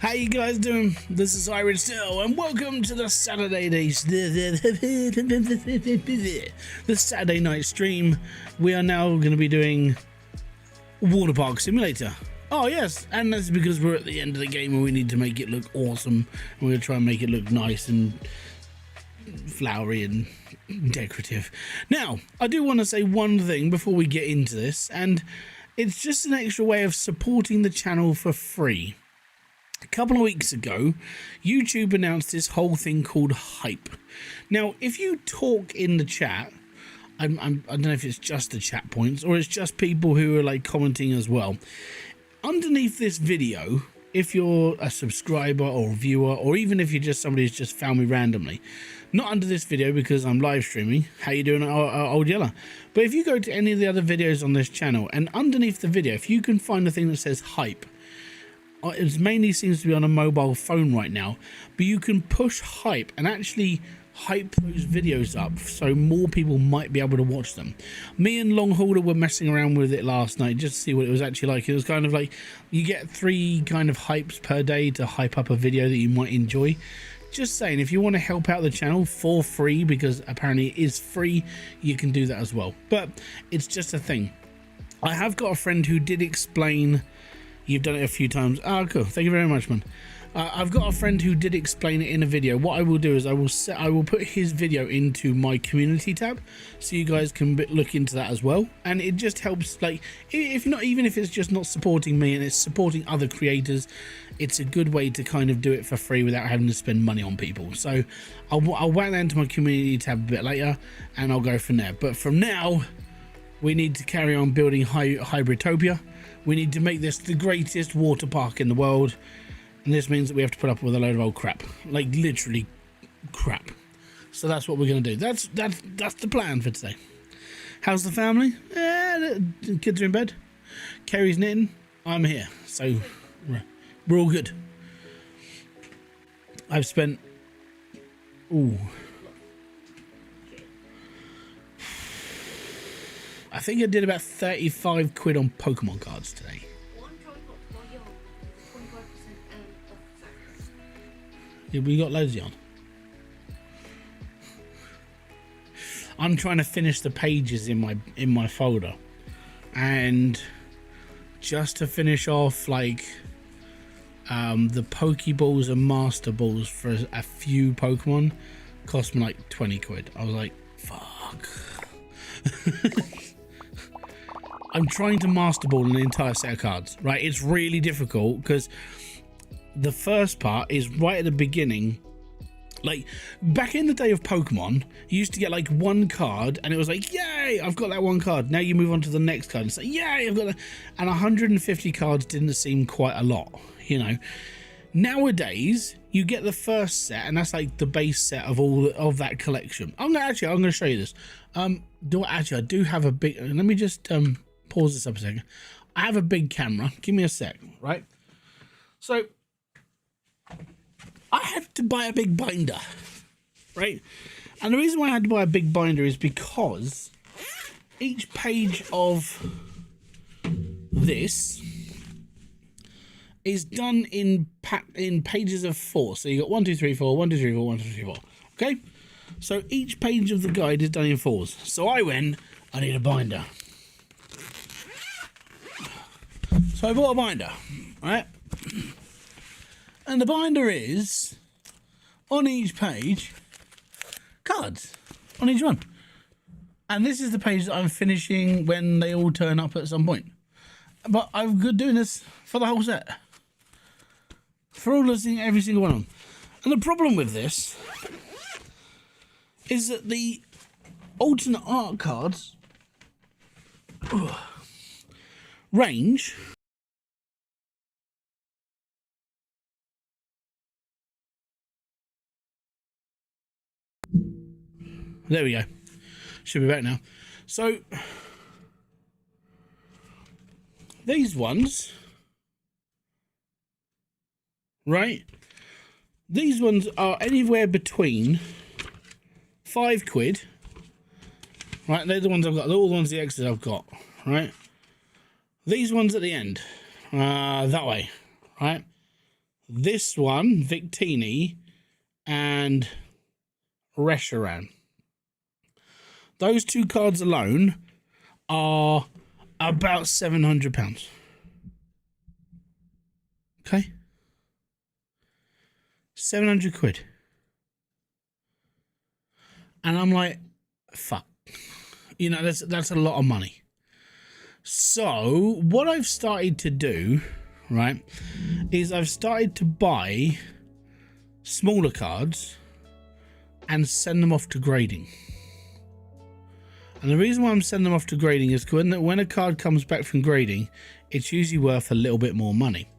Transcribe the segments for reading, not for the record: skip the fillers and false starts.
How you guys doing? This is Hybridsteel and welcome to the Saturday night stream. We are now going to be doing Water Park Simulator. Oh yes, and that's because we're at the end of the game and we need to make it look awesome. We're going to try and make it look nice and flowery and decorative. Now, I do want to say one thing before we get into this, and it's just an extra way of supporting the channel for free. A couple of weeks ago, YouTube announced this whole thing called Hype. Now, if you talk in the chat, I don't know if it's just the chat points or it's just people who are like commenting as well. Underneath this video, if you're a subscriber or a viewer, or even if you're just somebody who's just found me randomly, not under this video because I'm live streaming, how you doing, old Yella? But if you go to any of the other videos on this channel, and underneath the video, if you can find the thing that says Hype, it mainly seems to be on a mobile phone right now, but you can push Hype and actually hype those videos up so more people might be able to watch them. Me and Long Hauler were messing around with it last night just to see what it was actually like. It was kind of like you get 3 kind of hypes per day to hype up a video that you might enjoy. Just saying, if you want to help out the channel for free, because apparently it is free, you can do that as well. But it's just a thing. I have got a friend who did explain. You've done it a few times. Oh, cool. Thank you very much, man. I've got a friend who did explain it in a video. What I will do is I will put his video into my community tab, so you guys can look into that as well. And it just helps, like, if not, even if it's just not supporting me and it's supporting other creators, it's a good way to kind of do it for free without having to spend money on people. So I'll whack that into my community tab a bit later, and I'll go from there. But from now, we need to carry on building Hybridtopia. We need to make this the greatest water park in the world, and this means that we have to put up with a load of old crap, like literally crap. So that's what we're going to do. That's the plan for today. How's the family? The kids are in bed. Kerry's knitting. I'm here, so we're all good. I've spent I think I did about 35 quid on Pokemon cards today. Yeah, we got loads on. I'm trying to finish the pages in my folder, and just to finish off like the Pokeballs and Master Balls for a few Pokemon cost me like 20 quid. I was like, fuck. I'm trying to Master Ball an entire set of cards, right? It's really difficult because the first part is right at the beginning. Like back in the day of Pokemon, you used to get like one card and it was like, yay, I've got that one card. Now you move on to the next card and say, yay, I've got that. And 150 cards didn't seem quite a lot, you know. Nowadays you get the first set and that's like the base set of all of that collection. I'm gonna show you this. I do have a big, let me just pause this up a second. I have a big camera, give me a sec, right? So I had to buy a big binder, right? And the reason why I had to buy a big binder is because each page of this is done in pages of 4. So you got 1, 2, 3, 4, 1, 2, 3, 4, 1, 2, 3, 4. Okay? So each page of the guide is done in 4s. So I went, I need a binder. So I bought a binder, right? And the binder is, on each page, cards. On each one. And this is the page that I'm finishing when they all turn up at some point. But I'm good doing this for the whole set. For all of every single one of them. And the problem with this is that the alternate art cards range there we go, should be back now. So these ones, right, these ones are anywhere between 5 quid, right? They're the ones I've got, they're all the ones, the extras I've got, right? These ones at the end, that way, right? this one, Victini, and Reshiram. Those 2 cards alone are about £700. Okay, 700 quid. And I'm like, fuck, you know, that's a lot of money. So what I've started to do, right, is I've started to buy smaller cards and send them off to grading. And the reason why I'm sending them off to grading is when a card comes back from grading, it's usually worth a little bit more money.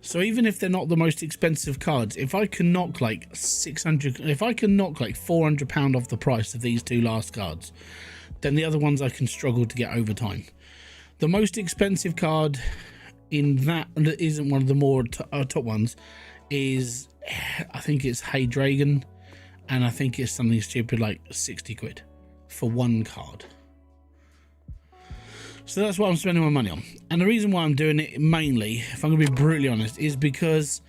So even if they're not the most expensive cards, if I can knock like 600, if I can knock like £400 off the price of these 2 last cards, then the other ones I can struggle to get over time. The most expensive card in that isn't one of the more top ones is, I think it's Hey Dragon, and I think it's something stupid like 60 quid for 1 card. So that's what I'm spending my money on. And the reason why I'm doing it mainly, if I'm going to be brutally honest, is because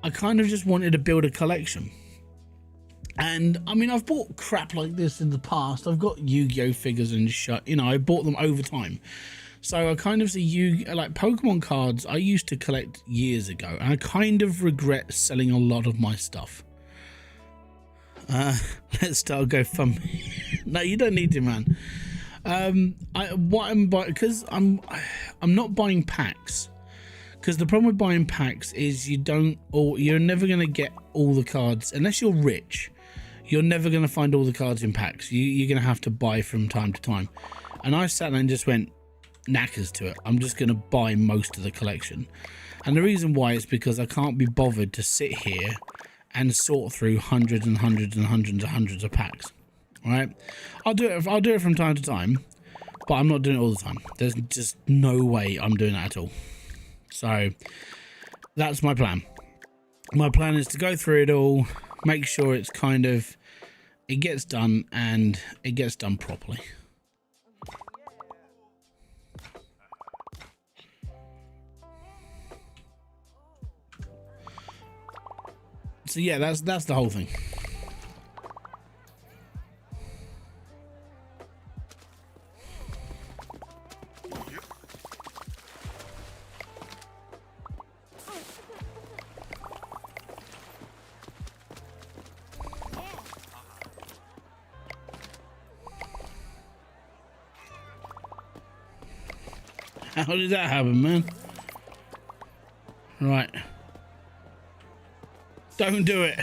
I kind of just wanted to build a collection. And I mean, I've bought crap like this in the past. I've got Yu-Gi-Oh figures and shit, you know, I bought them over time. So I kind of see like Pokemon cards I used to collect years ago, and I kind of regret selling a lot of my stuff. Let's start GoFundMe. No, you don't need to, man. What I'm buying, because I'm not buying packs, because the problem with buying packs is you're never going to get all the cards unless you're rich. You're never going to find all the cards in packs. You're going to have to buy from time to time. And I sat there and just went knackers to it. I'm just going to buy most of the collection. And the reason why is because I can't be bothered to sit here and sort through hundreds and hundreds and hundreds and hundreds of packs. All right, I'll do it from time to time, but I'm not doing it all the time. There's just no way I'm doing that at all. So that's my plan. My plan is to go through it all, make sure it's kind of, it gets done, and it gets done properly. So yeah, that's the whole thing. How did that happen, man? Right. Don't do it.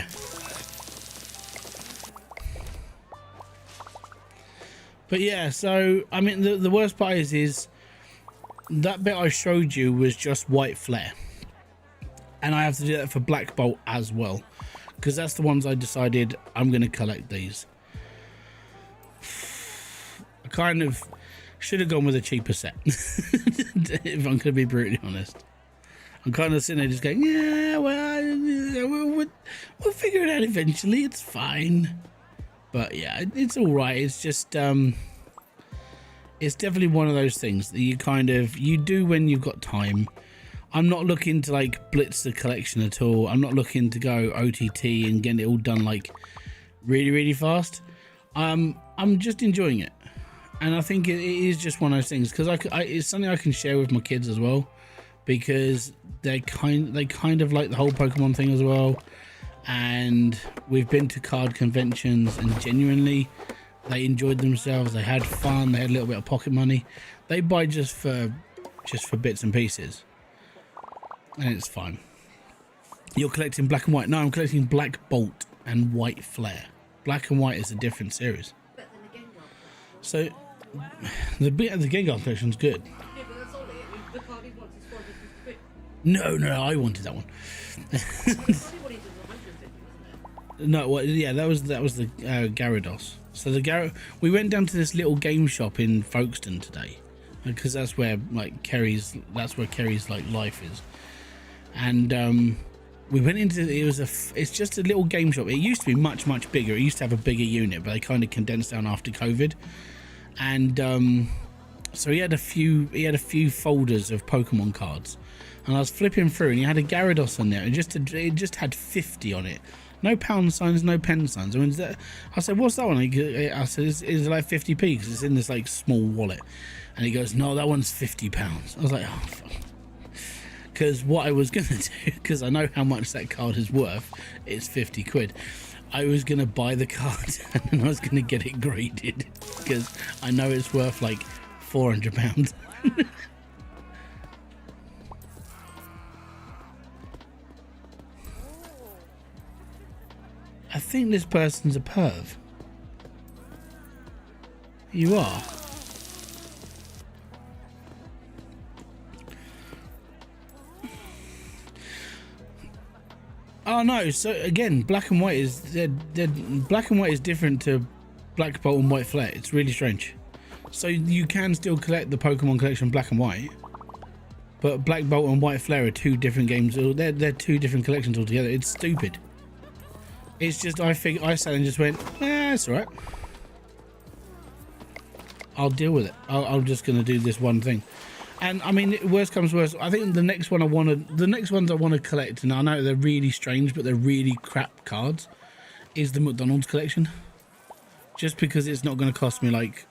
But yeah, so I mean the worst part is that bit I showed you was just white flare, and I have to do that for Black Bolt as well, because that's the ones I decided I'm going to collect these. I kind of should have gone with a cheaper set. If I'm going to be brutally honest, I'm kind of sitting there just going, yeah, well, we'll figure it out eventually. It's fine. But yeah, it's all right. It's just, it's definitely one of those things that you do when you've got time. I'm not looking to like blitz the collection at all. I'm not looking to go OTT and get it all done like really, really fast. I'm just enjoying it. And I think it is just one of those things, because it's something I can share with my kids as well, because they kind of like the whole Pokemon thing as well. And we've been to card conventions, and genuinely they enjoyed themselves. They had fun. They had a little bit of pocket money. They buy just for bits and pieces, and it's fine. You're collecting black and white. No, I'm collecting Black Bolt and White Flare. Black and white is a different series. So the Gengar collection's good. Yeah, but that's all it is. The card he wants is 450 quid. No, I wanted that one. No, well, yeah, that was the Gyarados. So we went down to this little game shop in Folkestone today, because that's where like Kerry's like life is. And we went into it's just a little game shop. It used to be much bigger. It used to have a bigger unit, but they kind of condensed down after COVID. And So he had a few folders of Pokemon cards, and I was flipping through, and he had a Gyarados on there. It just had 50 on it. No pound signs, no pen signs. I said, what's that one? I said, it's like 50p because it's in this like small wallet. And he goes, no, that one's £50. I was like, oh, fuck. Because what I was going to do, because I know how much that card is worth, it's 50 quid. I was going to buy the card and then I was going to get it graded because I know it's worth like £400. I think this person's a perv. You are? Oh no, so again, black and white is black and white is different to Black Bolt and White Flare. It's really strange. So you can still collect the Pokemon collection black and white, but Black Bolt and White Flare are two different games. They're two different collections altogether. It's stupid. It's just I sat and just went, it's alright. I'll deal with it. I'm just gonna do this one thing. And I mean, worst comes worst, I think the next ones I want to collect, and I know they're really strange, but they're really crap cards, is the McDonald's collection. Just because it's not going to cost me like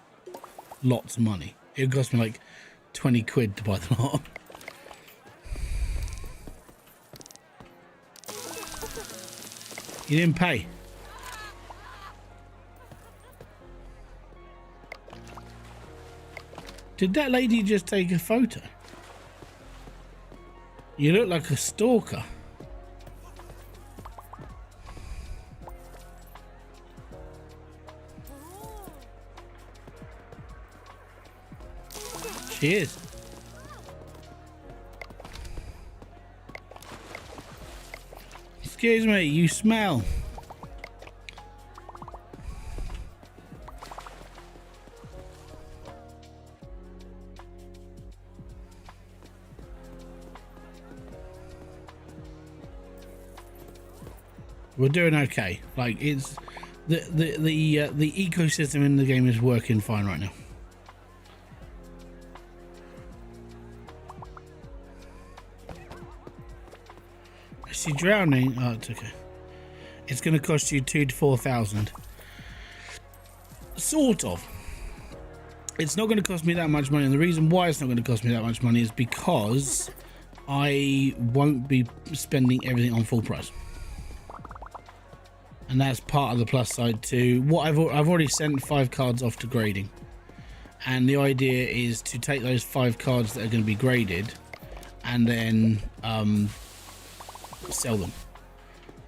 lots of money. It'll cost me like 20 quid to buy the lot. You didn't pay. Did that lady just take a photo? You look like a stalker. She is. Excuse me, you smell. We're doing okay. Like it's the ecosystem in the game is working fine right now. Is she drowning? Oh, it's okay. It's going to cost you 2,000 to 4,000. Sort of. It's not going to cost me that much money, and the reason why it's not going to cost me that much money is because I won't be spending everything on full price. And that's part of the plus side to what I've already sent 5 cards off to grading, and the idea is to take those 5 cards that are going to be graded and then sell them.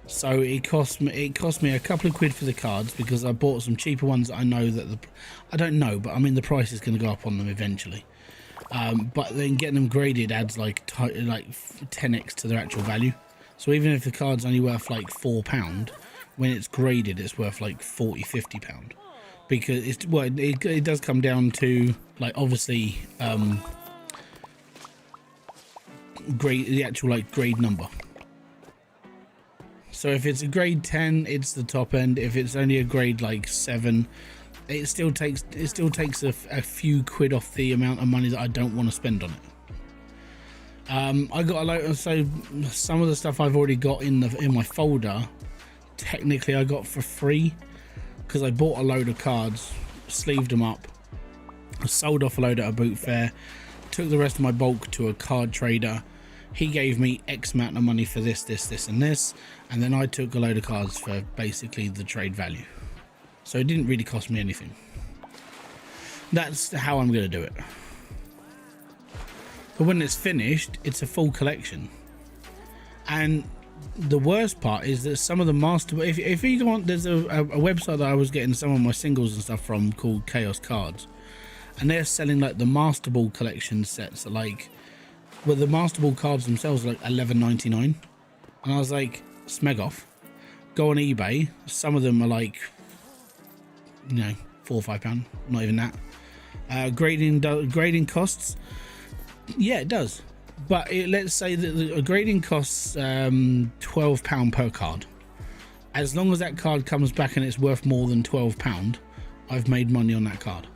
So it cost me a couple of quid for the cards because I bought some cheaper ones that I know that I don't know, but I mean the price is going to go up on them eventually. But then getting them graded adds like 10x to their actual value. So even if the card's only worth like £4, when it's graded it's worth like £40–50, because it does come down to like obviously the actual like grade number. So if it's a grade 10 it's the top end. If it's only a grade like 7, it still takes a few quid off the amount of money that I don't want to spend on it. I got a lot, so some of the stuff I've already got in my folder technically I got for free because I bought a load of cards, sleeved them up, I sold off a load at a boot fair, took the rest of my bulk to a card trader. He gave me X amount of money for this and this, and then I took a load of cards for basically the trade value. So it didn't really cost me anything. That's how I'm going to do it. But when it's finished, it's a full collection. And the worst part is that some of the master, if you want, there's a website that I was getting some of my singles and stuff from called Chaos Cards, and they're selling like the Master Ball collection sets, like, well, the Master Ball cards themselves are like $11.99, and I was like, smeg off. Go on eBay, some of them are like, you know, £4 or £5, not even that. Grading costs, yeah, it does. But let's say that the grading costs £12 per card. As long as that card comes back and it's worth more than £12, I've made money on that card.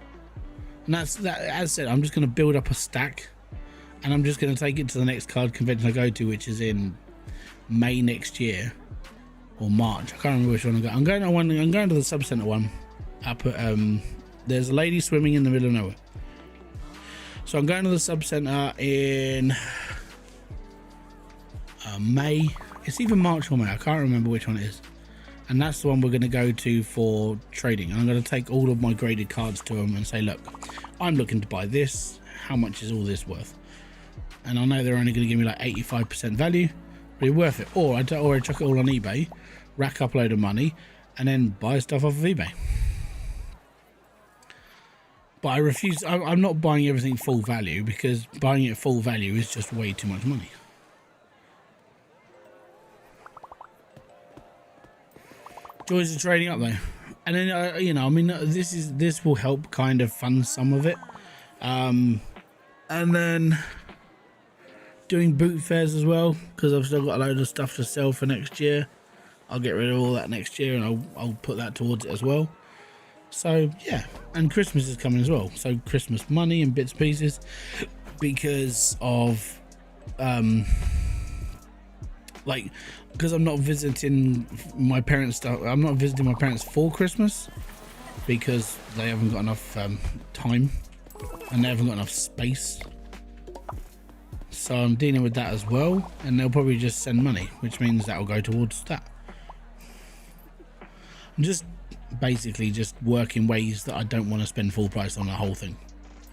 And that's that. As I said, I'm just going to build up a stack, and I'm just going to take it to the next card convention I go to, which is in May next year or March. I can't remember which one I'm going. I'm going to the sub center one. Up at there's a lady swimming in the middle of nowhere. So I'm going to the sub center in May. It's either March or May. I can't remember which one it is. And that's the one we're going to go to for trading. I'm going to take all of my graded cards to them and say, look, I'm looking to buy this. How much is all this worth? And I know they're only going to give me like 85% value, but it's worth it. Or I chuck it all on eBay, rack up a load of money, and then buy stuff off of eBay. But I refuse. I'm not buying everything full value, because buying it full value is just way too much money. Joys of trading up though, and then you know, I mean, this will help kind of fund some of it, and then doing boot fairs as well, because I've still got a load of stuff to sell for next year. I'll get rid of all that next year, and I'll put that towards it as well. So yeah, and Christmas is coming as well, so Christmas money and bits and pieces, because of like, because I'm not visiting my parents. I'm not visiting my parents for Christmas because they haven't got enough time and they haven't got enough space. So I'm dealing with that as well, and they'll probably just send money, which means that will go towards that. I'm just basically just working ways that I don't want to spend full price on the whole thing,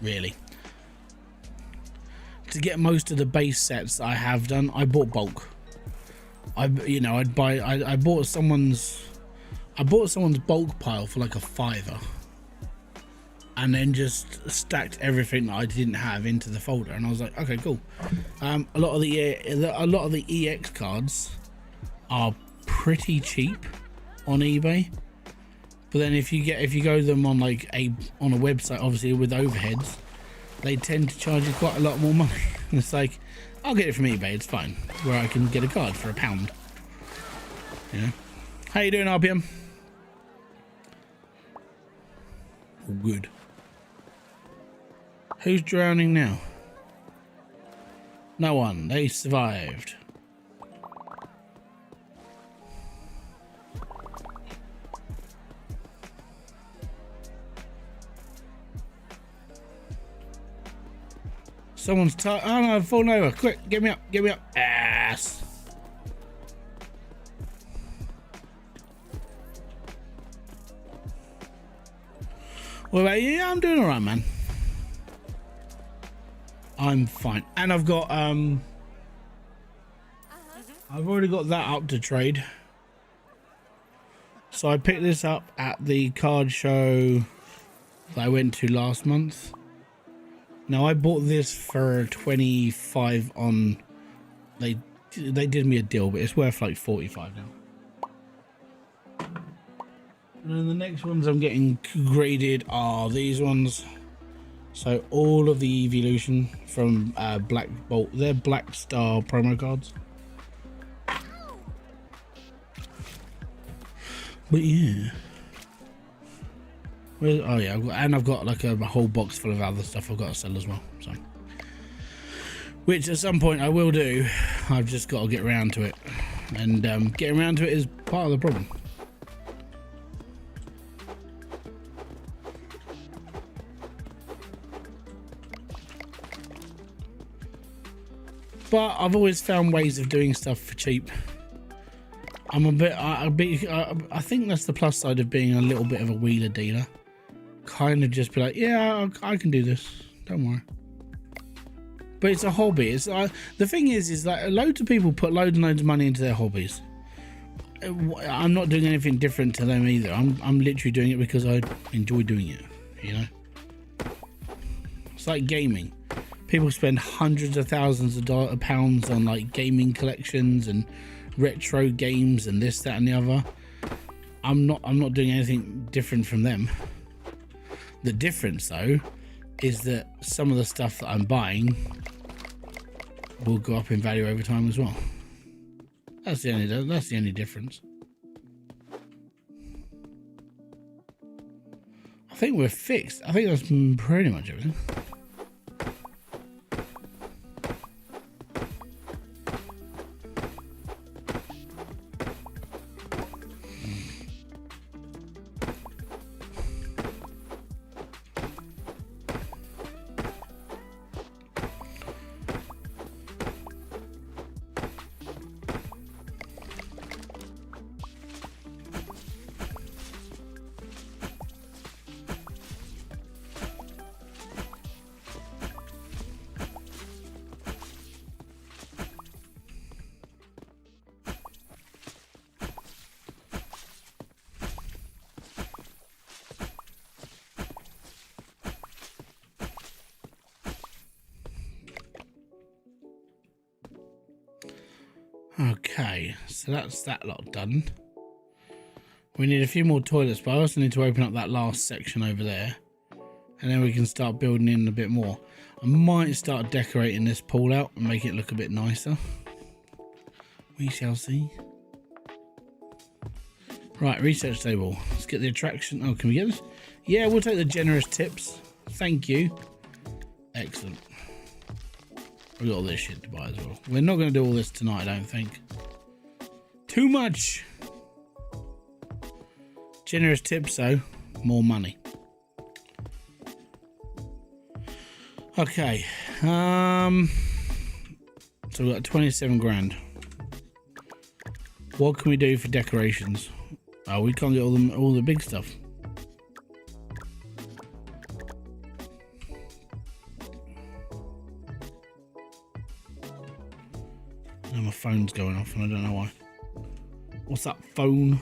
really. To get most of the base sets I have done, I bought bulk. I bought someone's bulk pile for like a £5, and then just stacked everything that I didn't have into the folder, and I was like, okay, cool. A lot of the EX cards are pretty cheap on eBay, but then if you go them on like on a website, obviously with overheads, they tend to charge you quite a lot more money. And it's like, I'll get it from eBay, it's fine, where I can get a card for £1. You know? How you doing, RPM? Oh, good. Who's drowning now? No one. They survived. Someone's oh no, I've fallen over. Quick, get me up, get me up. Ass. What about you? Yeah, I'm doing alright, man. I'm fine. And I've got I've already got that up to trade. So I picked this up at the card show that I went to last month. Now I bought this for 25 on, they did me a deal, but it's worth like 45 now. And then the next ones I'm getting graded are these ones. So all of the evolution from Black Bolt, they're Black Star promo cards. But yeah. Oh yeah, I've got like a whole box full of other stuff I've got to sell as well. So, which at some point I will do. I've just got to get around to it, and getting around to it is part of the problem. But I've always found ways of doing stuff for cheap. I'm I think that's the plus side of being a little bit of a wheeler dealer. Kind of just be like, yeah, I can do this, don't worry. But it's a hobby. It's the thing is like loads of people put loads and loads of money into their hobbies. I'm not doing anything different to them either. I'm literally doing it because I enjoy doing it, you know. It's like gaming. People spend hundreds of thousands of pounds on like gaming collections and retro games and this, that and the other. I'm not doing anything different from them. The difference though is that some of the stuff that I'm buying will go up in value over time as well. That's the only difference. I I think we're fixed. I think that's pretty much everything. Okay, so that's that lot done. We need a few more toilets, but I also need to open up that last section over there. And then we can start building in a bit more. I might start decorating this pool out and make it look a bit nicer. We shall see. Right, research table. Let's get the attraction. Oh, can we get this? Yeah, we'll take the generous tips. Thank you. Excellent. We got all this shit to buy as well. We're not going to do all this tonight, I don't think. Too much. Generous tips, though. More money. Okay. So we've got 27 grand. What can we do for decorations? Oh, we can't get all the big stuff. And my phone's going off and I don't know why. What's that phone?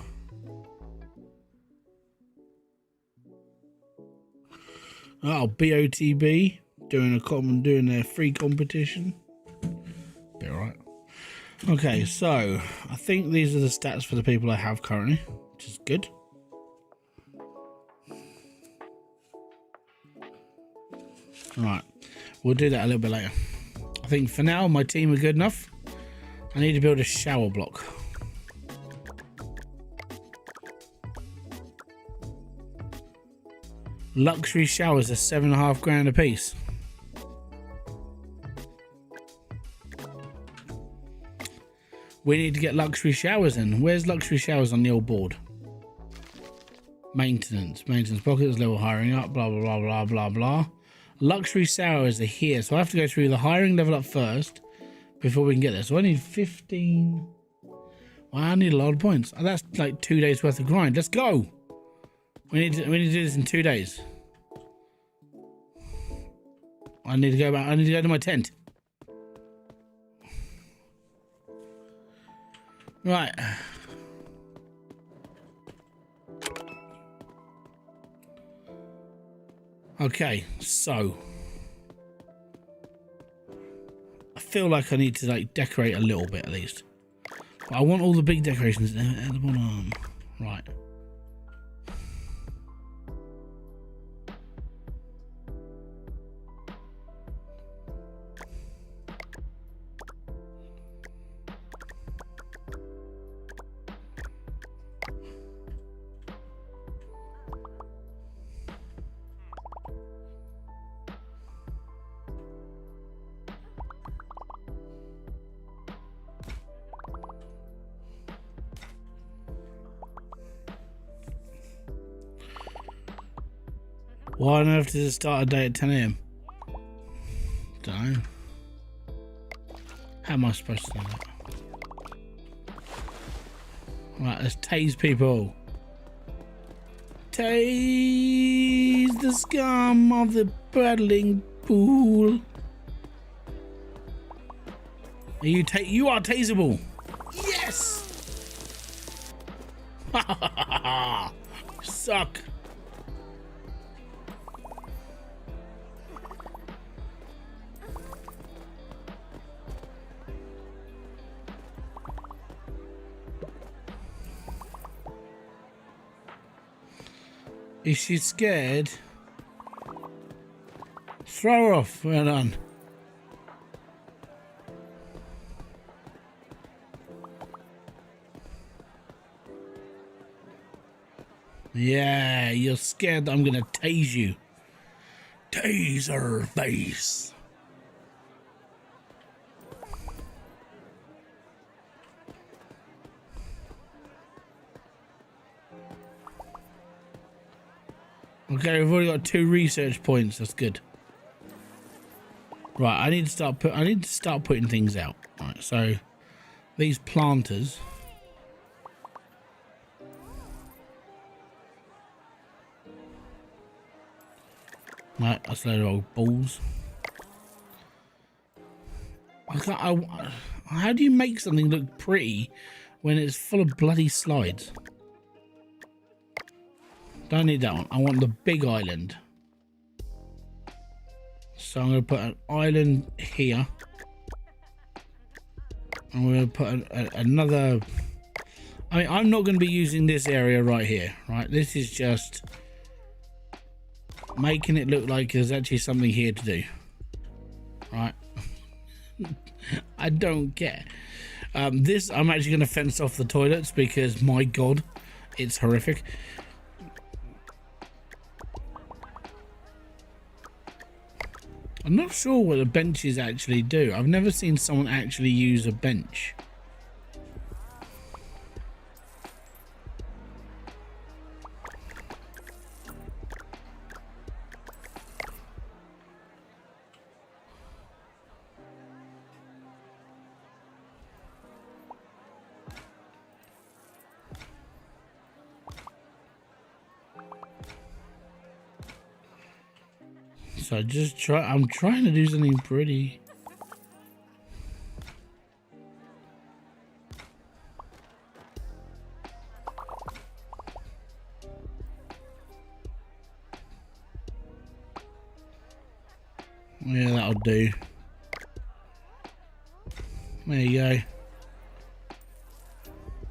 Oh, BOTB doing their free competition. Be alright. Okay, so I think these are the stats for the people I have currently, which is good. Alright, we'll do that a little bit later. I think for now my team are good enough. I need to build a shower block. Luxury showers are 7.5 grand a piece. We need to get luxury showers in. Where's luxury showers on the old board? Maintenance. Maintenance pockets, level hiring up, blah, blah, blah, blah, blah, blah. Luxury showers are here. So I have to go through the hiring level up first before we can get there. So I need 15. Wow, I need a lot of points. That's like 2 days worth of grind. Let's go. We need to do this in 2 days. I need to go back. I need to go to my tent. Right. Okay, so I feel like I need to like decorate a little bit at least. But I want all the big decorations at the bottom. Right. Why on earth does it start a day at 10 AM? Don't know. How am I supposed to know that? Right, let's tase people. Tase the scum of the paddling pool. You are taseable. Yes! Suck. Is she scared? Throw her off. Well done. Yeah, you're scared that I'm gonna tase you. Taser face. Okay, we've already got 2 research points. That's good. Right, I need to start putting things out. Right, so these planters. Right, that's a load of old balls. How do you make something look pretty when it's full of bloody slides? Don't need that one. I want the big island. So I'm going to put an island here. I'm going to put another... I mean, I'm not going to be using this area right here, right? This is just making it look like there's actually something here to do, right? I don't care. This, I'm actually going to fence off the toilets because, my God, it's horrific. I'm not sure what the benches actually do. I've never seen someone actually use a bench. So I'm trying to do something pretty. Yeah, that'll do. There you go.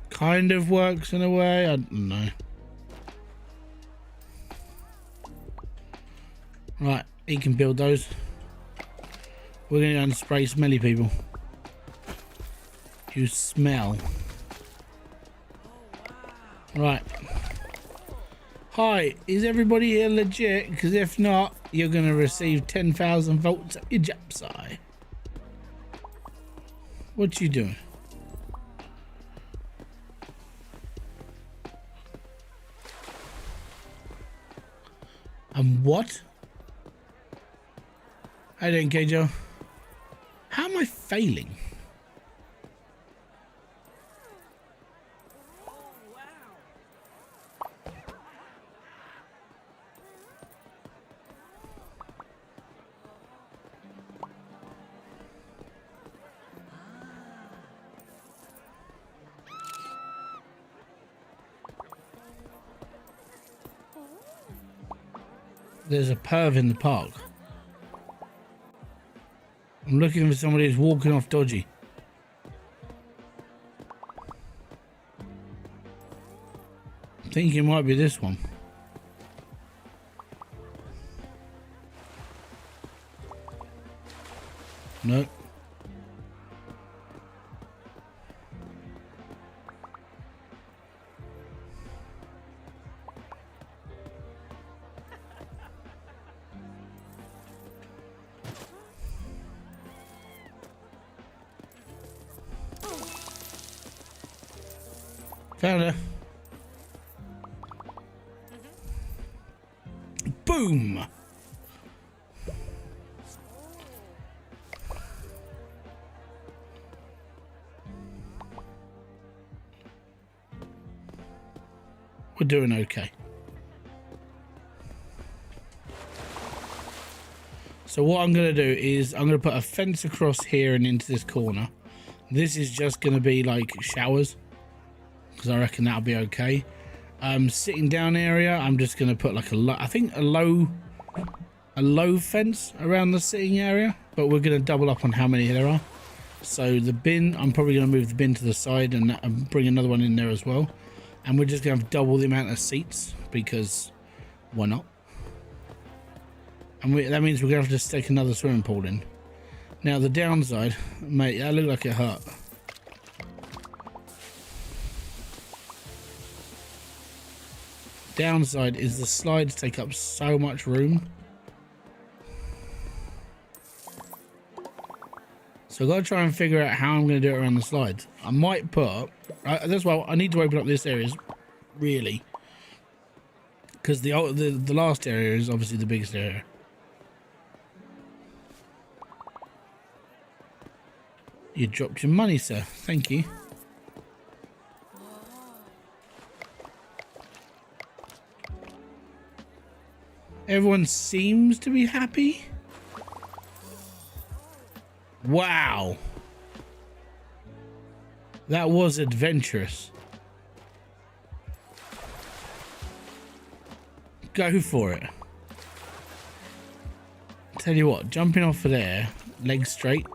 Kind of works in a way, I don't know. Right, he can build those. We're going to go and spray smelly people. You smell. Right. Hi, is everybody here legit? Because if not, you're going to receive 10,000 volts at your jab side. What you doing? And what? How you doing, Kjo? How am I failing? There's a perv in the park. I'm looking for somebody who's walking off dodgy. I think it might be this one. No. Found her. Boom. We're doing okay. So what I'm going to do is I'm going to put a fence across here and into this corner. This is just going to be like showers, because I reckon that'll be okay. Sitting down area, I'm just going to put like a low fence around the sitting area, but we're going to double up on how many there are. So the bin, I'm probably going to move the bin to the side and bring another one in there as well. And we're just going to have double the amount of seats, because why not? And that means we're going to have to stick another swimming pool in. Now the downside, mate, that looked like it hurt. Downside is the slides take up so much room. So I've got to try and figure out how I'm going to do it around the slides. I might put... that's why I need to open up this area, really. Because the last area is obviously the biggest area. You dropped your money, sir. Thank you. Everyone seems to be happy. Wow. That was adventurous. Go for it. Tell you what, jumping off of there, legs straight.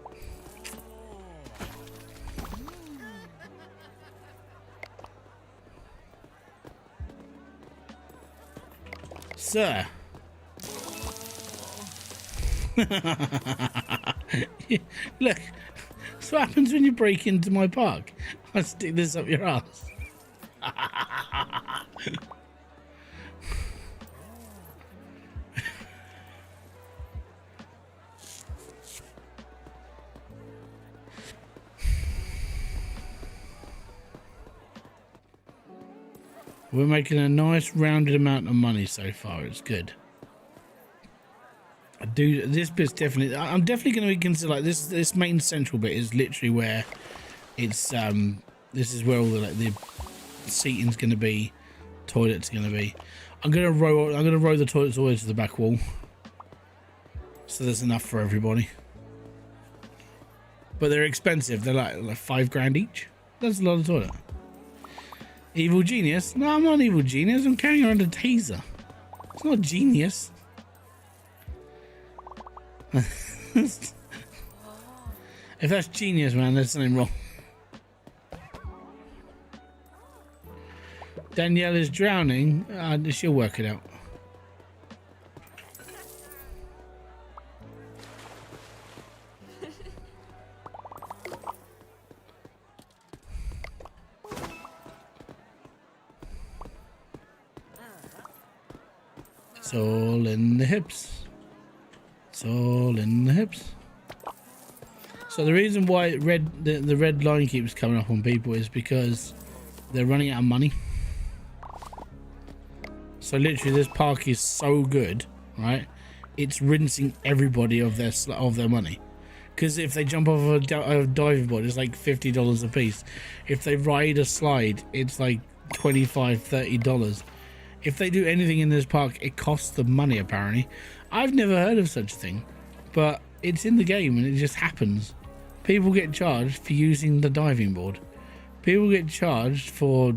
Sir. Look, that's what happens when you break into my park. I stick this up your ass. We're making a nice rounded amount of money so far. It's good. I do. This bit's definitely. I'm definitely going to be considered like this. This main central bit is literally where it's. This is where all the seating's going to be. Toilets going to be. I'm going to row the toilets all the way to the back wall, so there's enough for everybody. But they're expensive. They're like $5 grand each. That's a lot of toilet. Evil genius? No, I'm not an evil genius. I'm carrying around a taser. It's not genius. If that's genius, man, there's something wrong. Danielle is drowning. She'll work it out. It's all in the hips. It's all in the hips. So the reason why the red line keeps coming up on people is because they're running out of money. So literally this park is so good, right? It's rinsing everybody of their money. Because if they jump off a diving board, it's like $50 a piece. If they ride a slide, it's like $25, $30. If they do anything in this park, it costs them money, apparently. I've never heard of such a thing, but it's in the game and it just happens. People get charged for using the diving board. People get charged for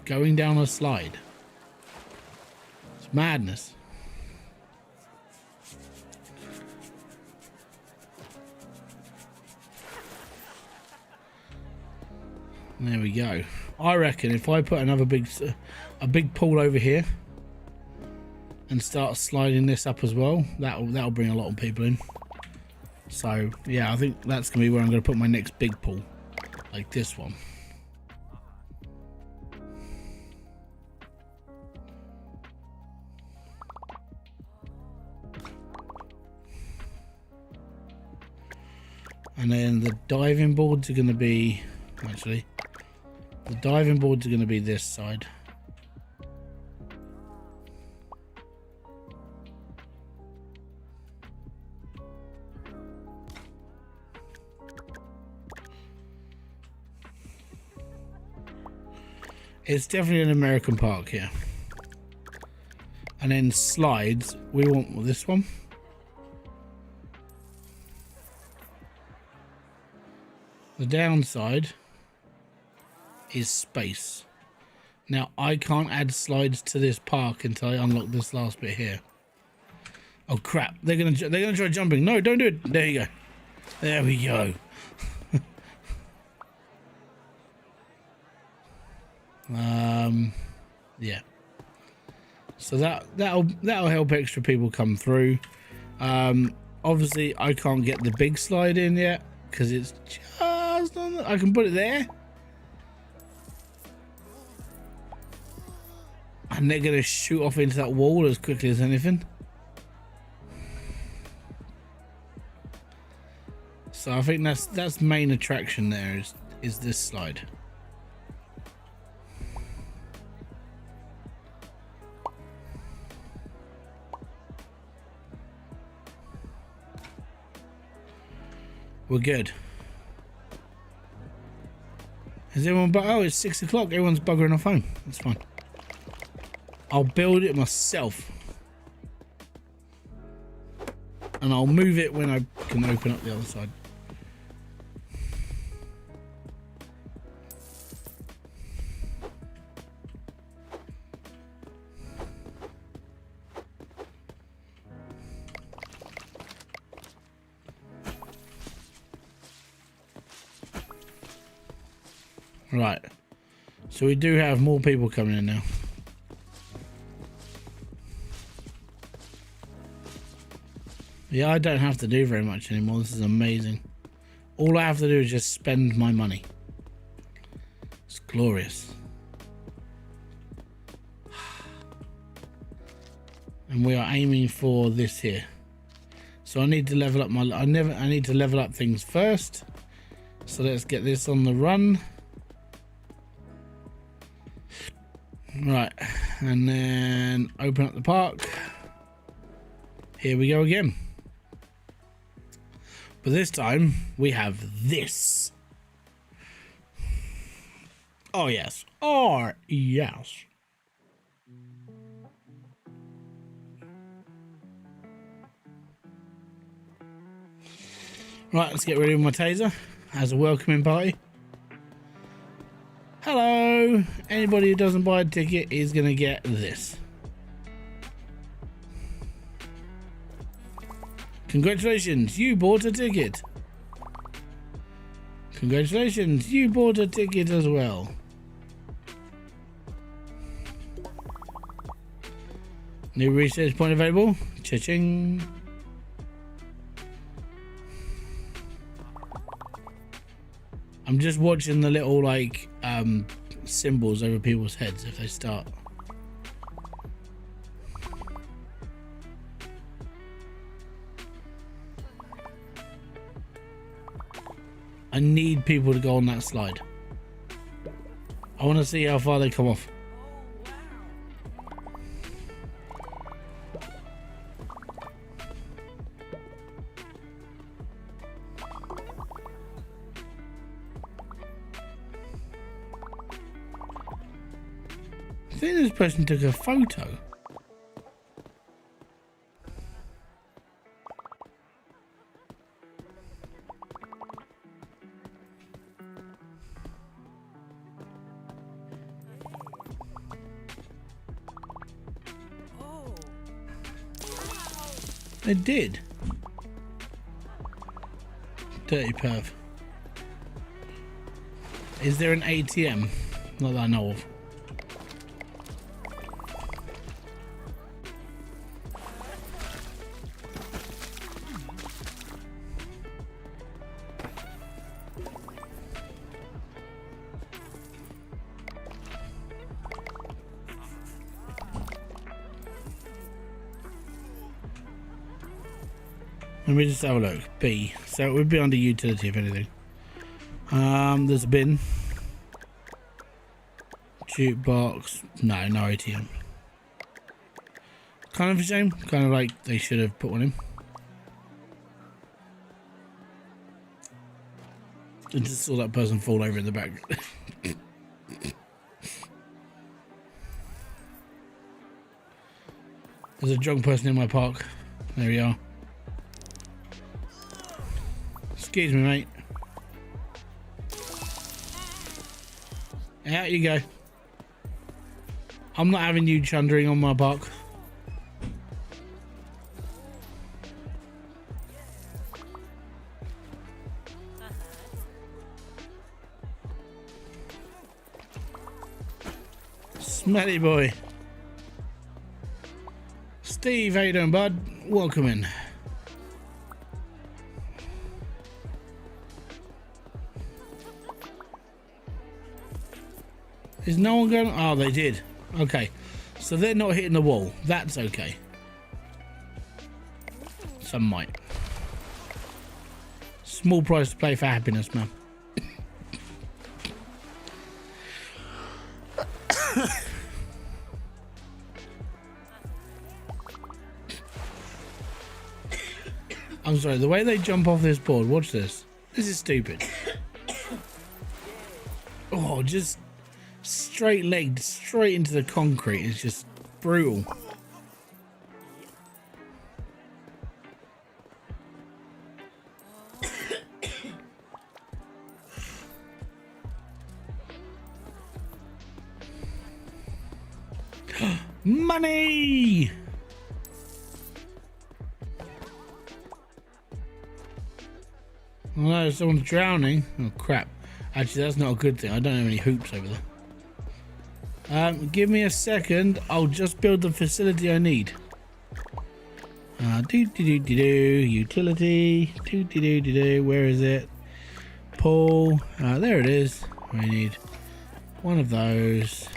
going down a slide. It's madness. There we go. I reckon if I put another a big pool over here and start sliding this up as well, that'll bring a lot of people in. So yeah, I think that's gonna be where I'm gonna put my next big pool, like this one. And then the diving boards are gonna be, actually, the diving boards are gonna be this side. It's definitely an American park here. And then slides, we want this one. The downside is space. Now I can't add slides to this park until I unlock this last bit here. Oh crap! They're gonna try jumping. No, don't do it. There you go. There we go. Yeah. So that'll help extra people come through. Obviously I can't get the big slide in yet because it's just on the, I can put it there. I And they're going to shoot off into that wall as quickly as anything. So I think that's main attraction there is this slide. We're good. Is everyone oh, it's 6 o'clock. Everyone's buggering off home. That's fine. I'll build it myself. And I'll move it when I can open up the other side. Right. So we do have more people coming in now. Yeah, I don't have to do very much anymore. This is amazing. All I have to do is just spend my money. It's glorious. And we are aiming for this here. So I need to level up I need to level up things first. So let's get this on the run. Right, and then open up the park. Here we go again. But this time we have this. Oh yes. Oh yes. Right, let's get ready with my taser as a welcoming party. Hello! Anybody who doesn't buy a ticket is going to get this. Congratulations, you bought a ticket. Congratulations, you bought a ticket as well. New research point available. Cha-ching. I'm just watching the little like symbols over people's heads if they start. I need people to go on that slide. I want to see how far they come off. I think this person took a photo. They did. Dirty perv. Is there an ATM? Not that I know of. Let me just have a look. B. So it would be under utility if anything. There's a bin. Jukebox. No ATM. Kind of a shame. Kind of like they should have put one in. I just saw that person fall over in the back. There's a drunk person in my park. There we are. Excuse me, mate. Out you go. I'm not having you chundering on my park. Smelly boy. Steve, how you doing, bud? Welcome in. Is no one going? Oh, they did. Okay. So they're not hitting the wall. That's okay. Some might. Small price to pay for happiness, man. I'm sorry, the way they jump off this board, watch this. This is stupid. Oh, just straight legged straight into the concrete. It's just brutal. Money! Oh no, someone's drowning. Oh crap. Actually, that's not a good thing. I don't have any hoops over there. Give me a second. I'll just build the facility I need. Utility. Where is it? Pool. There it is. I need one of those.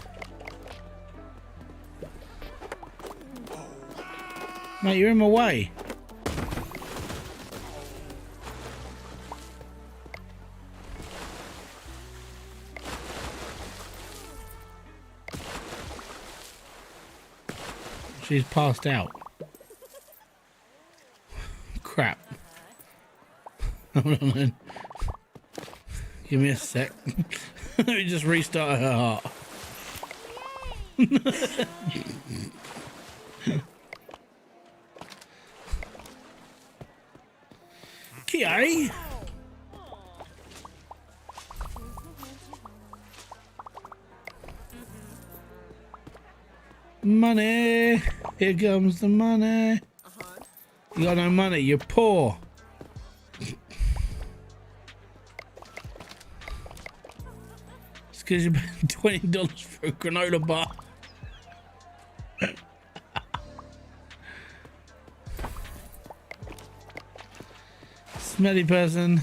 Mate, you're in my way. She's passed out. Crap. Hold on then. Give me a sec. Let me just restart her heart. Kiai. Money. Here comes the money. You got no money. You're poor. It's because you paid $20 for a granola bar. Smelly person.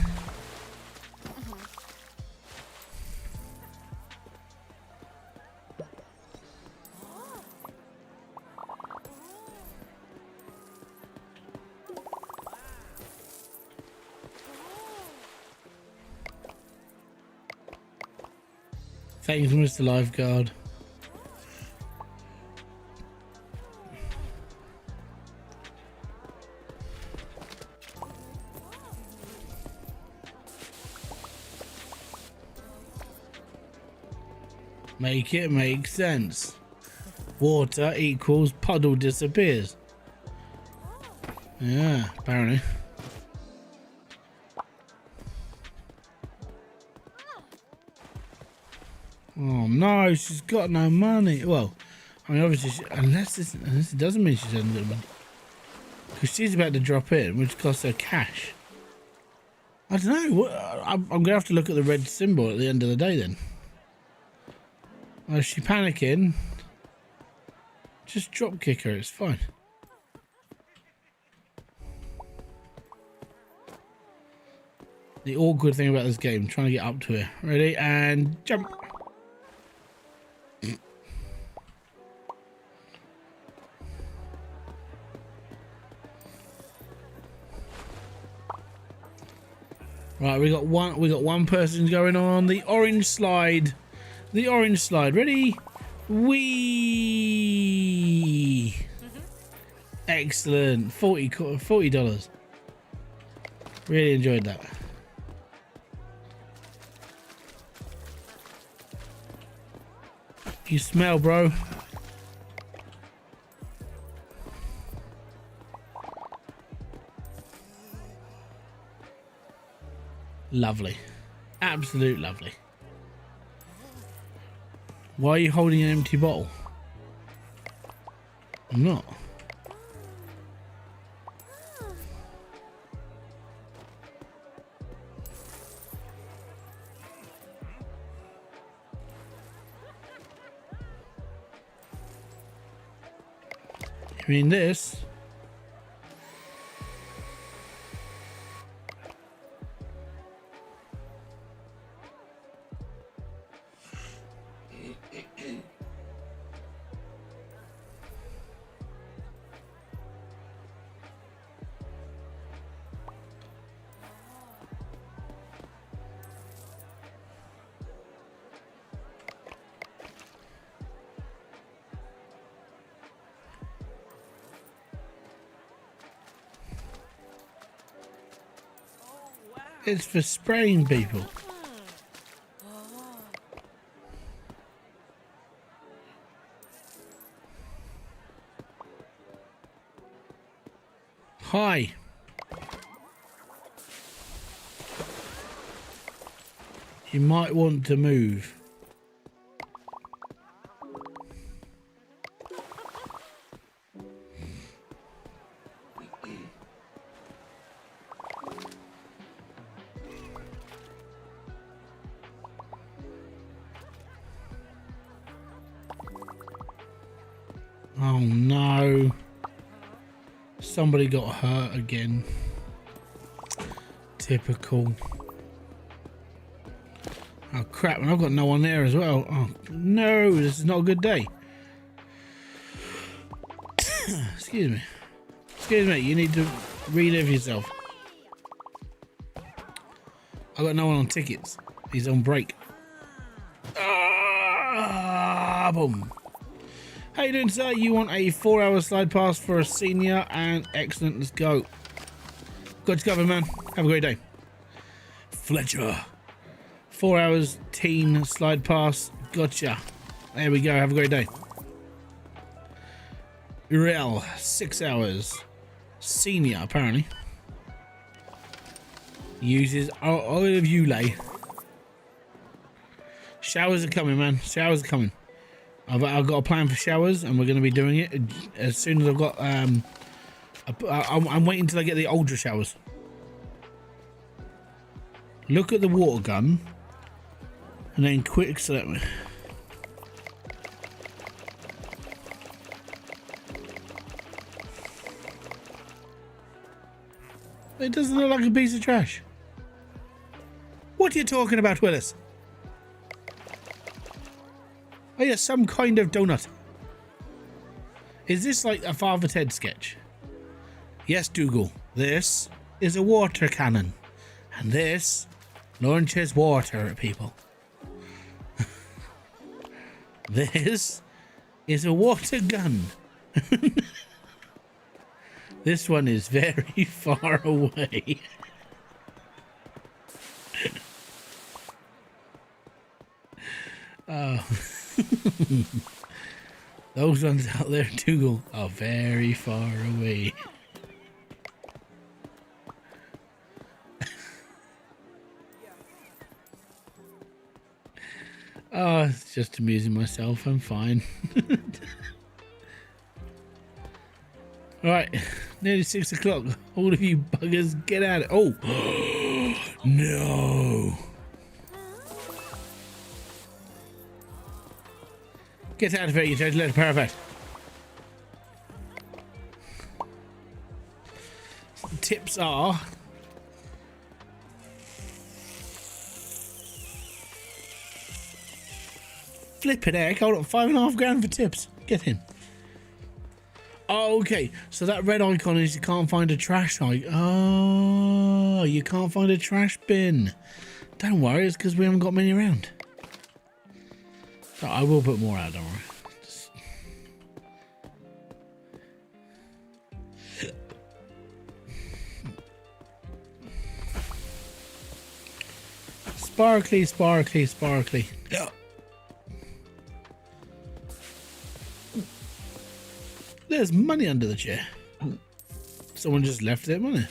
Thanks, Mr. Lifeguard. Make it make sense. Water equals puddle disappears. Yeah, apparently. Oh no, she's got no money. Well, I mean, obviously, unless it doesn't mean she hasn't got money, because she's about to drop in, which costs her cash. I don't know. I'm gonna have to look at the red symbol at the end of the day then. Is she panicking? Just drop kick her. It's fine. The awkward thing about this game, trying to get up to her. Ready and jump. Right, we got one person going on the orange slide. The orange slide. Ready? Whee! Excellent. $40. Really enjoyed that. You smell, bro. Lovely. Absolute lovely. Why are you holding an empty bottle? I'm not. You mean this? It's for spraying people. Hi. You might want to move. Oh no. Somebody got hurt again. Typical. Oh crap, and I've got no one there as well. Oh no, this is not a good day. Excuse me. Excuse me, you need to relive yourself. I got no one on tickets. He's on break. Ah, boom. How you doing, sir? You want a 4-hour slide pass for a senior? And excellent, let's go. Got you covered, man. Have a great day. Fletcher. 4 hours, teen slide pass. Gotcha. There we go. Have a great day. Uriel, 6 hours. Senior, apparently. Uses oil of Ulay. Showers are coming, man. Showers are coming. I've got a plan for showers, and we're going to be doing it as soon as I've got. I'm waiting until I get the Ultra showers. Look at the water gun, and then quick select me. It doesn't look like a piece of trash. What are you talking about, Willis? Oh yeah, some kind of donut. Is this like a Father Ted sketch? Yes, Dougal. This is a water cannon. And this launches water at people. This is a water gun. This one is very far away. Oh. Those ones out there, Dougal, are very far away. Oh, it's just amusing myself. I'm fine. Alright, nearly 6 o'clock. All of you buggers, get at it. Oh, no. Get out of here, you total parapet. The tips are... Flippin' heck, hold on, $5.5 for tips. Get in. Oh, okay, so that red icon is you can't find a trash icon. Oh, you can't find a trash bin. Don't worry, it's because we haven't got many around. So I will put more out, don't worry. Sparkly, sparkly, sparkly. Yeah. There's money under the chair. Someone just left their money.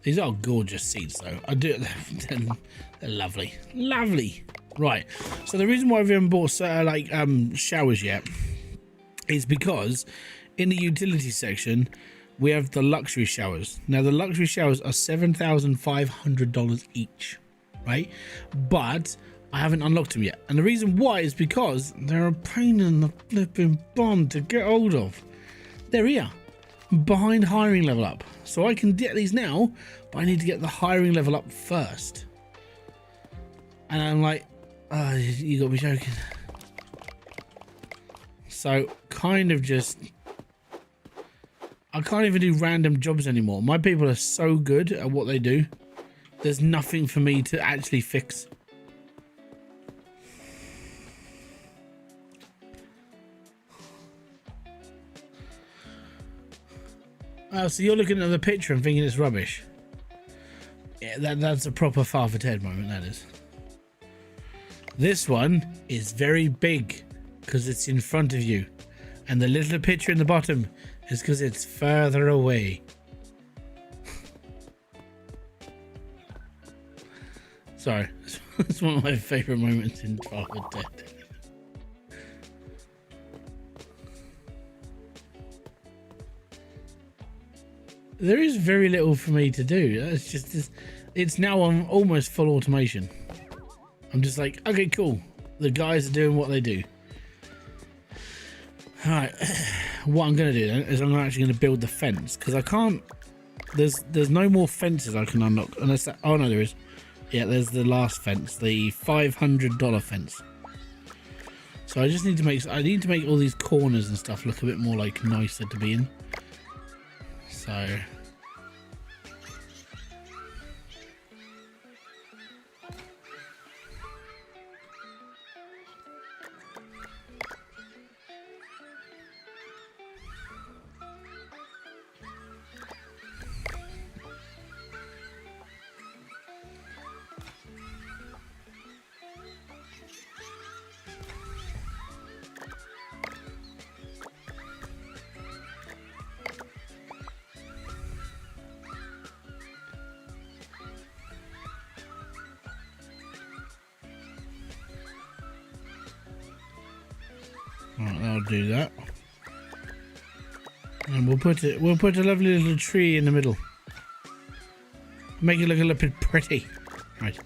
These are gorgeous seats, though. I do. They're lovely, lovely. Right. So the reason why we haven't bought showers yet is because in the utility section we have the luxury showers. Now the luxury showers are $7,500 each, right? But I haven't unlocked them yet, and the reason why is because they're a pain in the flipping bum to get hold of. They're here. Behind hiring level up, so I can get these now, but I need to get the hiring level up first. And I'm like, oh, you gotta be joking. So kind of just, I can't even do random jobs anymore. My people are so good at what they do. There's nothing for me to actually fix. Oh, so you're looking at the picture and thinking it's rubbish. Yeah, that's a proper Father Ted moment, that is. This one is very big because it's in front of you. And the little picture in the bottom is because it's further away. Sorry, it's one of my favourite moments in Father Ted. There is very little for me to do. It's just this, it's now on almost full automation. I'm just like, okay, cool. The guys are doing what they do. All right, what I'm going to do then is I'm actually going to build the fence because I can't. There's no more fences I can unlock unless that. Oh no, there is. Yeah, there's the last fence, the $500 fence. So I just need to make. I need to make all these corners and stuff look a bit more like nicer to be in. So. Right, I'll do that, and we'll put a lovely little tree in the middle, make it look a little bit pretty. Right,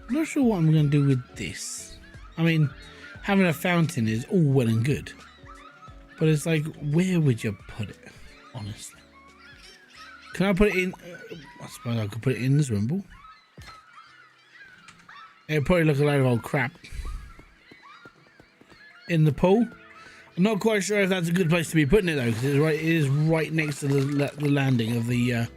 I'm not sure what I'm going to do with this. I mean, having a fountain is all well and good, but it's like, where would you put it, honestly? Can I put it in? I suppose I could put it in this rumble. It'll probably look a load of old crap. In the pool. I'm not quite sure if that's a good place to be putting it though, because it is right next to the landing of the.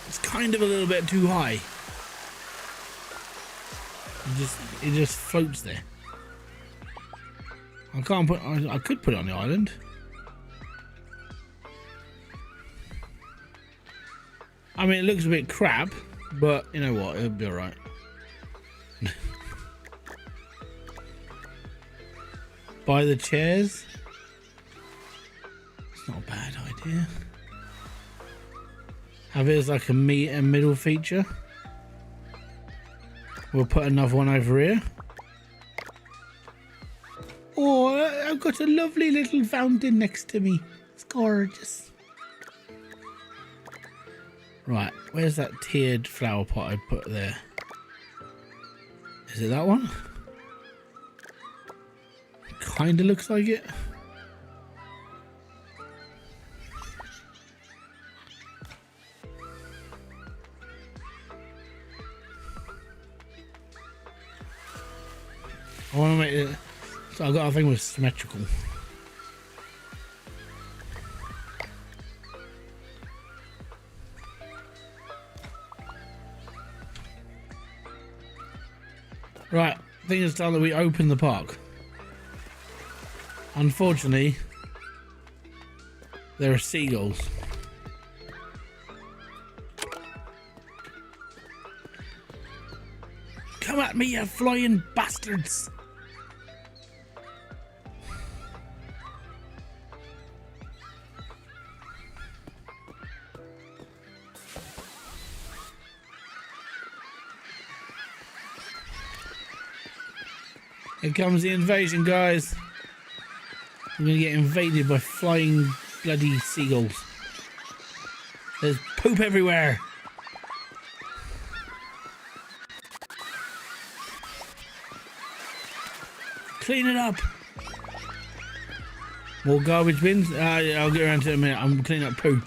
It's kind of a little bit too high. It just floats there. I can't put. I could put it on the island. I mean, it looks a bit crap, but you know what? It'll be alright. Buy the chairs. It's not a bad idea. Have it as like a middle feature. We'll put another one over here. Oh, I've got a lovely little fountain next to me. It's gorgeous. Right, where's that tiered flower pot I put there? Is it that one? Kind of looks like it. I want to make it so I got a thing with symmetrical. Right, I think it's time that we open the park. Unfortunately, there are seagulls. Come at me, you flying bastards! Here comes the invasion, guys. We're gonna get invaded by flying bloody seagulls. There's poop everywhere. Clean it up. More garbage bins. I'll get around to it in a minute. I'm cleaning up poo.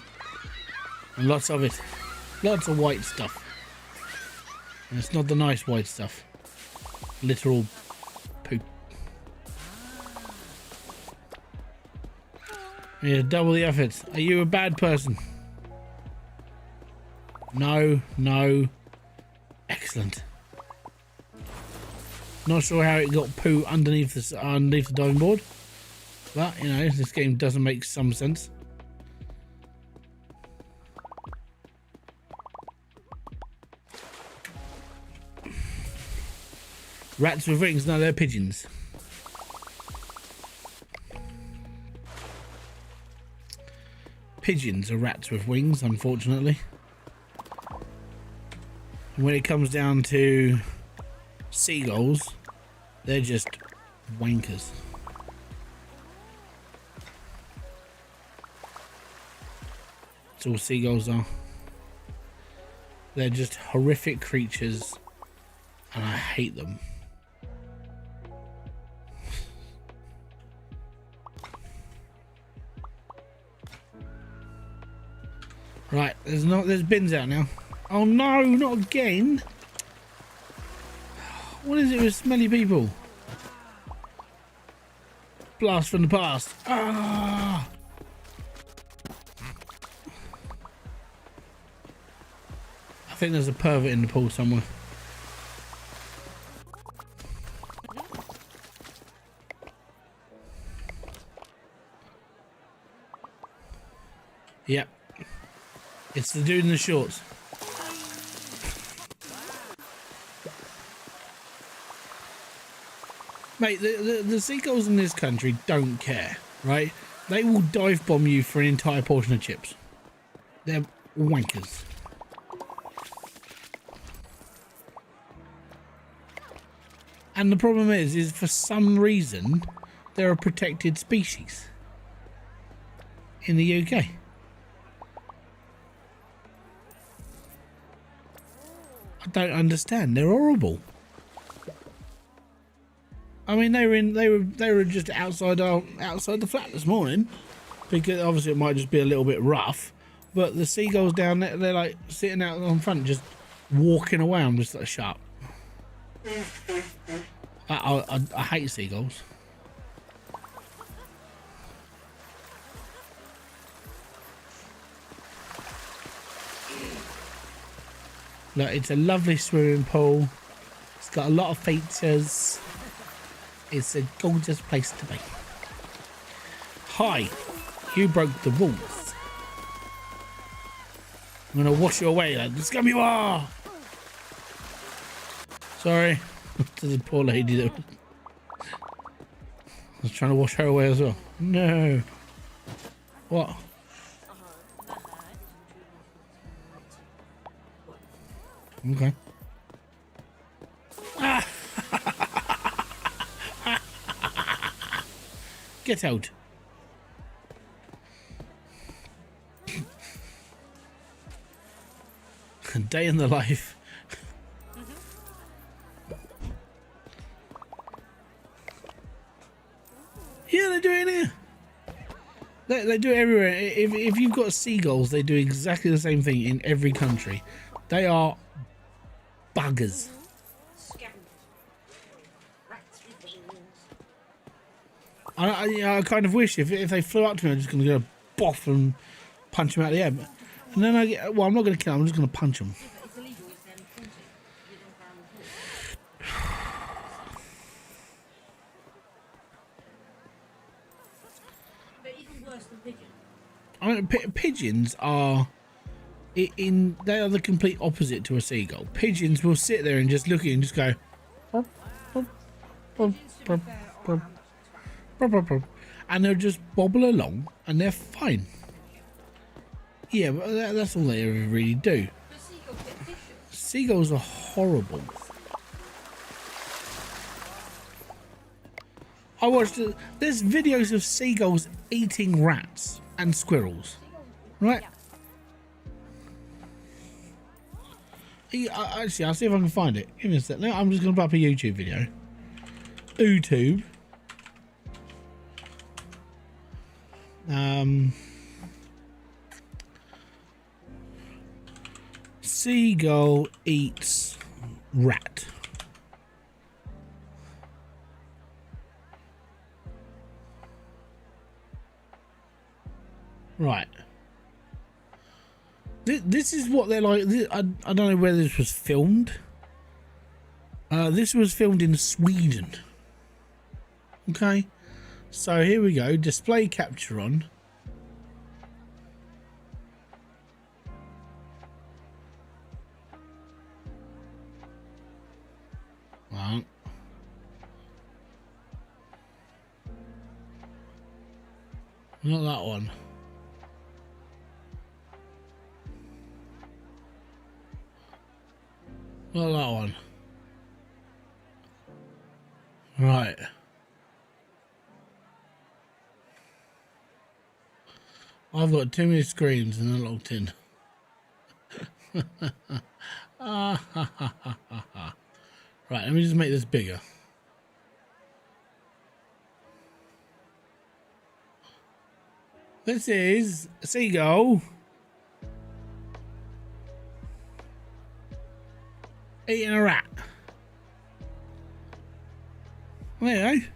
And lots of it. Lots of white stuff. And it's not the nice white stuff. Literal poop. Yeah, double the effort. Are you a bad person? No, no. Excellent. Not sure how it got poo underneath the diving board, but you know, this game doesn't make some sense. Rats with wings, no, they're pigeons. Pigeons are rats with wings, unfortunately. And when it comes down to seagulls, they're just wankers. That's all seagulls are. They're just horrific creatures, and I hate them. Right, there's bins out now. Oh no, not again. What is it with smelly people? Blast from the past. Ah! I think there's a pervert in the pool somewhere. Yep. It's the dude in the shorts. Mate, the seagulls in this country don't care, right? They will dive bomb you for an entire portion of chips. They're wankers. And the problem is for some reason, they're a protected species in the UK. I don't understand. They're horrible. I mean, they were just outside the flat this morning, because obviously it might just be a little bit rough. But the seagulls down there, they're like sitting out on front, just walking away. I'm just like, shut up. I hate seagulls. Look, it's a lovely swimming pool. It's got a lot of features. It's a gorgeous place to be. Hi, you broke the rules. I'm gonna wash you away, like the scum you are. Sorry to the poor lady that was trying to wash her away as well. No. What? Okay. Ah. Get out. A day in the life. Yeah, they do it here. They do it everywhere. If you've got seagulls, they do exactly the same thing in every country. They are buggers. I kind of wish if they flew up to me, I'm just going to go boff and punch them out of the air. And then well, I'm not going to kill them, I'm just going to punch them. But even worse than pigeons. I mean, pigeons are they are the complete opposite to a seagull. Pigeons will sit there and just look at you and just go. And they'll just bobble along and they're fine. Yeah, but that's all they ever really do. Seagulls are horrible. I watched there's videos of seagulls eating rats and squirrels, right? Actually, I'll see if I can find it. Give me a sec. I'm just going to put up a YouTube video. YouTube. Seagull eats rat. Right. This is what they're like. I don't know where this was filmed. This was filmed in Sweden. Okay. So here we go. Display capture on. Well. Not that one. Not that one. Right. I've got too many screens and they're locked in. Right, let me just make this bigger. This is a seagull eating a rat. There you go.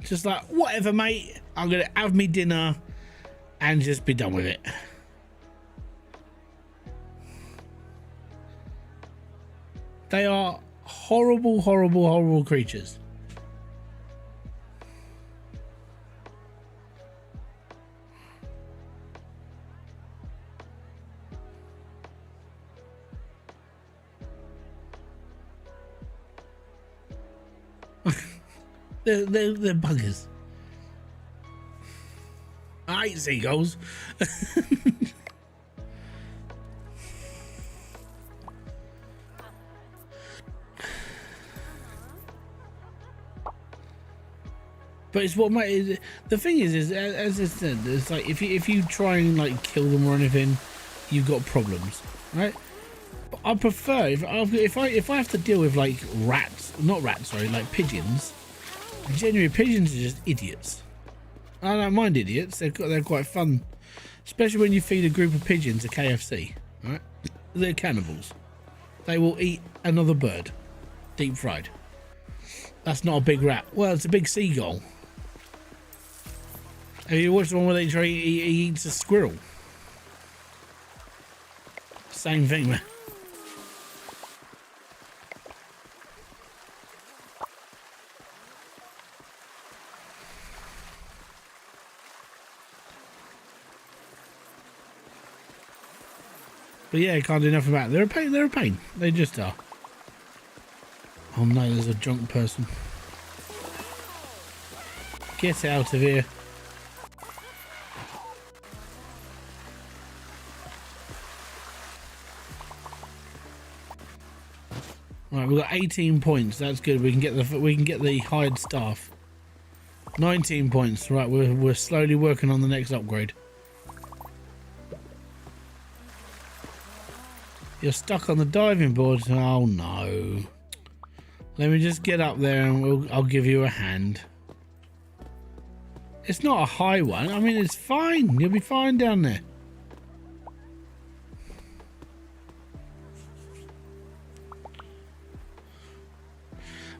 Just like, whatever, mate. I'm gonna have me dinner and just be done with it. They are horrible, horrible, horrible creatures. They're buggers. I hate seagulls. But it's what the thing is as I said, it's like if you try and like kill them or anything, you've got problems, right? But I prefer if I have to deal with like like pigeons. Genuine pigeons are just idiots. I don't mind idiots. They're quite fun, especially when you feed a group of pigeons a KFC. Right? They're cannibals. They will eat another bird, deep fried. That's not a big rat. Well, it's a big seagull. Have you watched the one where they try he eats a squirrel? Same thing, man. But yeah, can't do nothing about it. They're a pain. They're a pain. They just are. Oh no, there's a drunk person. Get out of here. Right, we've got 18 points. That's good. We can get the hired staff. 19 points. Right, we're slowly working on the next upgrade. You're stuck on the diving board. Oh no. Let me just get up there and I'll give you a hand. It's not a high one. I mean, it's fine. You'll be fine down there.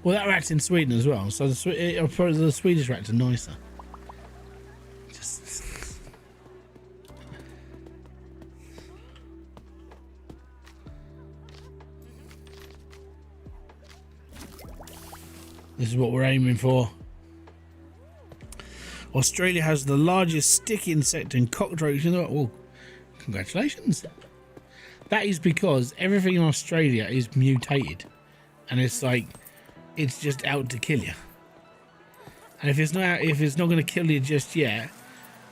Well, that rat's in Sweden as well. So the Swedish rats are nicer. This is what we're aiming for. Australia has the largest stick insect and cockroach in the world. Well, congratulations. That is because everything in Australia is mutated. And it's like, it's just out to kill you. And if it's not going to kill you just yet,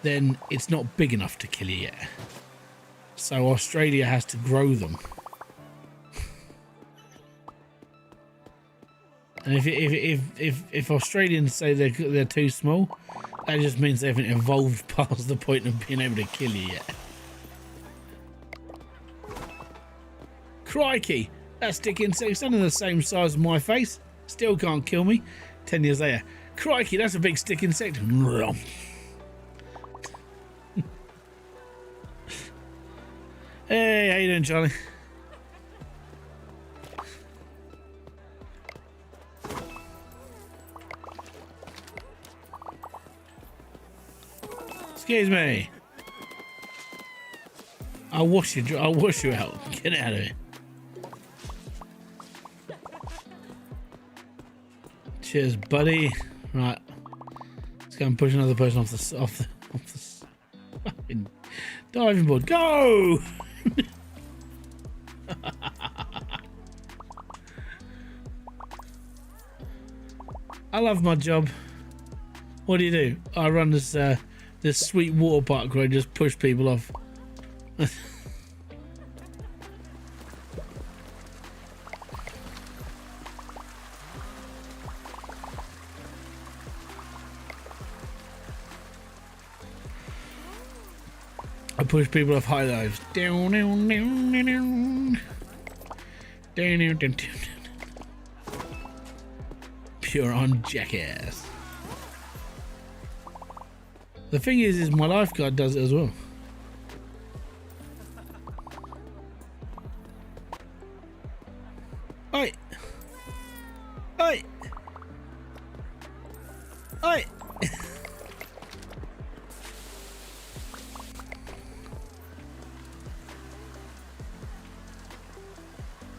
then it's not big enough to kill you yet. So Australia has to grow them. And if Australians say they're too small, that just means they haven't evolved past the point of being able to kill you yet. Crikey, that stick insect's only the same size as my face. Still can't kill me. 10 years later. Crikey, that's a big stick insect. Hey, how you doing, Charlie? Excuse me. I'll wash you. I'll wash you out. Get out of here. Cheers, buddy. Right. Let's go and push another person off the fucking diving board. Go! I love my job. What do? I run this this sweet water park where I just push people off. I push people off high dives. Down, down, down, down, down. Down, down, down, down. Pure on jackass. The thing is my lifeguard does it as well. Oi! Oi! Oi!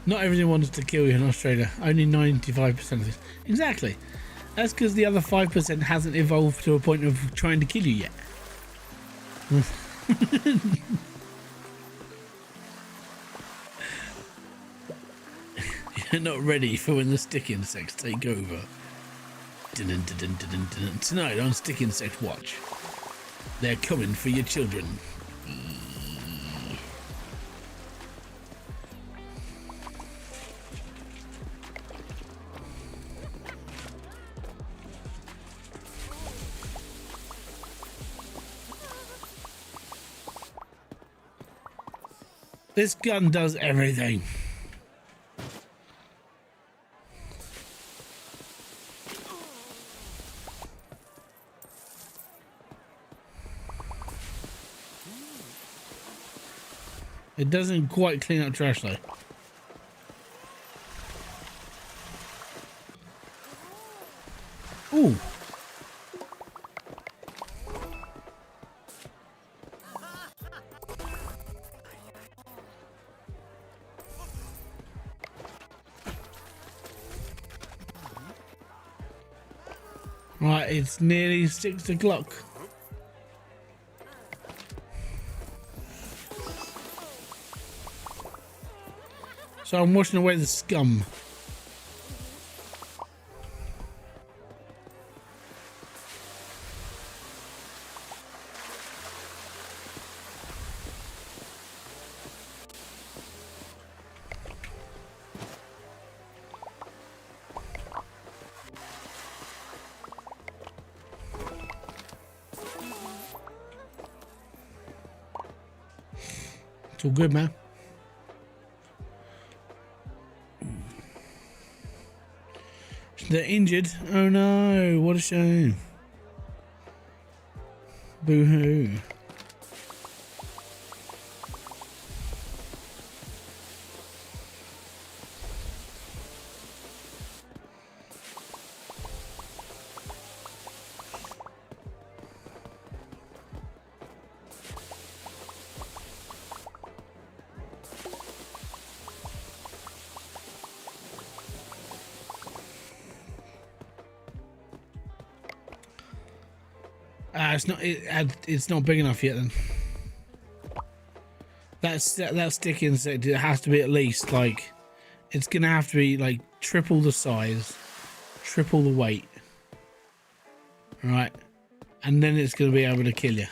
Not everyone wants to kill you in Australia. Only 95% of this. Exactly. That's because the other 5% hasn't evolved to a point of trying to kill you yet. You're not ready for when the stick insects take over. Tonight on Stick Insect Watch. They're coming for your children. This gun does everything. It doesn't quite clean up trash though. Ooh. Right, it's nearly 6 o'clock. So I'm washing away the scum. It's all good, man. They're injured. Oh no, what a shame. Boo-hoo. It's not big enough yet then. That stick insect, it has to be at least like, it's gonna have to be like triple the size, triple the weight, right? And then it's gonna be able to kill you.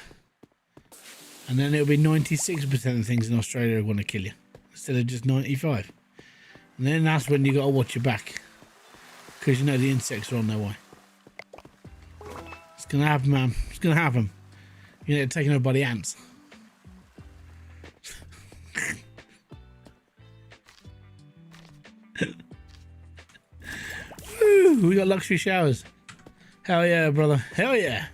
And then it'll be 96% of things in Australia are gonna kill you instead of just 95. And then that's when you gotta watch your back, because you know the insects are on their way. It's gonna happen, man. It's gonna happen. You know, taken over by the ants. Woo, we got luxury showers. Hell yeah, brother. Hell yeah.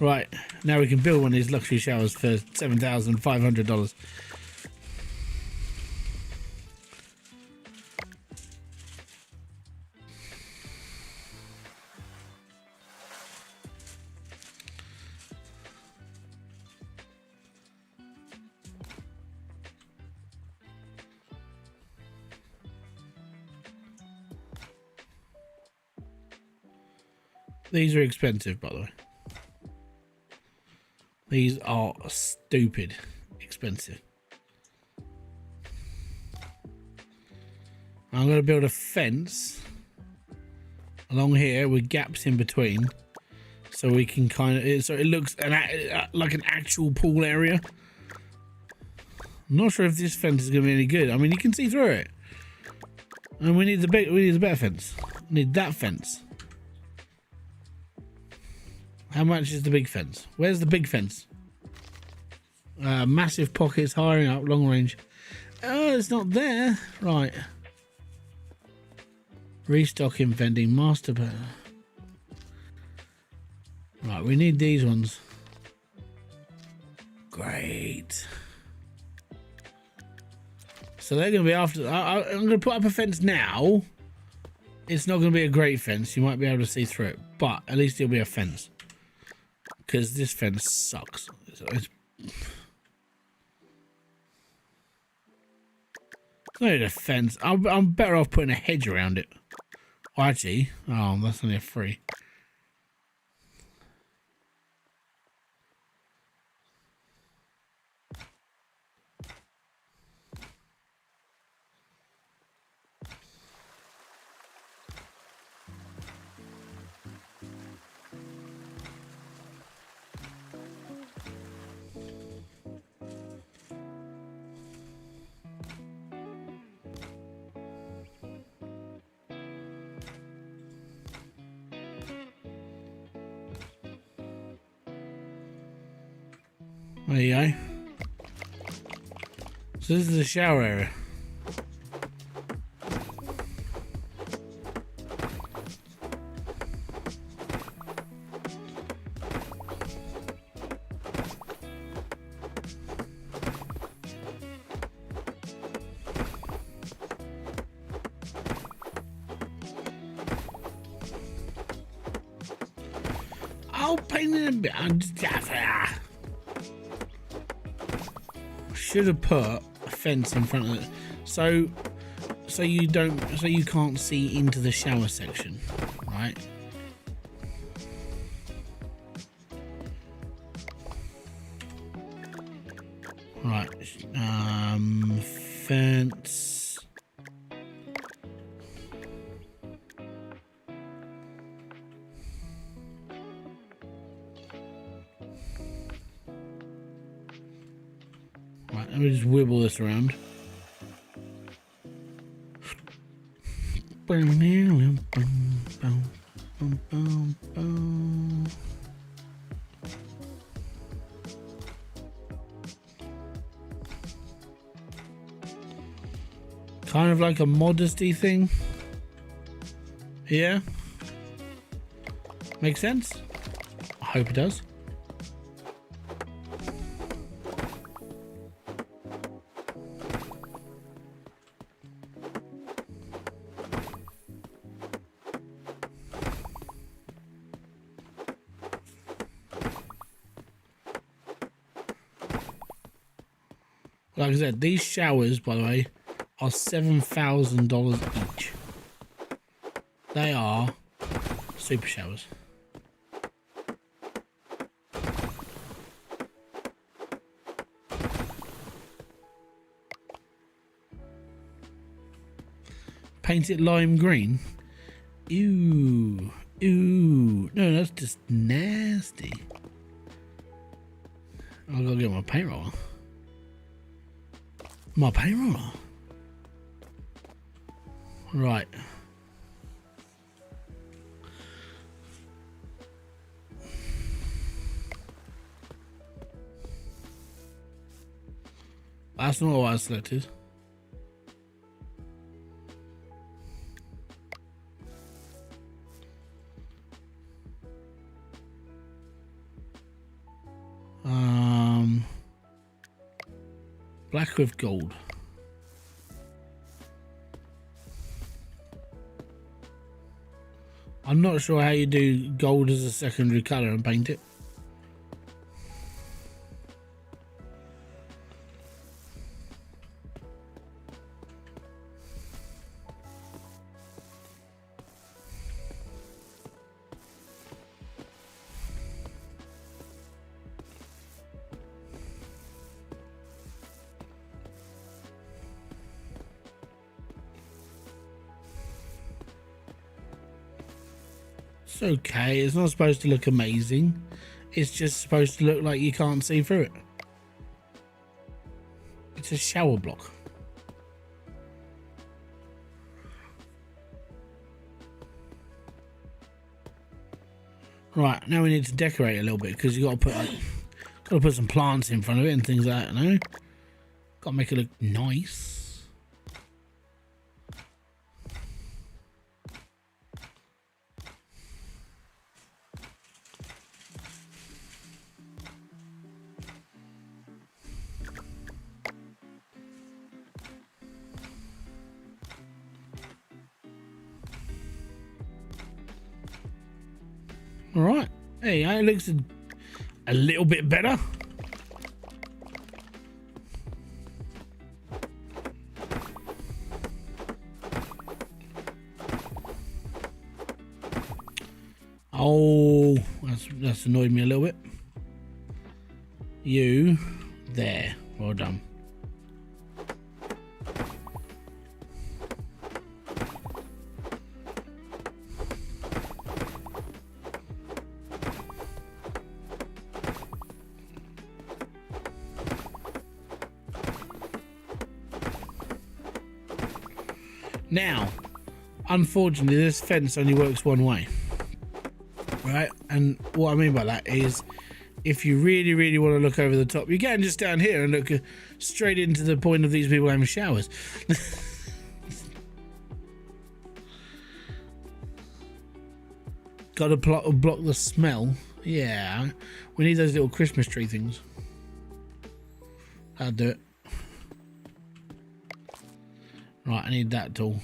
Right, now we can build one of these luxury showers for $7,500. These are expensive, by the way. These are stupid expensive. I'm going to build a fence along here with gaps in between, so we can kind of, so it looks like an actual pool area. I'm not sure if this fence is going to be any good. I mean, you can see through it, and we need the better fence. We need that fence. How much is the big fence? Where's the big fence? Massive pockets, hiring up, long range. Oh, it's not there. Right. Restocking, vending, master. Right, we need these ones. Great. So they're going to be after. I'm going to put up a fence now. It's not going to be a great fence. You might be able to see through it, but at least it'll be a fence. Because this fence sucks. It's not a fence. I'm better off putting a hedge around it. Oh, actually, oh, that's only a 3. There you go. So this is the shower area. I'll paint it a bit. Should have put a fence in front of it, so you can't see into the shower section, right? Right, fence. Right, let me just wibble this around. Kind of like a modesty thing. Yeah. Makes sense? I hope it does. Like I said, these showers, by the way, are $7,000 each. They are super showers. Paint it lime green. Ew. Ew. No, that's just nasty. I've got to get my paint roller. My paint roller. Right. That's not what I selected. Black with gold. I'm not sure how you do gold as a secondary color and paint it. It's okay. It's not supposed to look amazing. It's just supposed to look like you can't see through it. It's a shower block. Right, now we need to decorate a little bit because you got to put some plants in front of it and things like that. No, got to make it look nice. All right, hey, it looks a little bit better. Oh, that's annoyed me a little bit. You there, well done. Now, unfortunately, this fence only works one way, right? And what I mean by that is, if you really, really want to look over the top, you can just stand here and look straight into the point of these people having showers. Got to block the smell. Yeah, we need those little Christmas tree things. That'll do it. Right, I need that tool.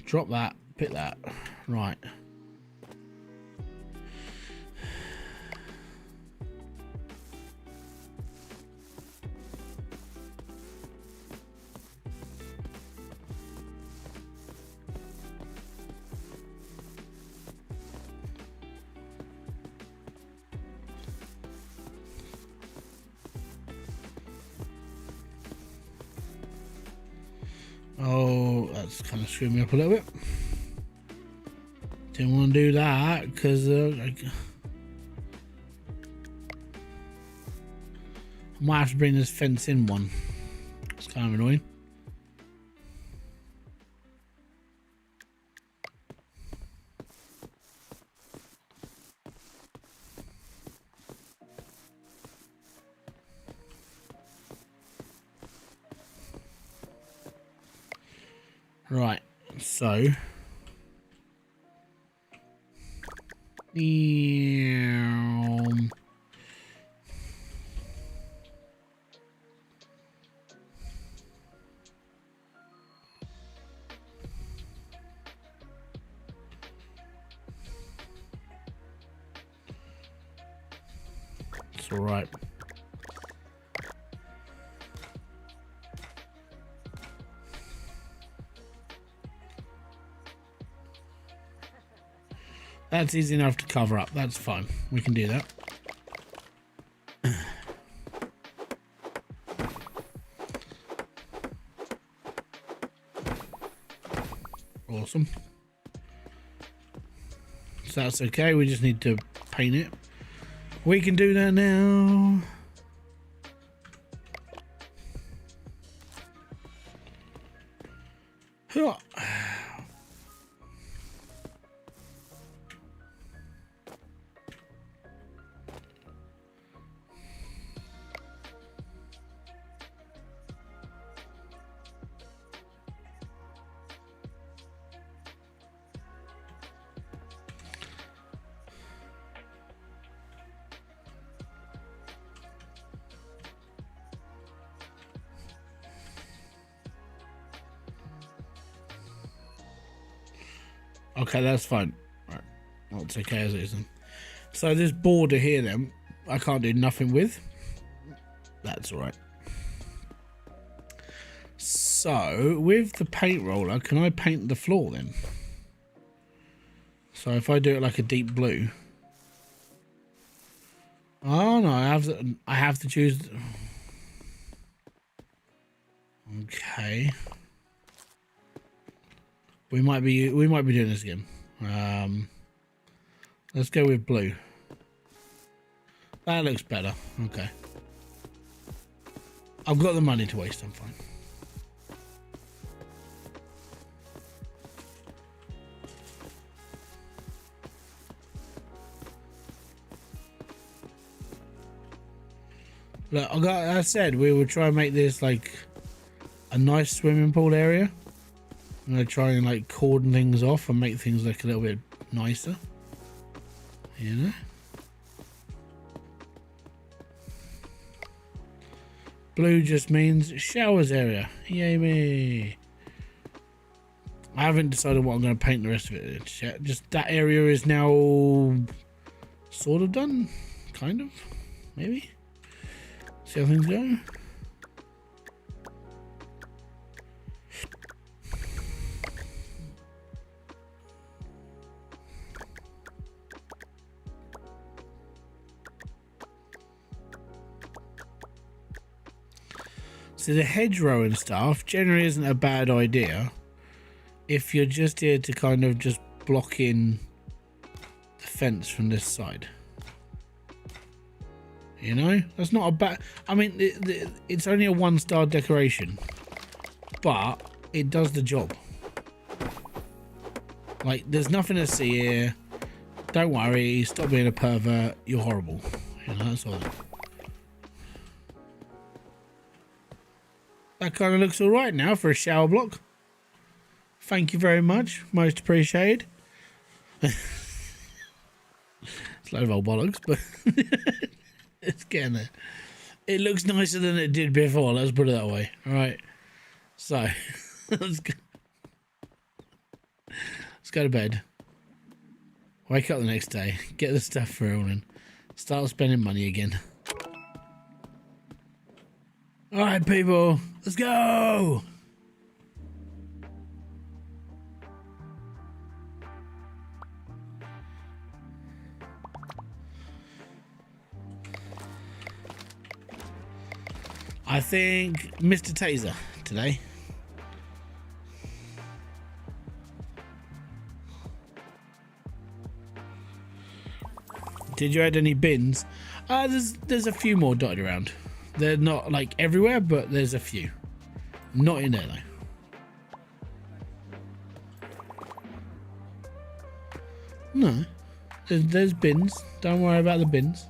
Drop that, pick that. Right. Oh, that's kind of screwed me up a little bit. Didn't want to do that because I might have to bring this fence in one. It's kind of annoying. Right, so it's all right. That's easy enough to cover up. That's fine. We can do that. Awesome. So that's okay. We just need to paint it. We can do that now. Huh. Okay, that's fine. Right. Well, it's okay as it is then. So this border here then, I can't do nothing with. That's all right. So with the paint roller, can I paint the floor then? So if I do it like a deep blue. Oh no, I have to choose. Okay. We might be doing this again. Let's go with blue. That looks better. Okay. I've got the money to waste. I'm fine. Look, I said we would try and make this like a nice swimming pool area. I'm gonna try and like cordon things off and make things look a little bit nicer. You know? Blue just means showers area. Yay me. I haven't decided what I'm going to paint the rest of it yet. Just that area is now sort of done. Kind of. Maybe. See how things go. So the hedgerow and stuff generally isn't a bad idea if you're just here to kind of just block in the fence from this side. You know, that's not a bad. I mean, it's only a 1-star decoration, but it does the job. Like, there's nothing to see here. Don't worry. Stop being a pervert. You're horrible. You know, that's all. That kind of looks all right now for a shower block. Thank you very much. Most appreciated. It's a load of old bollocks, but it's getting there. It looks nicer than it did before. Let's put it that way. All right. So, let's go to bed. Wake up the next day. Get the stuff for rolling. Start spending money again. All right, people. Let's go. I think Mr. Taser today. Did you add any bins? There's a few more dotted around. They're not like everywhere, but there's a few. Not in there though. No, there's bins. Don't worry about the bins.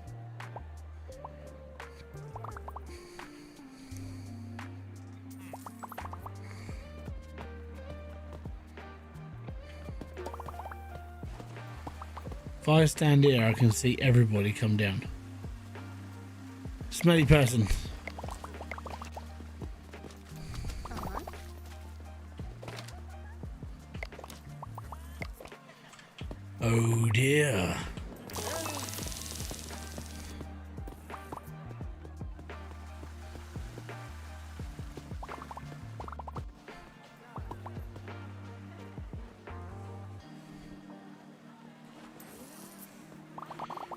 If I stand here, I can see everybody come down. Smelly person. Oh dear.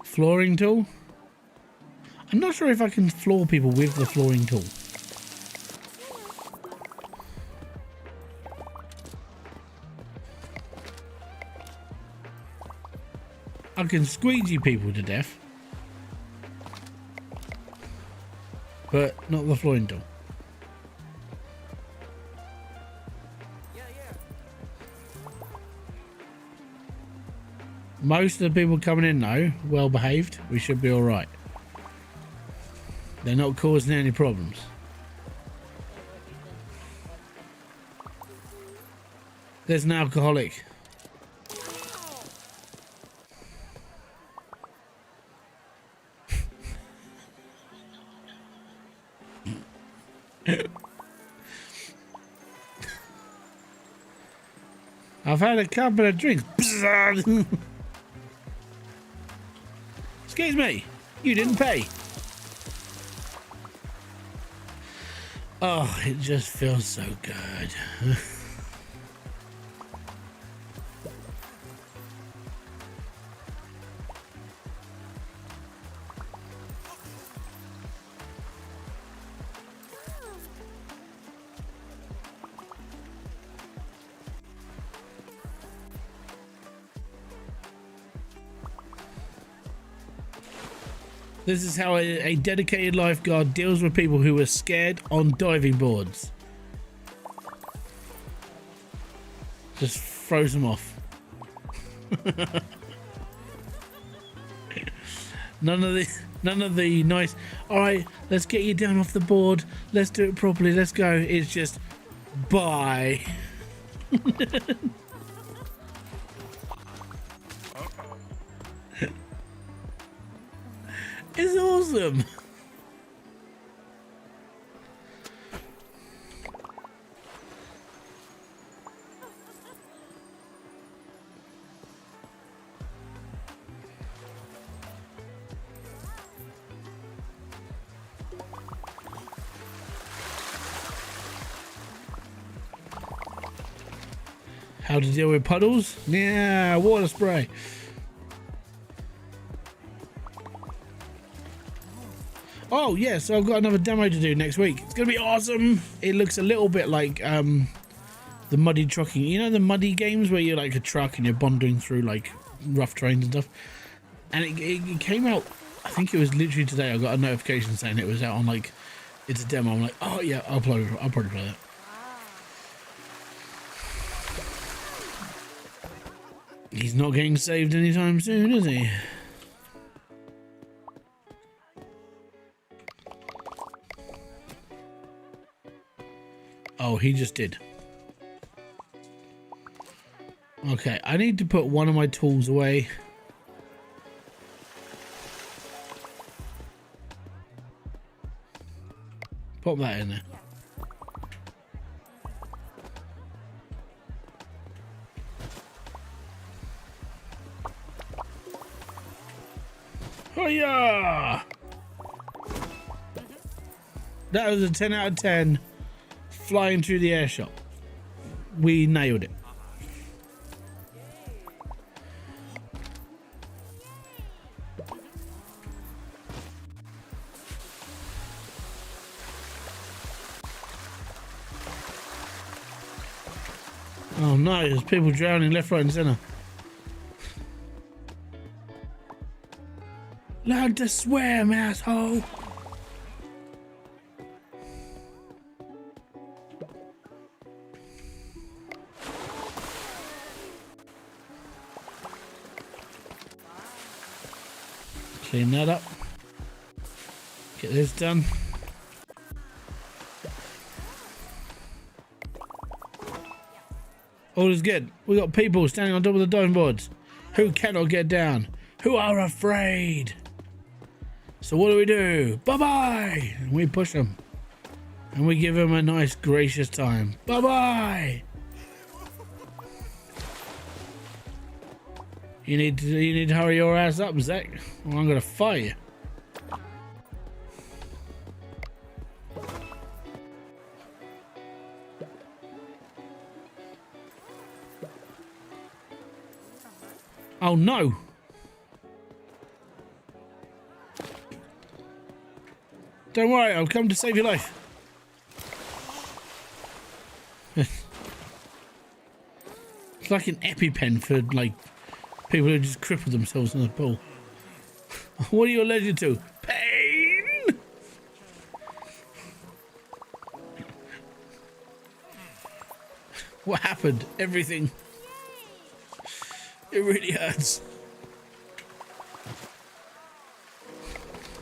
Flooring tool? I'm not sure if I can floor people with the flooring tool. I can squeegee people to death, but not the flooring tool. Most of the people coming in though, well behaved. We should be all right. They're not causing any problems. There's an alcoholic. I've had a couple of drinks. Excuse me, you didn't pay. Oh, it just feels so good. This is how a dedicated lifeguard deals with people who are scared on diving boards. Just throws them off. None of the nice, all right, let's get you down off the board. Let's do it properly. Let's go. It's just, bye. It's awesome. How to deal with puddles? Yeah, water spray. Oh yeah, so I've got another demo to do next week. It's gonna be awesome. It looks a little bit like the muddy trucking. You know the muddy games where you're like a truck and you're bonding through like rough terrains and stuff. And it came out. I think it was literally today. I got a notification saying it was out on like it's a demo. I'm like, oh yeah, I'll probably play that. He's not getting saved anytime soon, is he? Oh, he just did. Okay, I need to put one of my tools away. Pop that in there. Hiya! That was a 10 out of 10 flying through the air shot. We nailed it. Oh no, there's people drowning left, right and centre. Learn to swim, asshole. Clean that up. Get this done. All is good. We got people standing on top of the diving boards who cannot get down, who are afraid. So what do? Bye-bye! And we push them. And we give them a nice, gracious time. Bye-bye! You need to hurry your ass up, Zach, or I'm gonna fire you. Oh no! Don't worry, I'll come to save your life. It's like an EpiPen for like people who just cripple themselves in the pool. What are you allergic to? Pain! What happened? Everything. It really hurts.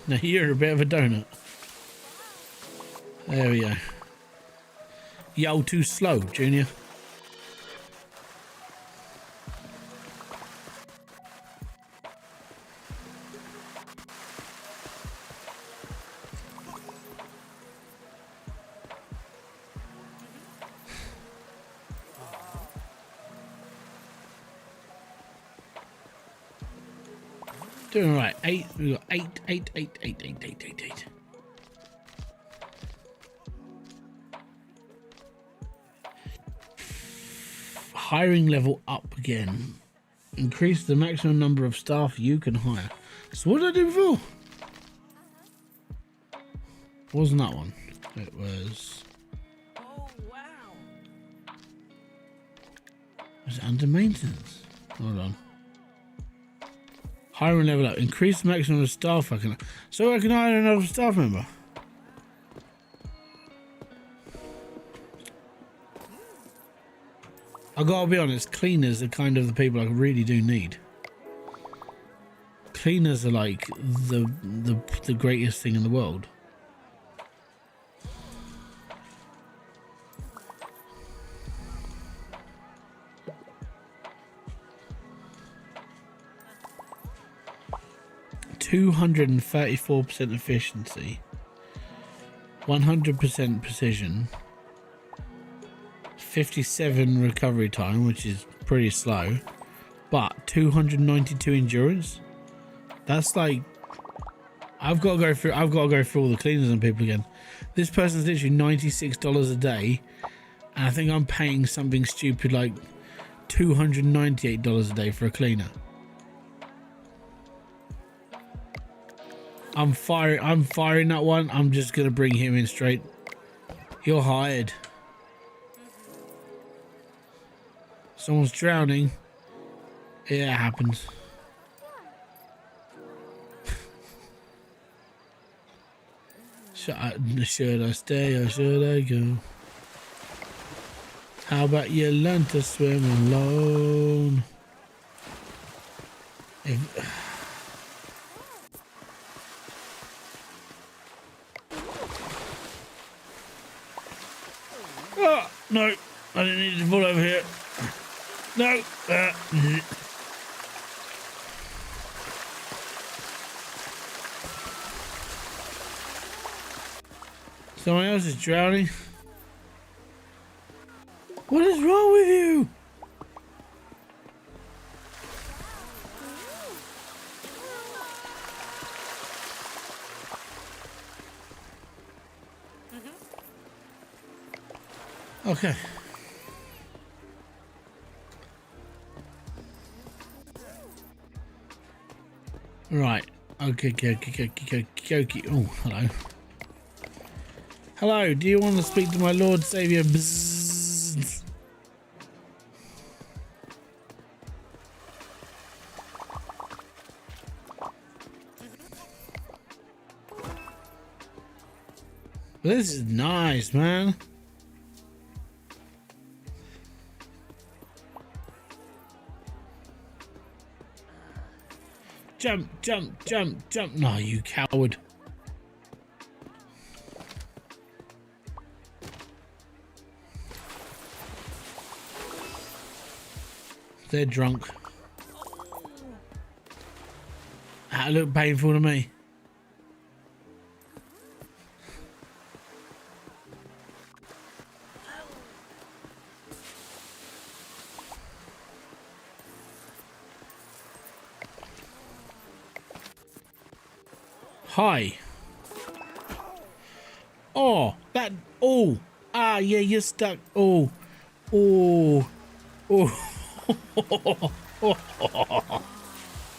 Now you're a bit of a donut. There we go. Yo, too slow, Junior. Doing all right. 8. We got 8. Hiring level up again. Increase the maximum number of staff you can hire. So what did I do before? Wasn't that one? It was. Oh wow! Was it under maintenance? Hold on. Hiring level up. Increase the maximum of staff I can. So I can hire another staff member. I gotta be honest, cleaners are kind of the people I really do need. Cleaners are like the greatest thing in the world. (234% efficiency, 100% precision, 57 recovery time, which is pretty slow, but 292 endurance. That's like, I've got to go through all the cleaners and people again. This person's literally $96 a day, and I think I'm paying something stupid like $298 a day for a cleaner. I'm firing that one. I'm just gonna bring him in straight. You're hired. Someone's drowning. Yeah, it happens. Should I stay or should I go? How about you learn to swim alone? Oh, no, I didn't need to fall over here. No. Someone else is drowning. What is wrong with you? Okay. Right. Okay. Oh, hello. Hello. Do you want to speak to my Lord Savior? Bzzz. This is nice, man. Jump, jump, jump, jump. No, you coward. They're drunk. That looked painful to me. Hi. Oh, that. Oh. Ah, yeah, you're stuck. Oh. Oh. Oh. Oh,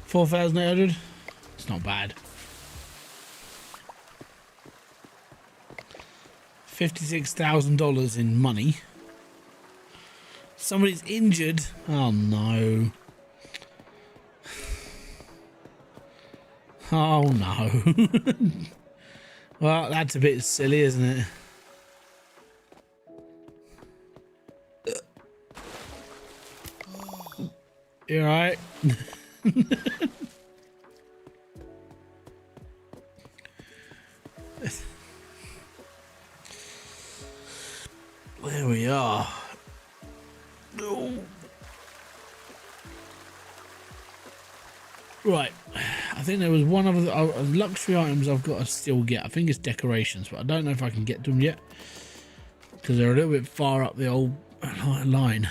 4,800. It's not bad. $56,000 in money. Somebody's injured. Oh no. Oh no. Well, that's a bit silly, isn't it? You alright? There we are. Oh. Right. I think there was one of the luxury items I've got to still get. I think it's decorations, but I don't know if I can get them yet because they're a little bit far up the old line.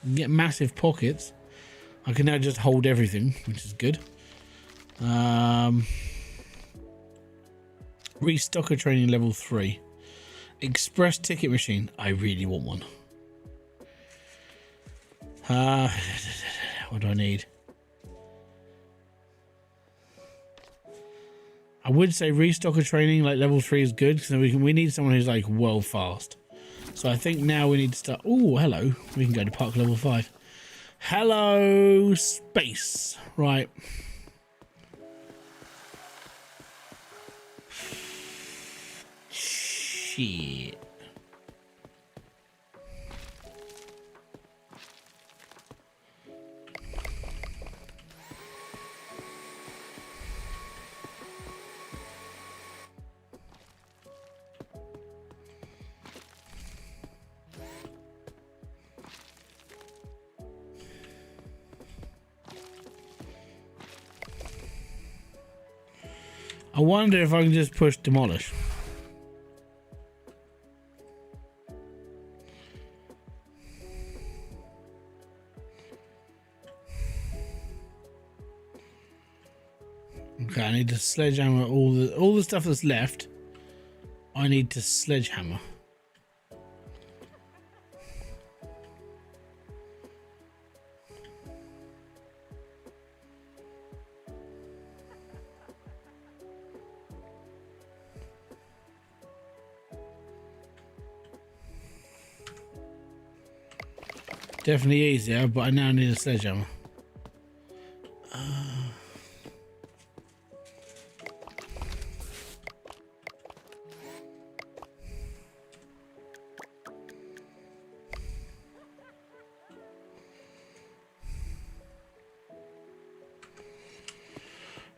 You can get massive pockets. I can now just hold everything, which is good. Restocker training level 3. Express ticket machine. I really want one. What do I need? I would say restocker training like level 3 is good because we need someone who's like world fast. So I think now we need to start. Oh, hello. We can go to park level 5. Hello, space. Right. Shit. I wonder if I can just push demolish. Okay, I need to sledgehammer all the stuff that's left. I need to sledgehammer. Definitely easier, but I now need a sledgehammer.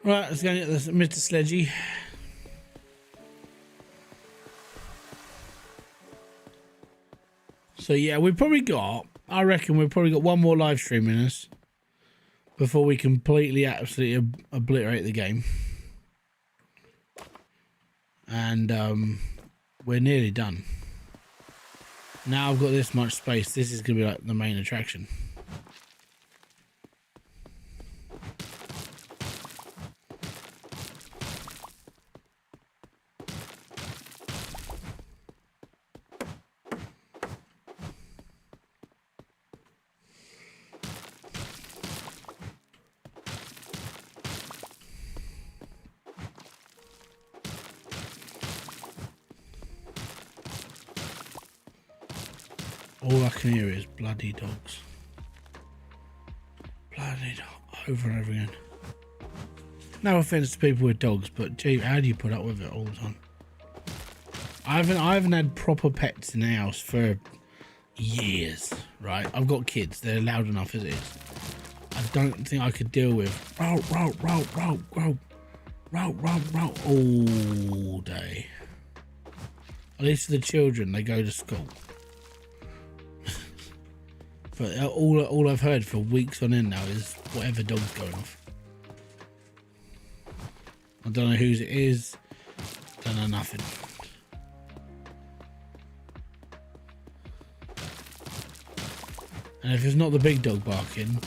Right, let's go and get this Mr. Sledgy. So yeah, I reckon we've probably got one more live stream in us before we completely, absolutely obliterate the game. And we're nearly done. Now I've got this much space. This is going to be like the main attraction. All I can hear is bloody dogs. Bloody dog, over and over again. No offense to people with dogs, but gee, how do you put up with it all the time? I haven't had proper pets in the house for years, right? I've got kids, they're loud enough as it is. I don't think I could deal with row all day. At least for the children, they go to school. But all I've heard for weeks on end now is whatever dog's going off. I don't know whose it is. Don't know nothing. And if it's not the big dog barking,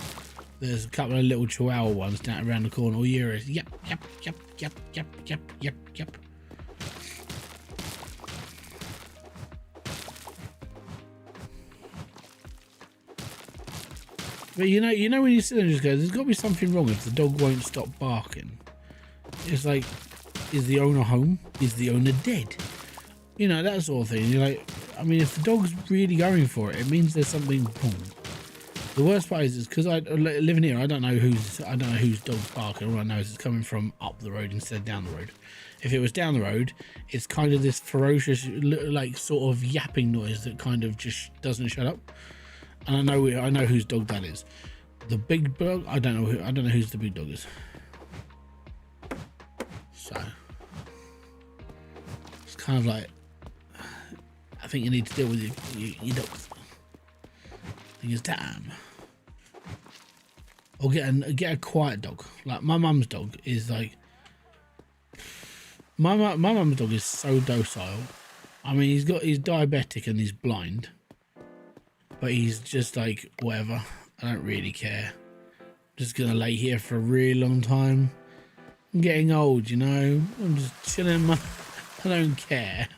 there's a couple of little chihuahua ones down around the corner. All you hear is yep, yep, yep, yep, yep, yep, yep, yep. But you know when you sit there and just go, there's got to be something wrong if the dog won't stop barking. It's like, is the owner home? Is the owner dead? You know, that sort of thing. You're like, I mean, if the dog's really going for it, it means there's something wrong. The worst part is because I live in here, I don't know whose dog's barking. All I know is it's coming from up the road instead of down the road. If it was down the road, it's kind of this ferocious, like sort of yapping noise that kind of just doesn't shut up. And I know whose dog that is. The big dog, I don't know whose the big dog is. So it's kind of like, I think you need to deal with your dogs. I think it's time. or get a quiet dog. Like my mum's dog is like, my mum's dog is so docile. I mean, he's diabetic and he's blind, but he's just like, whatever. I don't really care. Just gonna lay here for a really long time. I'm getting old, you know. I'm just chilling. I don't care.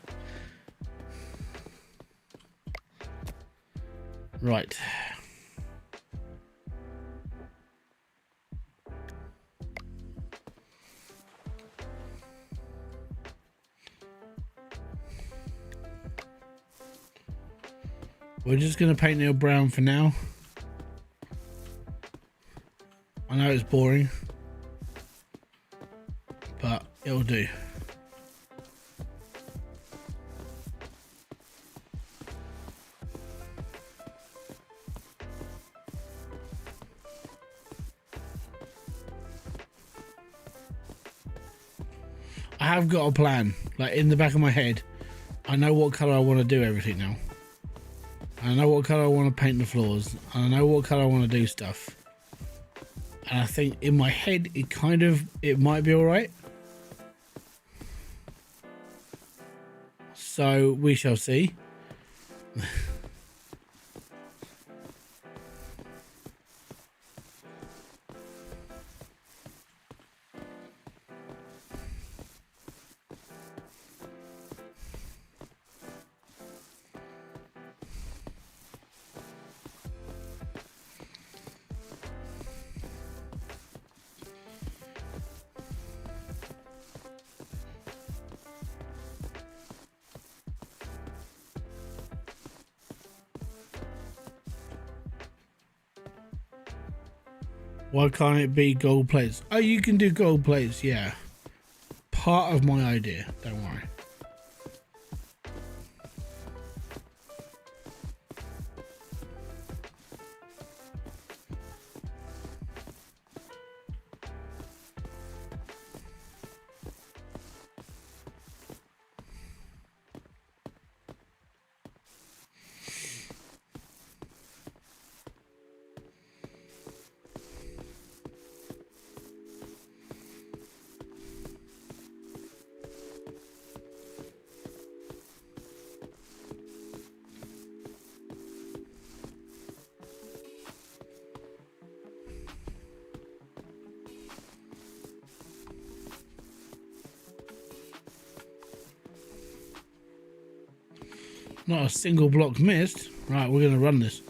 Right. We're just gonna paint it brown for now. I know it's boring, but it'll do. I have got a plan, like in the back of my head. I know what colour I want to do everything now. I know what colour I want to paint the floors. I know what colour I want to do stuff. And I think in my head, it might be all right. So we shall see. Why can't it be gold plates? Oh, you can do gold plates, yeah. Part of my idea, don't worry. Not a single block missed. Right, we're going to run this.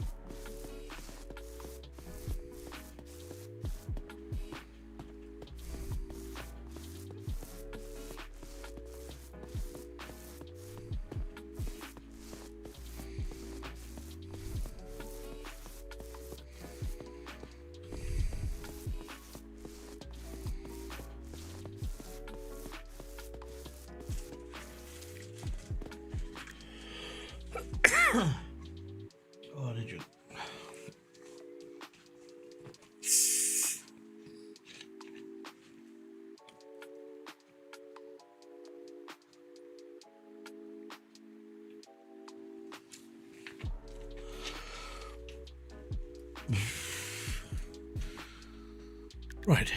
Oh, did you? Right.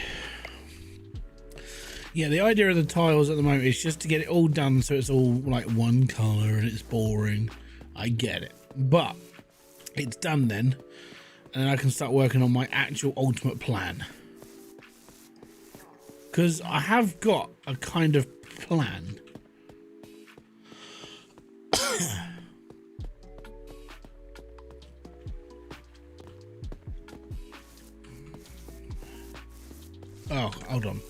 Yeah, the idea of the tiles at the moment is just to get it all done so it's all like one colour and it's boring. I get it. But it's done then. And then I can start working on my actual ultimate plan. Because I have got a kind of plan. Oh, hold on.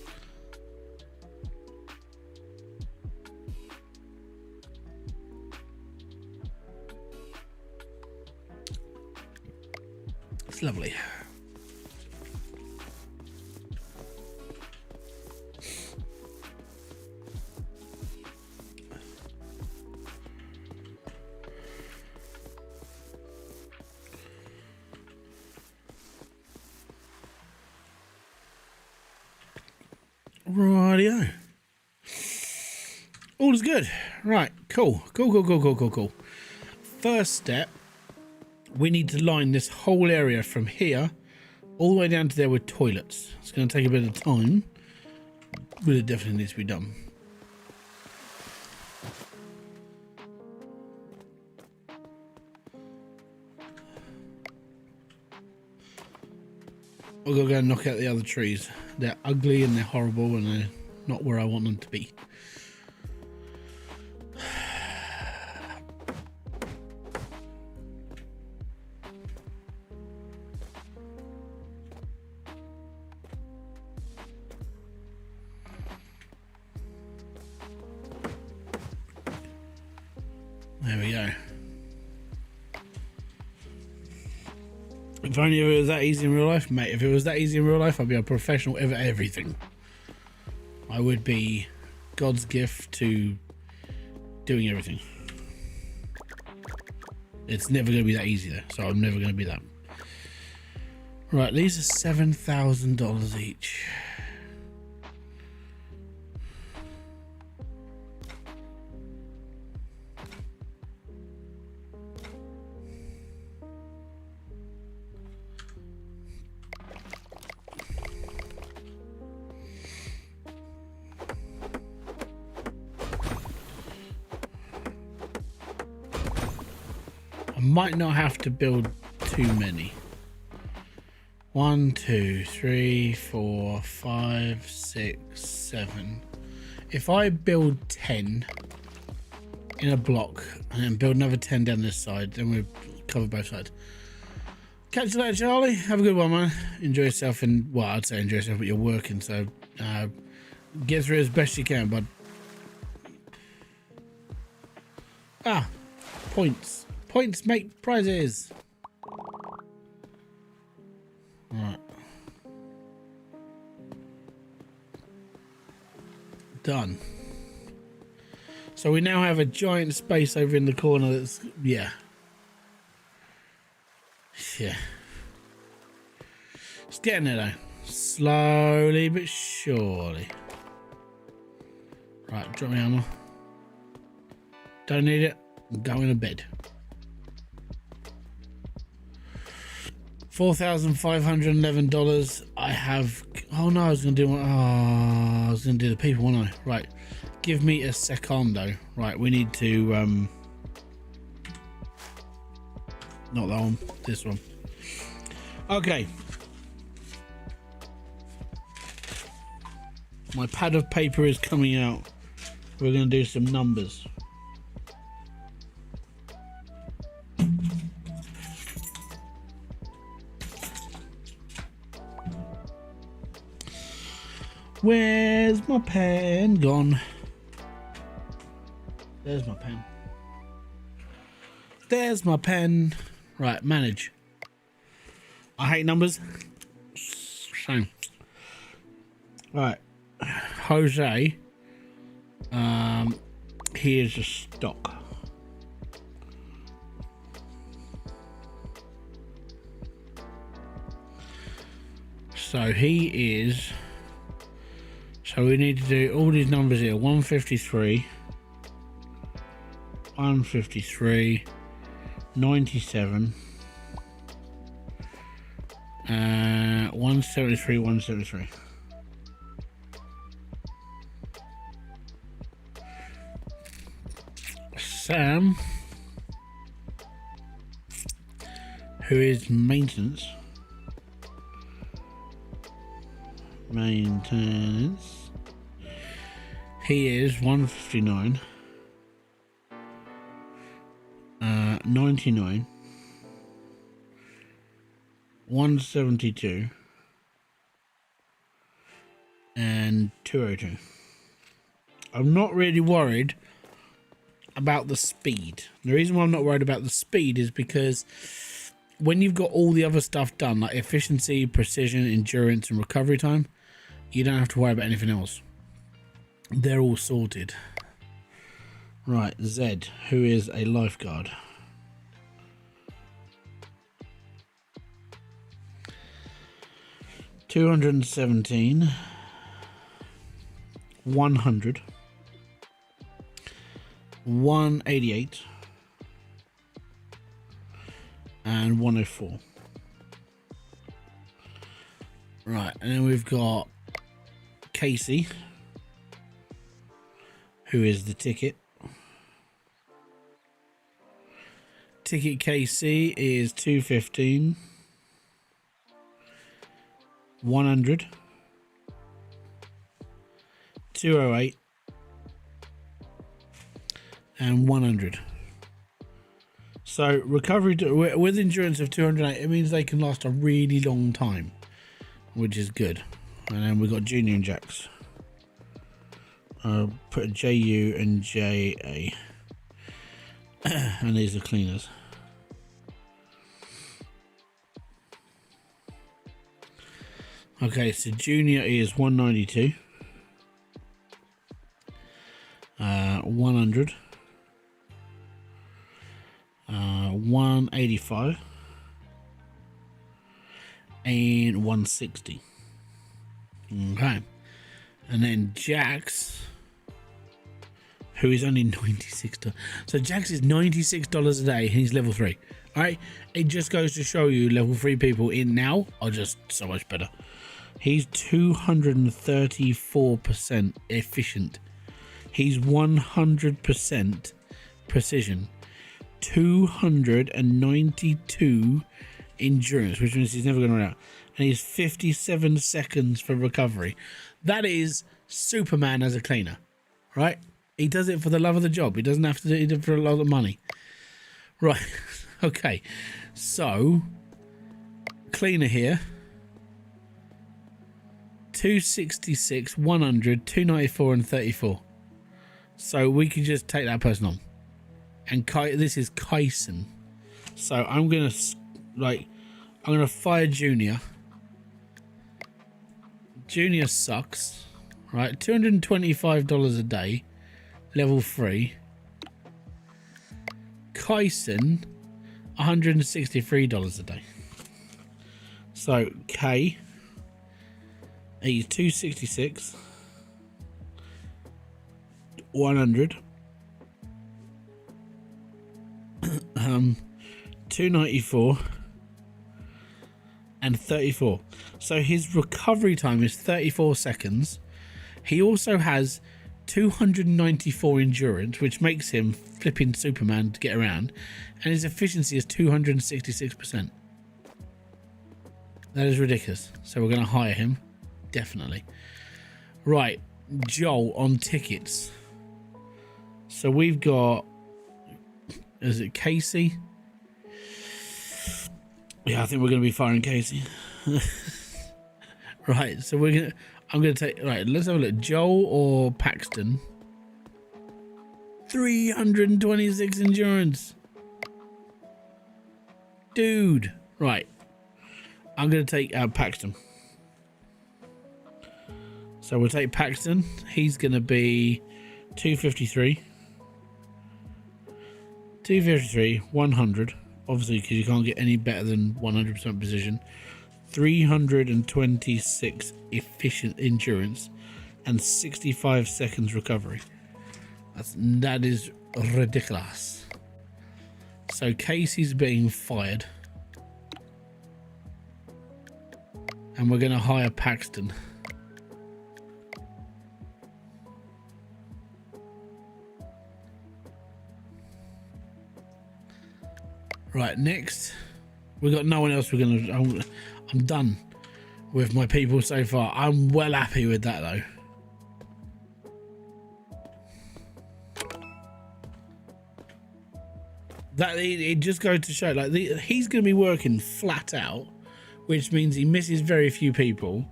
It's lovely. Rightio. All is good. Right, cool. Cool. First step, we need to line this whole area from here all the way down to there with toilets. It's going to take a bit of time, but it definitely needs to be done. I've got to go and knock out the other trees. They're ugly and they're horrible and they're not where I want them to be. There we go. If only it was that easy in real life, mate. If it was that easy in real life, I'd be a professional at everything. I would be God's gift to doing everything. It's never going to be that easy though, so I'm never going to be that. Right, these are $7,000 each. I might not have to build too many. 1, 2, 3, 4, 5, 6, 7. If I build 10 in a block and then build another 10 down this side, then we'll cover both sides. Catch you later, Charlie. Have a good one, man. Enjoy yourself, and well, I'd say enjoy yourself, but you're working, so get through as best you can, bud. Ah, points. Points make prizes. Right. Done. So we now have a giant space over in the corner that's, yeah. It's getting there though. Slowly but surely. Right, drop my ammo. Don't need it. I'm going to bed. $4,511. I have. Oh no, I was gonna do one. Oh, I was gonna do the people, wasn't I? Right. Give me a secondo. Right, we need to. Not that one. This one. Okay. My pad of paper is coming out. We're gonna do some numbers. Where's my pen gone? There's my pen. There's my pen. Right, manage. I hate numbers. Same. Right. Jose. Here's a stock. So he is. So we need to do all these numbers here. 153, 153, 97, 173, 173. Sam, who is maintenance. He is 159, 99, 172, and 202. I'm not really worried about the speed. The reason why I'm not worried about the speed is because when you've got all the other stuff done, like efficiency, precision, endurance, and recovery time, you don't have to worry about anything else. They're all sorted. Right, Zed, who is a lifeguard. $217, 100, 188, and 104. Right, and then we've got Casey, who is the ticket. Ticket KC is 215, 100, 208, and 100. So recovery with endurance of 208, it means they can last a really long time, which is good. And then we've got Junior and Jax. Put a JU and JA. And these are cleaners. Okay, so Junior is 192, 100, 185, and 160. Okay, and then Jax, who is only $96. So Jax is $96 a day, and he's level 3. All right, it just goes to show you level 3 people in now are just so much better. He's 234% efficient. He's 100% precision. 292 endurance, which means he's never going to run out. And he's 57 seconds for recovery. That is Superman as a cleaner, right? He does it for the love of the job. He doesn't have to do it for a lot of money. Right, okay. So, cleaner here. 266, 100, 294, and 34. So we can just take that person on. And this is Kyson. So I'm gonna fire Junior. Junior sucks, right? $225 a day, level 3. Kyson, $163 a day. So K. He's 266, 100, 294, and 34. So his recovery time is 34 seconds. He also has 294 endurance, which makes him flipping Superman to get around, and his efficiency is 266%. That is ridiculous. So we're going to hire him. Definitely. Right, Joel on tickets. So we've got, is it Casey? Yeah, I think we're going to be firing Casey. Right, so I'm going to take, right, let's have a look. Joel or Paxton? 326 endurance. Dude. Right. I'm going to take Paxton. So we'll take Paxton. He's going to be 253. 253, 100. Obviously, because you can't get any better than 100% precision. 326 efficient endurance. And 65 seconds recovery. That is ridiculous. So Casey's being fired. And we're going to hire Paxton. Right, next, we've got no one else. I'm done with my people so far. I'm well happy with that though. That it just goes to show, like, he's going to be working flat out, which means he misses very few people,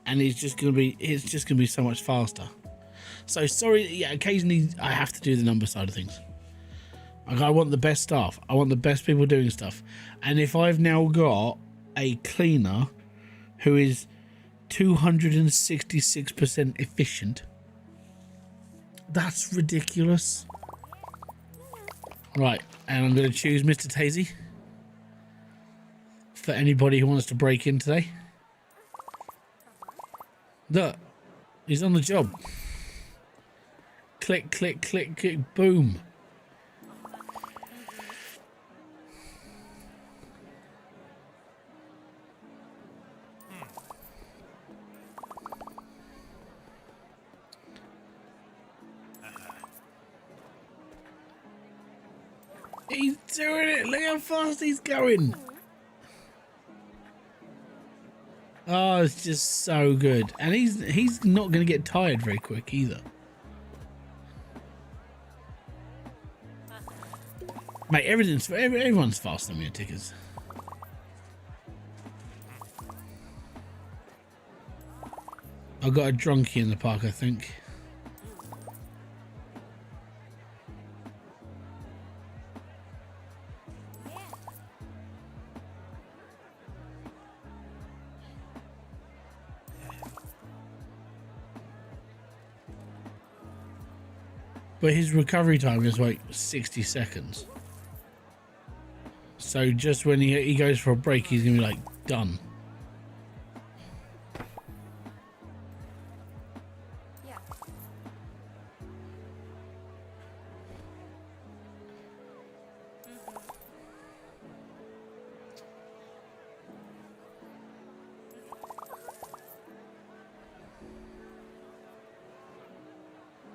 and it's just going to be so much faster. So sorry, yeah, occasionally I have to do the number side of things. I want the best staff. I want the best people doing stuff. And if I've now got a cleaner who is 266% efficient, that's ridiculous. Right, and I'm going to choose Mr. Tazy for anybody who wants to break in today. Look, he's on the job. Click, click, click, click, boom. He's doing it. Look how fast he's going. Oh, it's just so good. And he's not going to get tired very quick either. Mate, everyone's faster than me at tickers. I got a drunkie in the park, I think. But his recovery time is like 60 seconds. So just when he goes for a break, he's gonna be like done.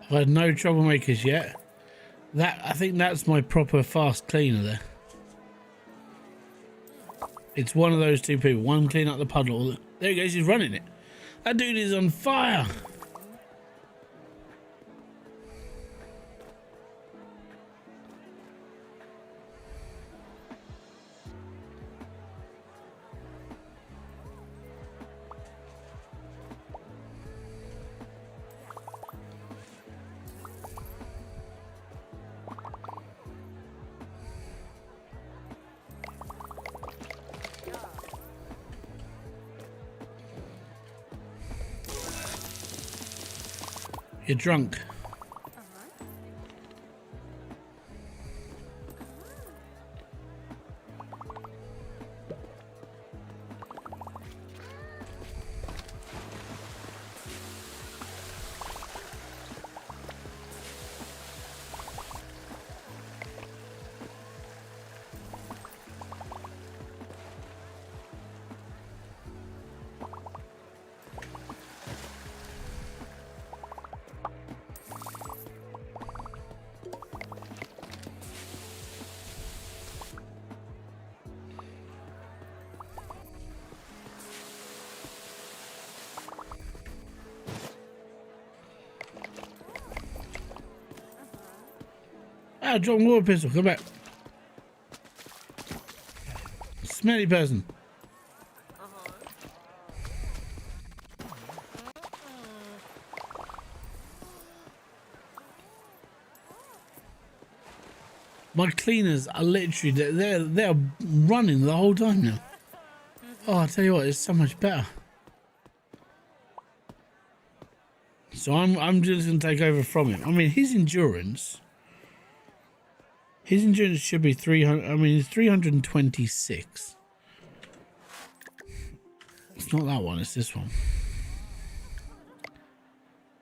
I've had no troublemakers yet. I think that's my proper fast cleaner there. It's one of those two people. One clean up the puddle. There he goes, he's running it. That dude is on fire. You're drunk. Ah, drop a water pistol, come back. Smelly person. My cleaners are literally, they're running the whole time now. Oh, I tell you what, it's so much better. So I'm just gonna take over from him. I mean, his endurance should be 300. I mean, it's 326. It's not that one. It's this one.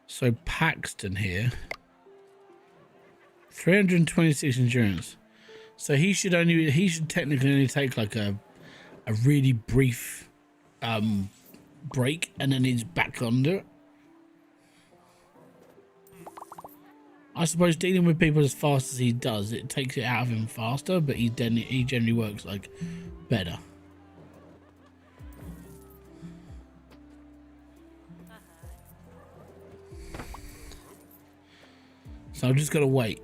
So Paxton here, 326 endurance. So he should technically only take like a really brief break, and then he's back under it. I suppose dealing with people as fast as he does, it takes it out of him faster, but he generally works like better. So I've just got to wait,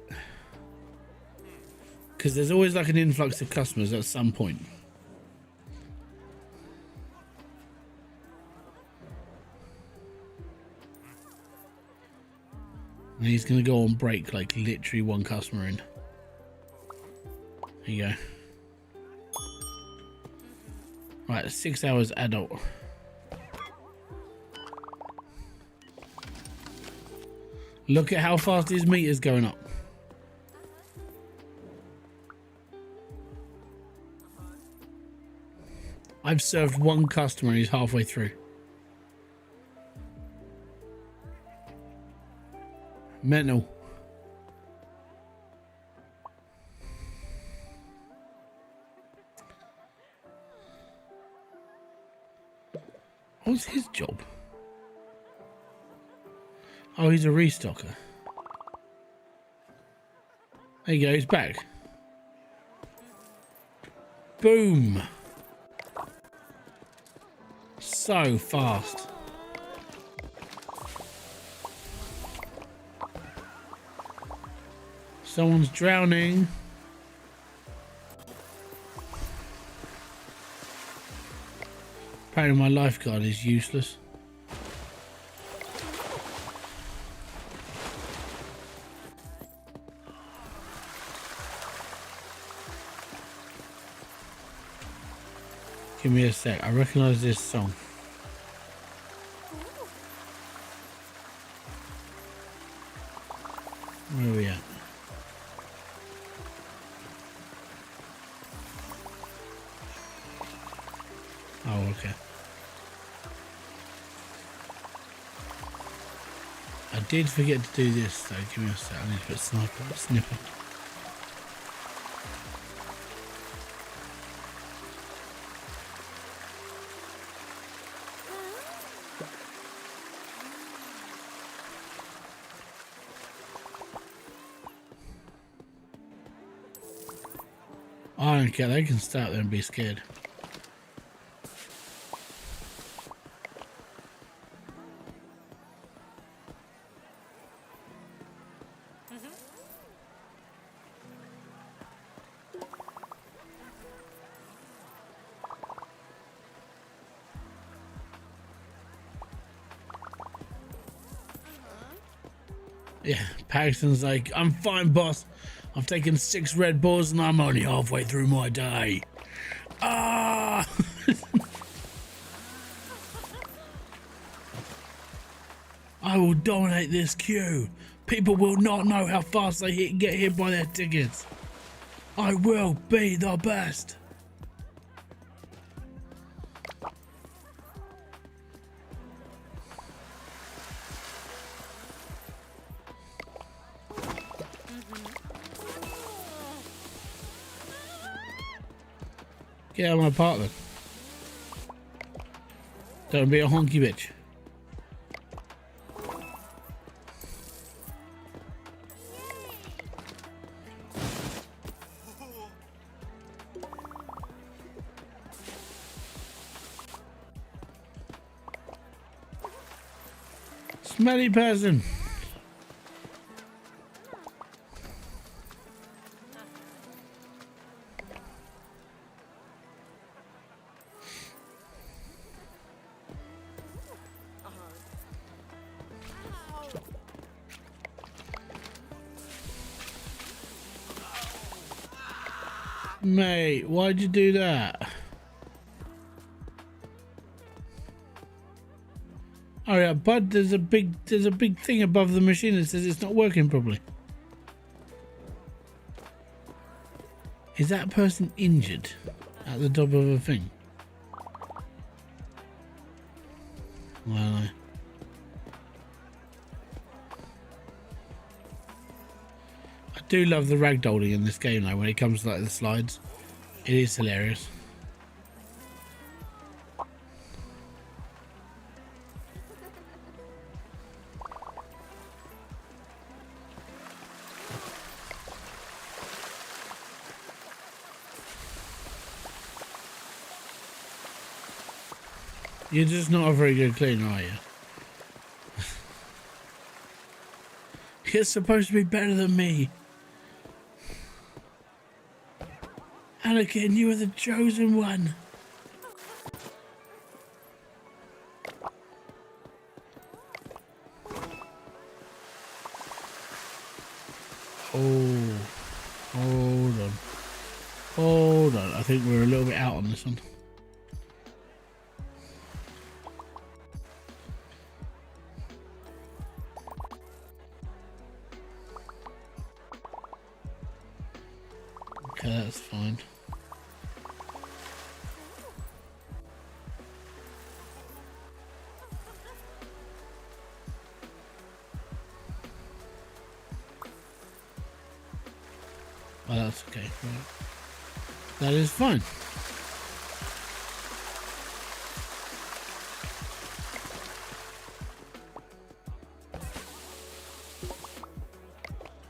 because there's always like an influx of customers at some point. And he's going to go on break, like literally one customer in. There you go. Right, 6 hours adult. Look at how fast his meter's going up. I've served one customer and he's halfway through. Mental. What's his job? Oh, he's a restocker. There you go, he's back. Boom. So fast. Someone's drowning. Apparently my lifeguard is useless. Give me a sec. I recognize this song. Where are we at? Oh, okay. I did forget to do this though. Give me a sec. I need to put snipper. I don't care. They can stay out there and be scared. Yeah, Paxton's like, I'm fine, boss. I've taken 6 Red Bulls and I'm only halfway through my day. Ah! I will dominate this queue. People will not know how fast they get hit by their tickets. I will be the best. Get out of my park then. Don't be a honky bitch. Smelly person. Mate, why'd you do that? Oh yeah, bud, there's a big thing above the machine that says it's not working properly. Is that person injured at the top of a thing? Well, I do love the ragdolling in this game though. When it comes to like the slides, it is hilarious. You're just not a very good cleaner, are you? You're supposed to be better than me. Anakin, you are the chosen one. Oh, hold on. Hold on. I think we're a little bit out on this one. Okay, that's fine. Oh, that's okay. Right. That is fine.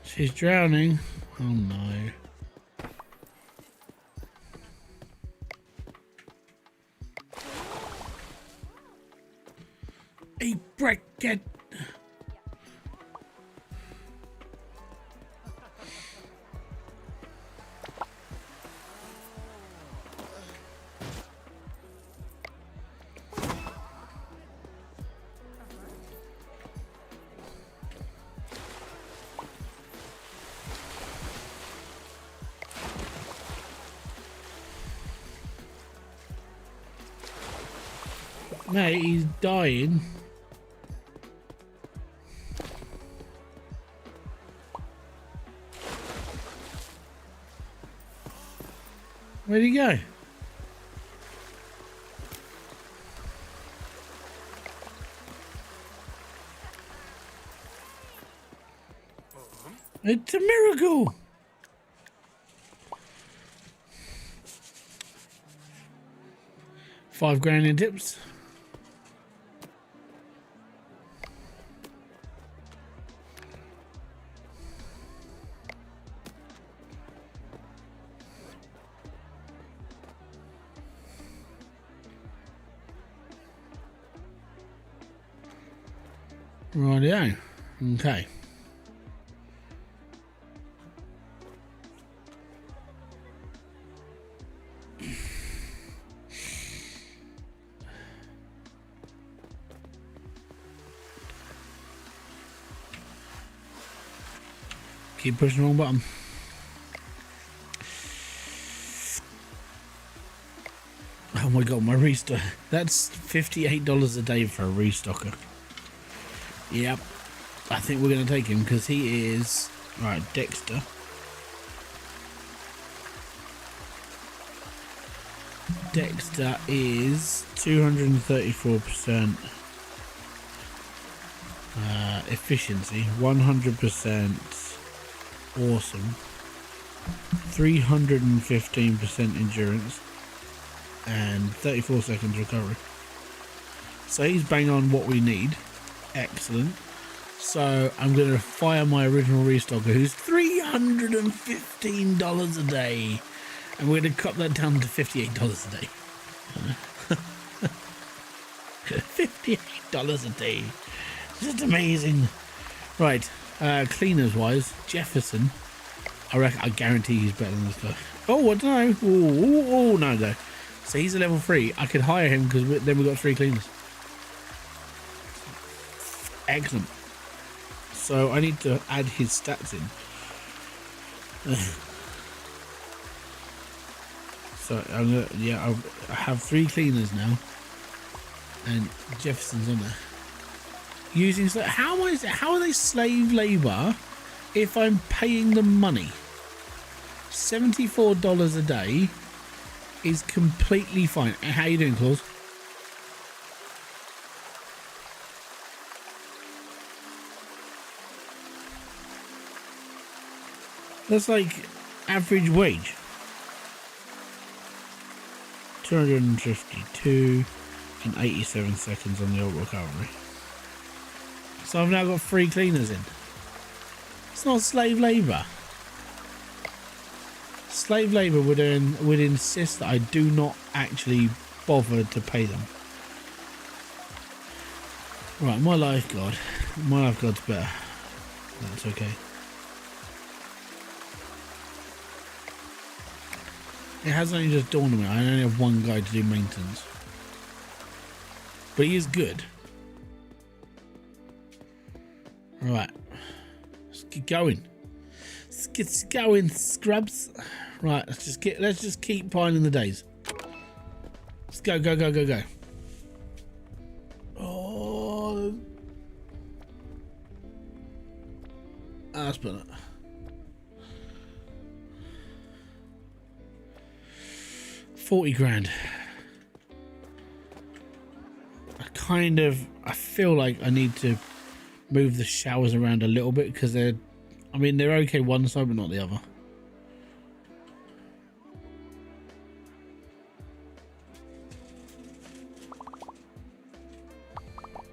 She's drowning. Oh no. A bracket. Mate, he's dying. Where'd he go? It's a miracle. $5 in tips. Rightio. Okay. Keep pushing the wrong button. Oh my god, my restock. That's $58 a day for a restocker. Yep. I think we're going to take him because he is... Right, Dexter. Dexter is 234% efficiency, 100% awesome, 315% endurance, and 34 seconds recovery. So he's bang on what we need. Excellent. So I'm going to fire my original restocker, who's $315 a day, and we're going to cut that down to $58 a day. $58 a day. Just amazing. Right, cleaners wise, Jefferson. I guarantee he's better than this guy. Oh, I don't know. Oh, no. So he's a level 3. I could hire him because then we've got 3 cleaners. Excellent. So I need to add his stats in. So I'm gonna, yeah, I have 3 cleaners now, and Jefferson's on there. Using how are they slave labor if I'm paying them money? $74 a day is completely fine. How you doing, Claus? That's like average wage. 252 and 87 seconds on the old recovery. So I've now got 3 cleaners in. It's not slave labour. Slave labour would insist that I do not actually bother to pay them. Right, my lifeguard's better. That's okay. It has only just dawned on me. I only have 1 guy to do maintenance. But he is good. Right. Let's get going. Let's get going, scrubs. Right, let's just keep piling the days. Let's go. Oh, that's better. $40,000. I feel like I need to move the showers around a little bit because they're okay one side but not the other.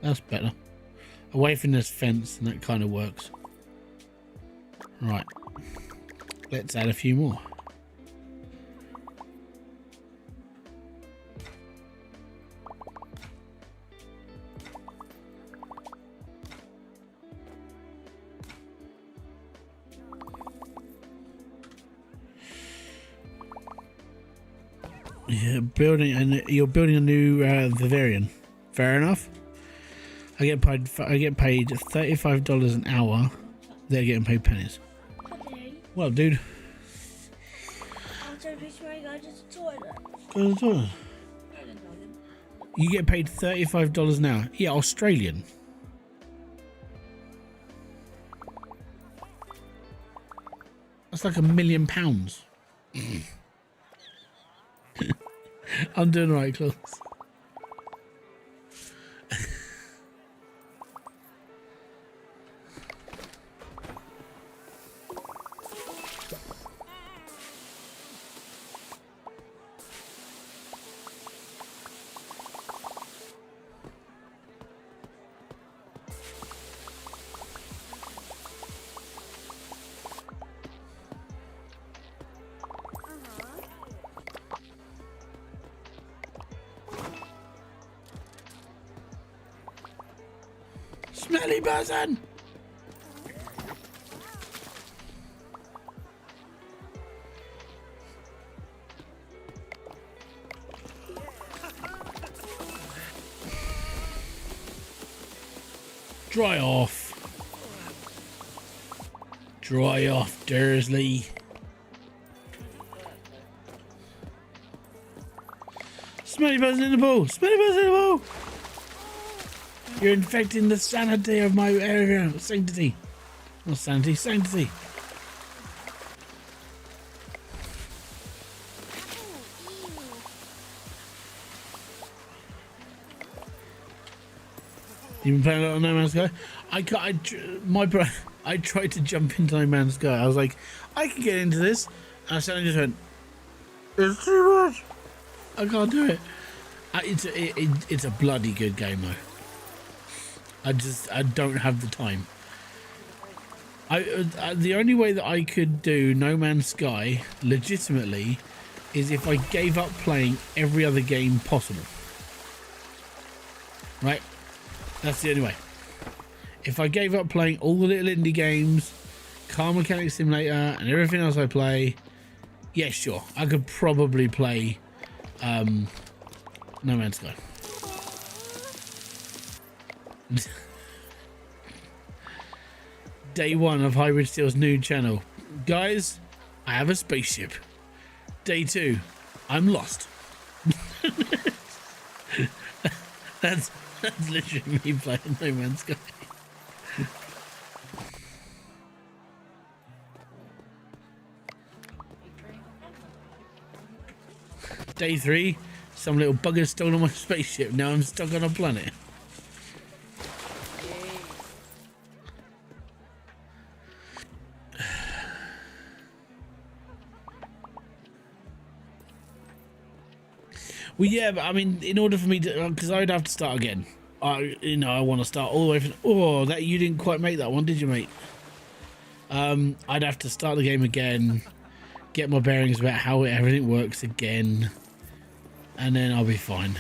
That's better. Away from this fence, and that kind of works. Right. Let's add a few more. Yeah, building, and you're building a new Vivarium. Fair enough. I get paid $35 an hour. They're getting paid pennies. Okay. Well, dude. I'm trying to go to the toilet. Go to the toilet. You get paid $35 an hour. Yeah, Australian. That's like £1 million. I'm doing right, Claus. Smelly person! Dry off. Dry off, Dursley. Smelly person in the pool! Smelly person in the pool! You're infecting the sanity of my area. Sanctity. Not sanity, sanctity. You been playing a lot of No Man's Sky? I tried to jump into No Man's Sky. I was like, I can get into this. And I suddenly just went, it's too much. I can't do it. It's a bloody good game though. I don't have the time. The only way that I could do No Man's Sky legitimately is if I gave up playing every other game possible. Right? That's the only way. If I gave up playing all the little indie games, Car Mechanic Simulator, and everything else I play, yeah, sure, I could probably play No Man's Sky. Day 1 of Hybridsteel's new channel. Guys, I have a spaceship. Day 2, I'm lost. that's literally me playing No Man's Sky. Day 3, some little bugger stole my spaceship. Now I'm stuck on a planet. Well, yeah, but I mean, in order for me to, because I'd have to start again. I want to start all the way from. Oh, that you didn't quite make that one, did you, mate? I'd have to start the game again, get my bearings about how everything works again, and then I'll be fine.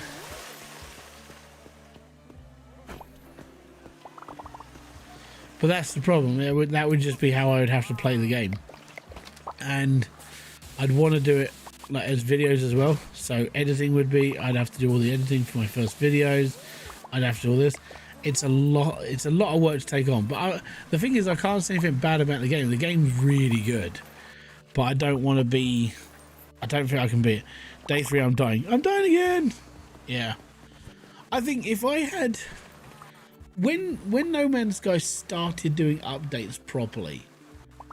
But that's the problem. That would just be how I would have to play the game, and I'd want to do it like as videos as well. So editing would be, I'd have to do all the editing for my first videos. I'd have to do all this. It's a lot of work to take on. But the thing is, I can't say anything bad about the game. The game's really good, but I don't want to be. I don't think I can be it. Day 3, I'm dying. I'm dying again. Yeah. I think if I had, when No Man's Sky started doing updates properly,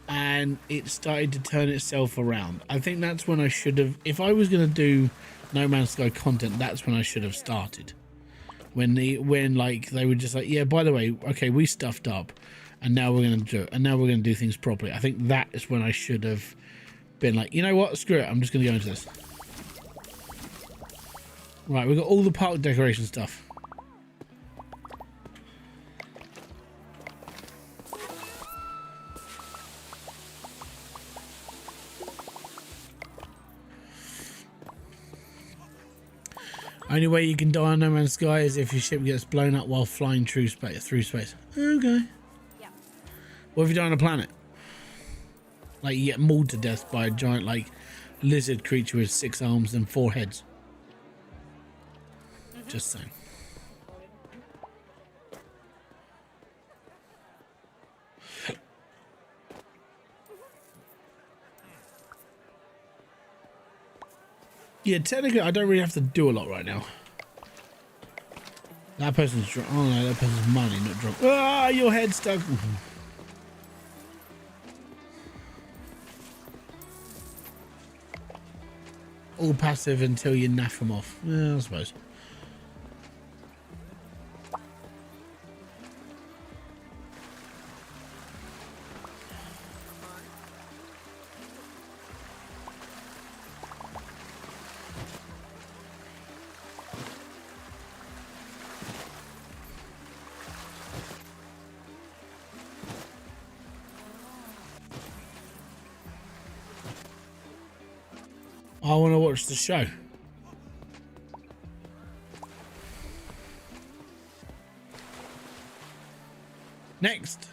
and it started to turn itself around, I think that's when I should have, if I was going to do No Man's Sky content, that's when I should have started. When like they were just like, yeah, by the way, okay, we stuffed up, and now we're going to do it, and now we're going to do things properly. I think that is when I should have been like, you know what, screw it, I'm just going to go into this. Right, we've got all the park decoration stuff. Only way you can die on No Man's Sky is if your ship gets blown up while flying through space. Okay. Yeah. What if you die on a planet? Like you get mauled to death by a giant like lizard creature with 6 arms and 4 heads. Just saying. Yeah, technically, I don't really have to do a lot right now. That person's drunk. Oh no, that person's money, not drunk. Ah, your head's stuck. All passive until you naff them off. Yeah, I suppose. I want to watch the show. Next.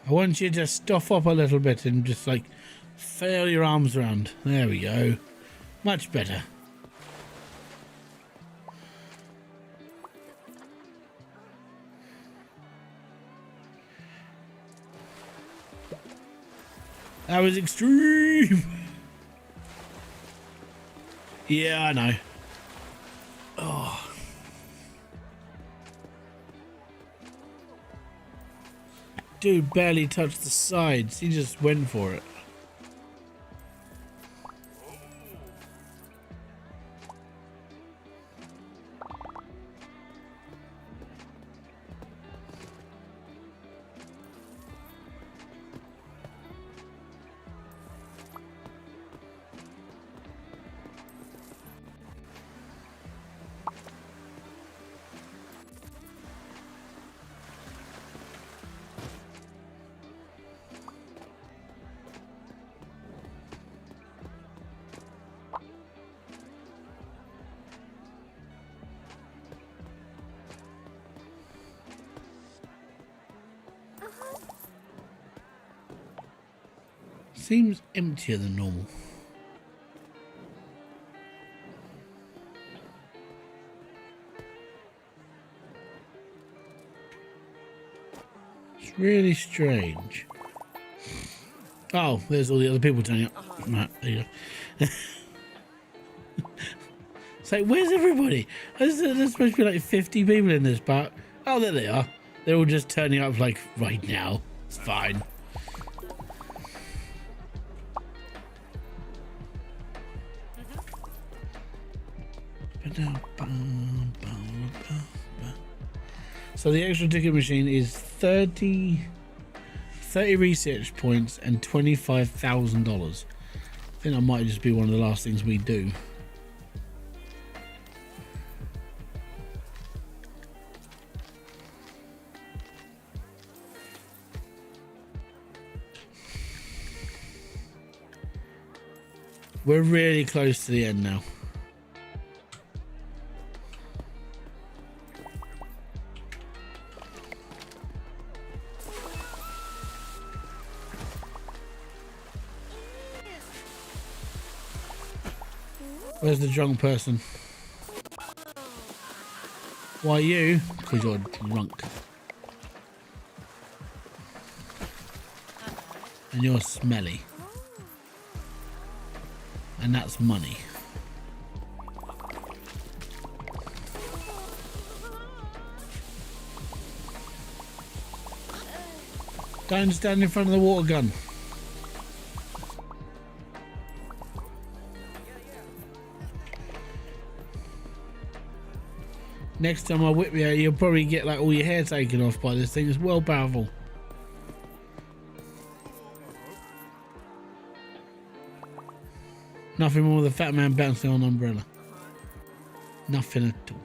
I want you to stuff up a little bit and just like flail your arms around. There we go. Much better. That was extreme. Yeah, I know. Oh. Dude barely touched the sides. He just went for it. Seems emptier than normal. It's really strange. Oh, there's all the other people turning up. Right, there you go. It's like, where's everybody? There's supposed to be like 50 people in this part. Oh, there they are. They're all just turning up like right now. It's fine. So the extra ticket machine is 30 research points and $25,000. I think that might just be one of the last things we do. We're really close to the end now. Where's the drunk person? Why you? Because you're drunk. And you're smelly. And that's money. Don't stand in front of the water gun. Next time I whip you out, you'll probably get like all your hair taken off by this thing. It's well powerful. Nothing more than a fat man bouncing on an umbrella. Nothing at all.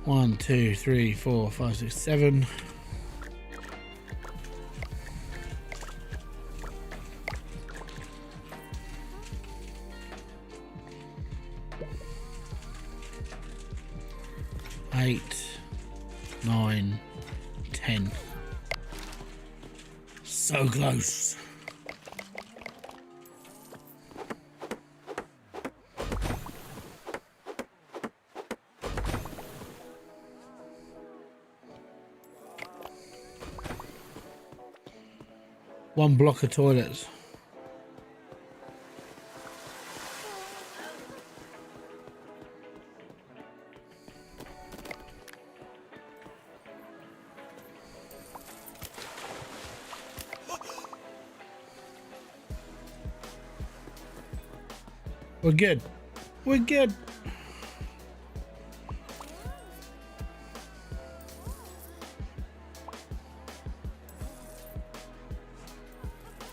One, two, three, 4, 5, 6, 7. 8, 9, 10. So close. One block of toilets. We're good. We're good.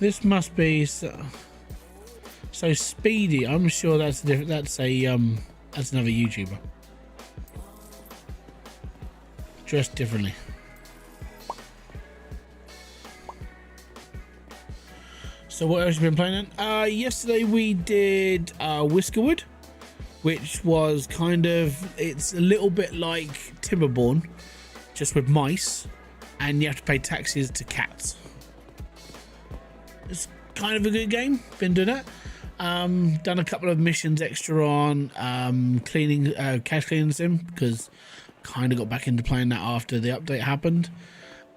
This must be so Speedy. I'm sure that's different. That's another YouTuber dressed differently. So what else have you been playing then? Yesterday we did Whiskerwood, which was it's a little bit like Timberborn, just with mice, and you have to pay taxes to cats. It's kind of a good game. Been doing it. Done a couple of missions extra on cleaning, cash cleaning sim, because kind of got back into playing that after the update happened.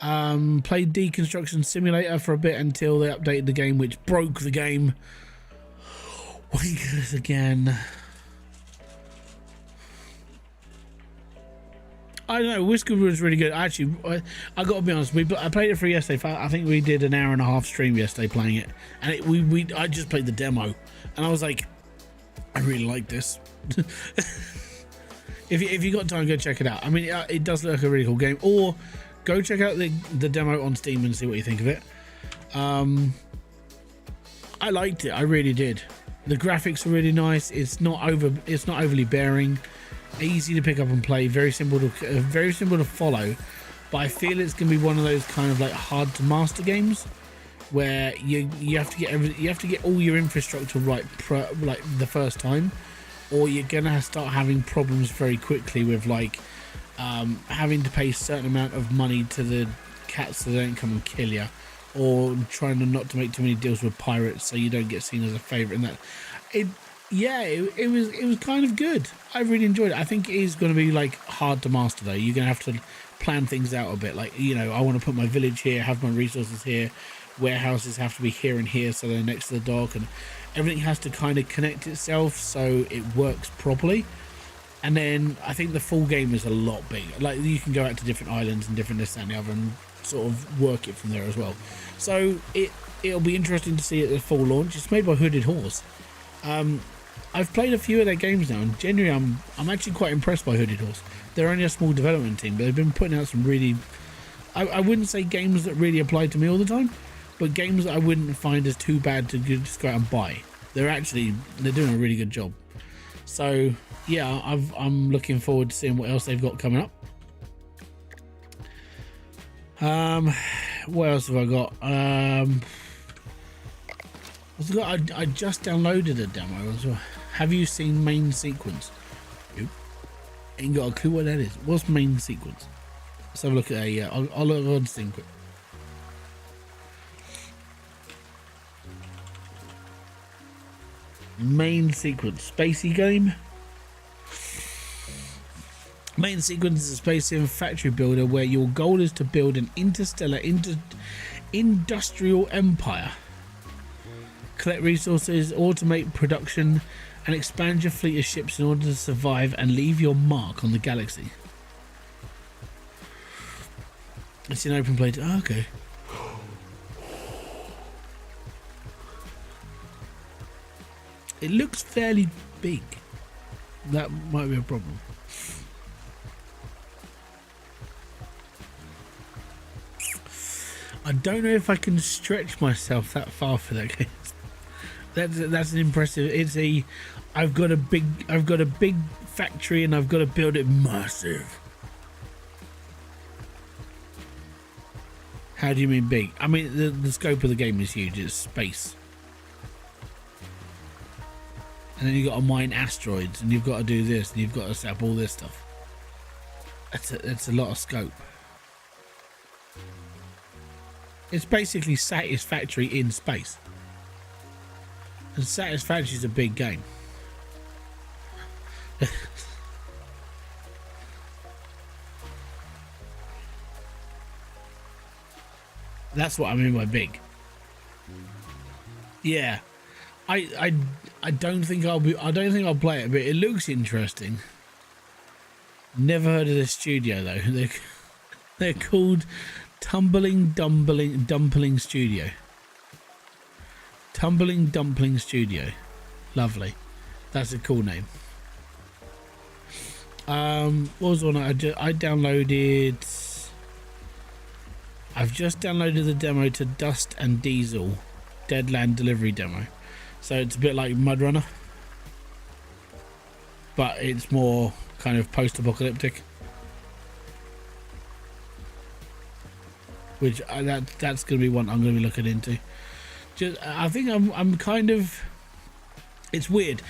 Played Deconstruction Simulator for a bit until they updated the game, which broke the game. Winkers again. I don't know, Whisker was really good. Actually, I got to be honest, I played it for yesterday. I think we did an hour and a half stream yesterday playing it, and I just played the demo, and I was like, I really like this. If you got time, go check it out. I mean, it does look like a really cool game. Or go check out the demo on Steam and see what you think of it. I liked it. I really did. The graphics are really nice. It's not overly bearing. Easy to pick up and play. Very simple to follow. But I feel it's gonna be one of those kind of like hard to master games where you have to get all your infrastructure right like the first time, or you're gonna start having problems very quickly with like having to pay a certain amount of money to the cats so they don't come and kill you, or trying not to make too many deals with pirates so you don't get seen as a favorite. And that it was kind of good. I really enjoyed it. I think it is going to be like hard to master though. You're going to have to plan things out a bit. Like, you know, I want to put my village here, have my resources here, warehouses have to be here and here so they're next to the dock, and everything has to kind of connect itself so it works properly. And then I think the full game is a lot bigger. Like, you can go out to different islands and different this, that, and the other, and sort of work it from there as well. So it'll be interesting to see it at the full launch. It's made by Hooded Horse. I've played a few of their games now, and genuinely I'm actually quite impressed by Hooded Horse. They're only a small development team, but they've been putting out some really, I wouldn't say games that really apply to me all the time, but games that I wouldn't find as too bad to just go out and buy. They're doing a really good job. So yeah, I'm looking forward to seeing what else they've got coming up. What else have I got? I just downloaded a demo as well. Have you seen Main Sequence? Nope. Ain't got a clue what that is. What's Main Sequence? Let's have a look at I'll look on Steam quick. Main Sequence, spacey game. Main Sequence is a space sim factory builder where your goal is to build an interstellar industrial empire. Collect resources, automate production, and expand your fleet of ships in order to survive and leave your mark on the galaxy. It's an open play. Oh, okay. It looks fairly big. That might be a problem. I don't know if I can stretch myself that far for that game. That's an impressive. I've got a big factory and I've got to build it massive. How do you mean big? I mean the scope of the game is huge. It's space. And then you've got to mine asteroids, and you've got to do this, and you've got to set up all this stuff. It's a lot of scope. It's basically Satisfactory in space. And Satisfactory is a big game. That's what I mean by big. Yeah. I don't think I'll play it, but it looks interesting. Never heard of this studio though. They're called Tumbling Dumpling Studio. Tumbling Dumpling Studio. Lovely. That's a cool name. What was the one I downloaded? I've just downloaded the demo to Dust and Diesel Deadland Delivery demo. So it's a bit like Mudrunner, but it's more kind of post-apocalyptic. Which that's going to be one I'm going to be looking into. I think I'm kind of. It's weird.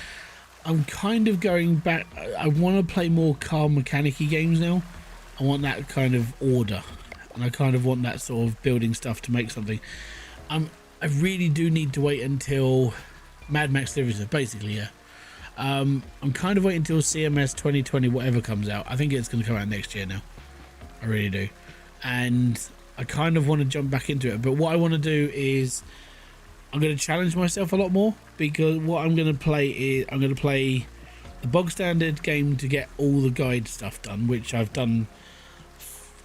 I'm kind of going back. I want to play more car mechanic-y games now. I want that kind of order, and I kind of want that sort of building stuff to make something. I really do need to wait until Mad Max Series, basically, yeah. I'm kind of waiting until CMS 2020, whatever comes out. I think it's going to come out next year now. I really do, and I kind of want to jump back into it. But what I want to do is I'm going to challenge myself a lot more, because what I'm going to play is I'm going to play the bog standard game to get all the guide stuff done, which I've done.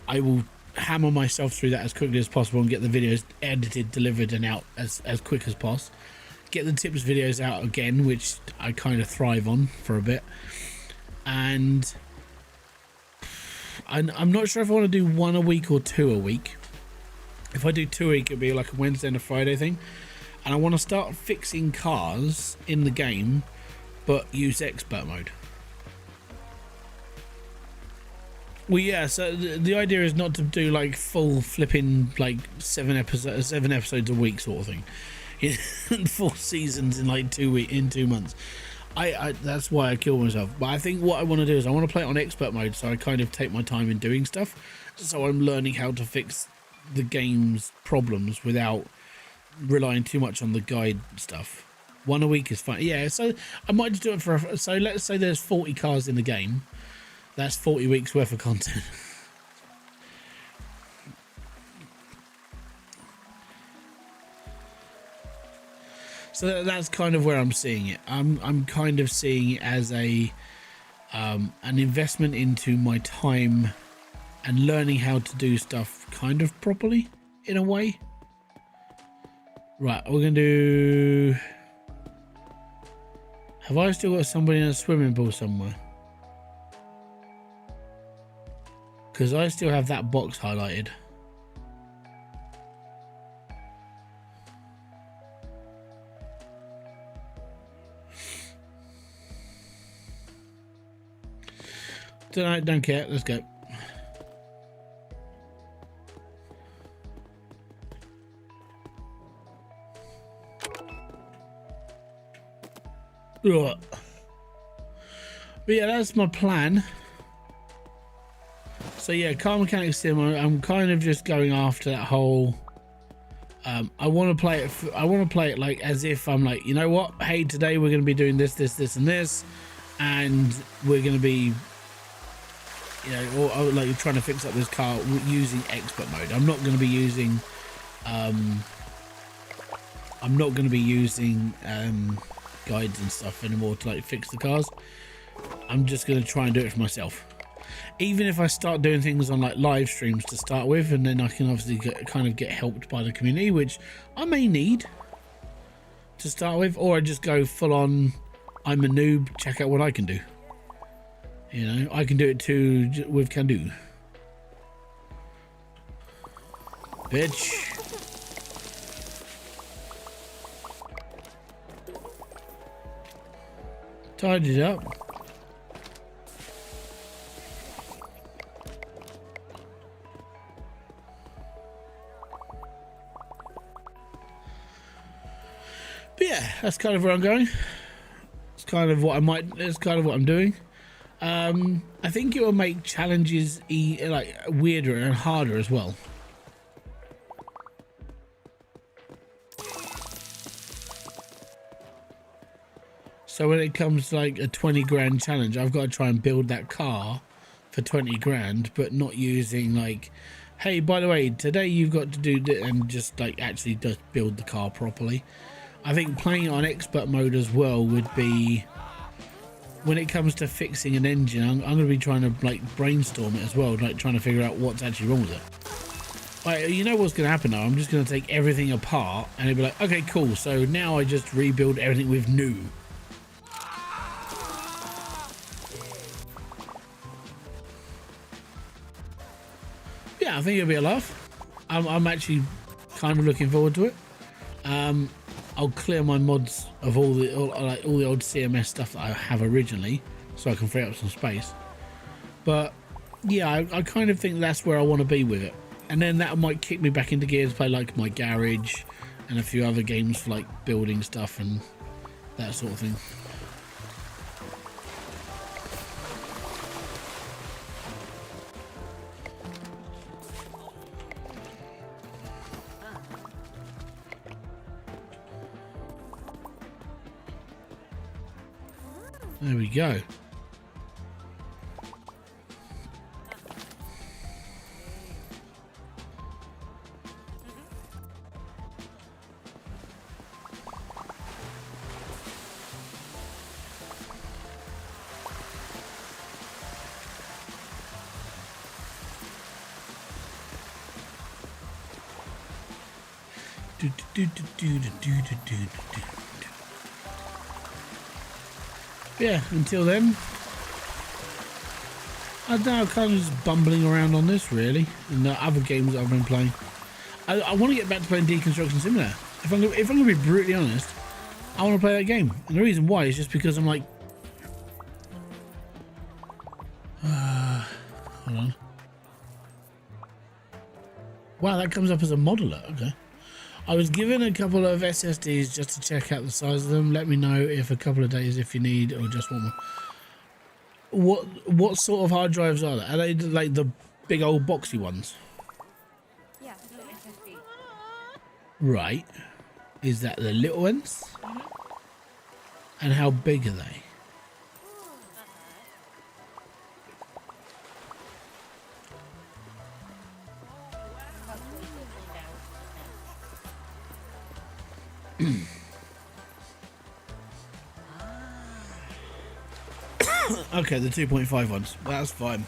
I will hammer myself through that as quickly as possible and get the videos edited, delivered and out as quick as possible. Get the tips videos out again, which I kind of thrive on for a bit. And I'm not sure if I want to do 1 a week or 2 a week. If I do 2 a week, it'll be like a Wednesday and a Friday thing. And I want to start fixing cars in the game, but use expert mode. Well, yeah, so the idea is not to do like full flipping like 7 episodes a week sort of thing. 4 seasons in like 2 months. I that's why I kill myself. But I think what I want to do is I want to play it on expert mode, so I kind of take my time in doing stuff. So I'm learning how to fix the game's problems without relying too much on the guide stuff. 1 a week is fine. Yeah, so I might just do it for so let's say there's 40 cars in the game. That's 40 weeks worth of content. So that's kind of where I'm seeing it. I'm kind of seeing it as a an investment into my time and learning how to do stuff kind of properly in a way. Right, we're gonna do. Have I still got somebody in a swimming pool somewhere? Because I still have that box highlighted. Don't care. Let's go. Ugh. But yeah, that's my plan. So yeah, car mechanics sim. I'm kind of just going after that whole. I want to play it. I want to play it like as if I'm like, you know what? Hey, today we're going to be doing this, and this, and we're going to be, you know, or like trying to fix up this car using expert mode. I'm not going to be using. I'm not going to be using guides and stuff anymore to like fix the cars. I'm just going to try and do it for myself. Even if I start doing things on like live streams to start with, and then I can obviously kind of get helped by the community, which I may need to start with, or I just go full on, I'm a noob, check out what I can do. You know, I can do it too with can do. Bitch. Tidied up. But yeah, that's kind of where I'm going. It's kind of what I might. It's kind of what I'm doing. I think it will make challenges like weirder and harder as well. So when it comes to like a 20 grand challenge, I've got to try and build that car for 20 grand, but not using like, hey, by the way, today you've got to do this, and just like actually just build the car properly. I think playing it on expert mode as well would be, when it comes to fixing an engine, I'm going to be trying to like brainstorm it as well, like trying to figure out what's actually wrong with it. Like, you know what's going to happen now? I'm just going to take everything apart and it'll be like, okay, cool. So now I just rebuild everything with new. Yeah, I think it'll be a laugh. I'm actually kind of looking forward to it. I'll clear my mods of all the old CMS stuff that I have originally, so I can free up some space. But yeah, I kind of think that's where I want to be with it, and then that might kick me back into gear to play like my garage and a few other games for like building stuff and that sort of thing. There we go. Yeah, until then, I don't know, I'm kind of just bumbling around on this really, and the other games that I've been playing. I want to get back to playing Deconstruction Simulator. If I'm going to be brutally honest, I want to play that game, and the reason why is just because I'm like, hold on. Wow, that comes up as a modeler. Okay. I was given a couple of SSDs just to check out the size of them. Let me know if a couple of days if you need, or just one more. What sort of hard drives are they? Are they like the big old boxy ones? Yeah, the SSD. Right. Is that the little ones? And how big are they? Okay, the 2.5 ones. That's fine.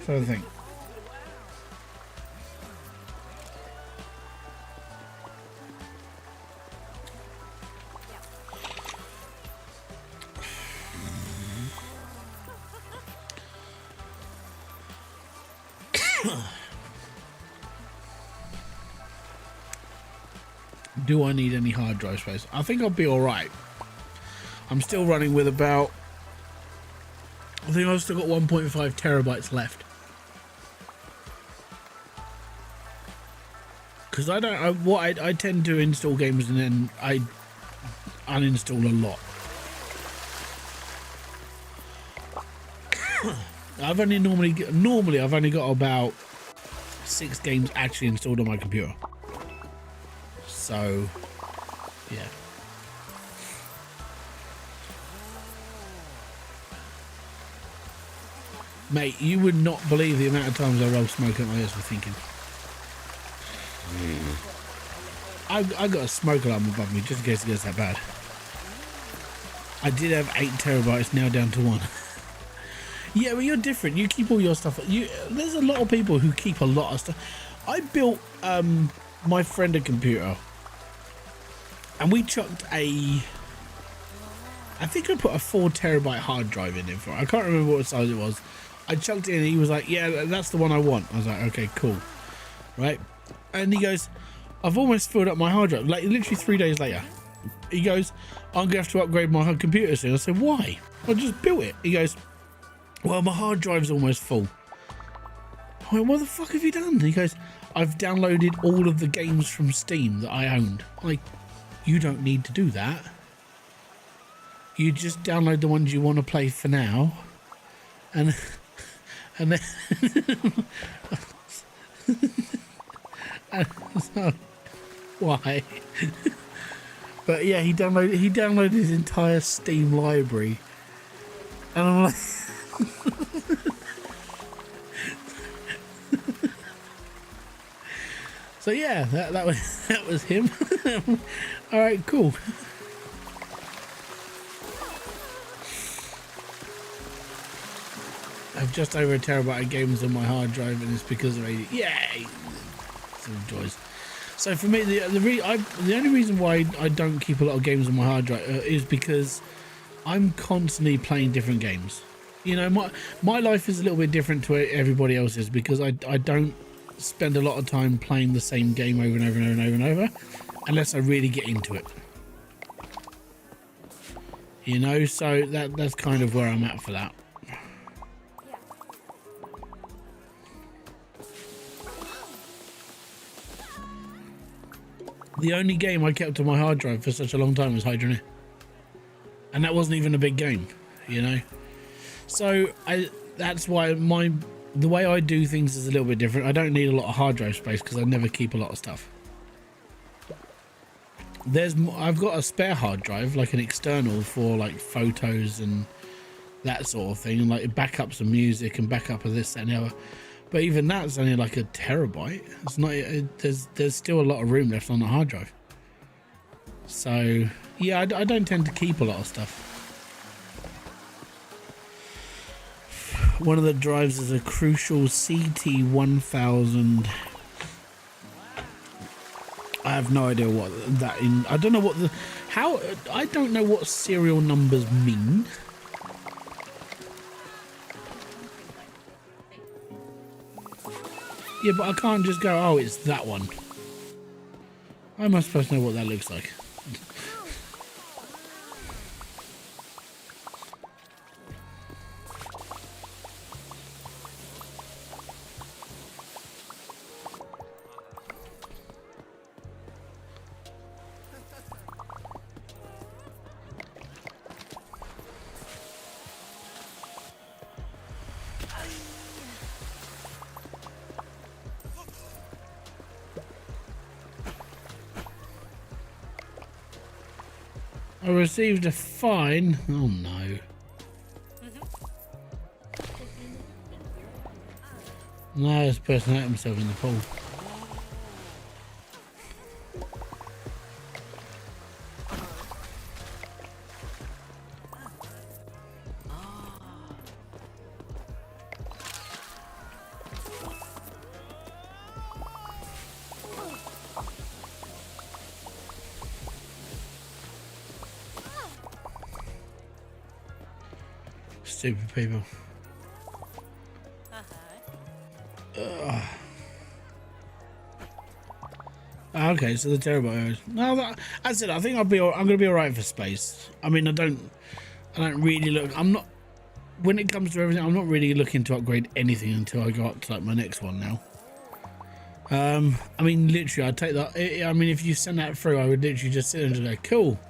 So I think. Do I need any hard drive space? I think I'll be alright. I'm still running with about, I think I've still got 1.5 terabytes left. Because I tend to install games and then I uninstall a lot. Normally I've only got about 6 games actually installed on my computer. So, yeah. Mate, you would not believe the amount of times I roll smoke at my ears for thinking. I got a smoke alarm above me just in case it gets that bad. I did have 8 terabytes, now down to 1. Yeah, but you're different. You keep all your stuff. There's a lot of people who keep a lot of stuff. I built my friend a computer. And we chucked I think I put a 4 terabyte hard drive in it for it. I can't remember what size it was. I chucked it in and he was like, yeah, that's the one I want. I was like, okay, cool. Right. And he goes, I've almost filled up my hard drive. Like literally 3 days later. He goes, I'm going to have to upgrade my computer soon. I said, why? I just built it. He goes, well, my hard drive's almost full. I went, what the fuck have you done? He goes, I've downloaded all of the games from Steam that I owned. Like, You don't need to do that. You just download the ones you want to play for now, and then so, why? But yeah, he downloaded his entire Steam library, and I'm like. So yeah, that was him. All right, cool. I have just over a terabyte of games on my hard drive, and it's because of AD. Yay! Some joys. So for me, the only reason why I don't keep a lot of games on my hard drive is because I'm constantly playing different games. You know, my life is a little bit different to everybody else's because I don't spend a lot of time playing the same game over and over and over and over and over unless I really get into it. You know, so that's kind of where I'm at for that. The only game I kept on my hard drive for such a long time was Hybridsteel, and that wasn't even a big game, you know. So that's why the way I do things is a little bit different. I don't need a lot of hard drive space because I never keep a lot of stuff. I've got a spare hard drive, like an external for like photos and that sort of thing, and like back some music and backup of this and the other. But even that's only like a terabyte. It's not. There's still a lot of room left on the hard drive. So yeah, I don't tend to keep a lot of stuff. One of the drives is a Crucial CT1000. I have no idea what that in. I don't know what I don't know what serial numbers mean. Yeah, but I can't just go, oh, it's that one. How am I supposed to know what that looks like? I received a fine. Oh no. No, this person hurt himself in the pool. Stupid people. Okay, so the terabyte. No, that's it. I think I'm gonna be alright for space. I mean, I don't really look. I'm not. When it comes to everything, I'm not really looking to upgrade anything until I go up to like my next one now. I mean, literally, I'd take that. I mean, if you send that through, I would literally just sit there and just go, cool.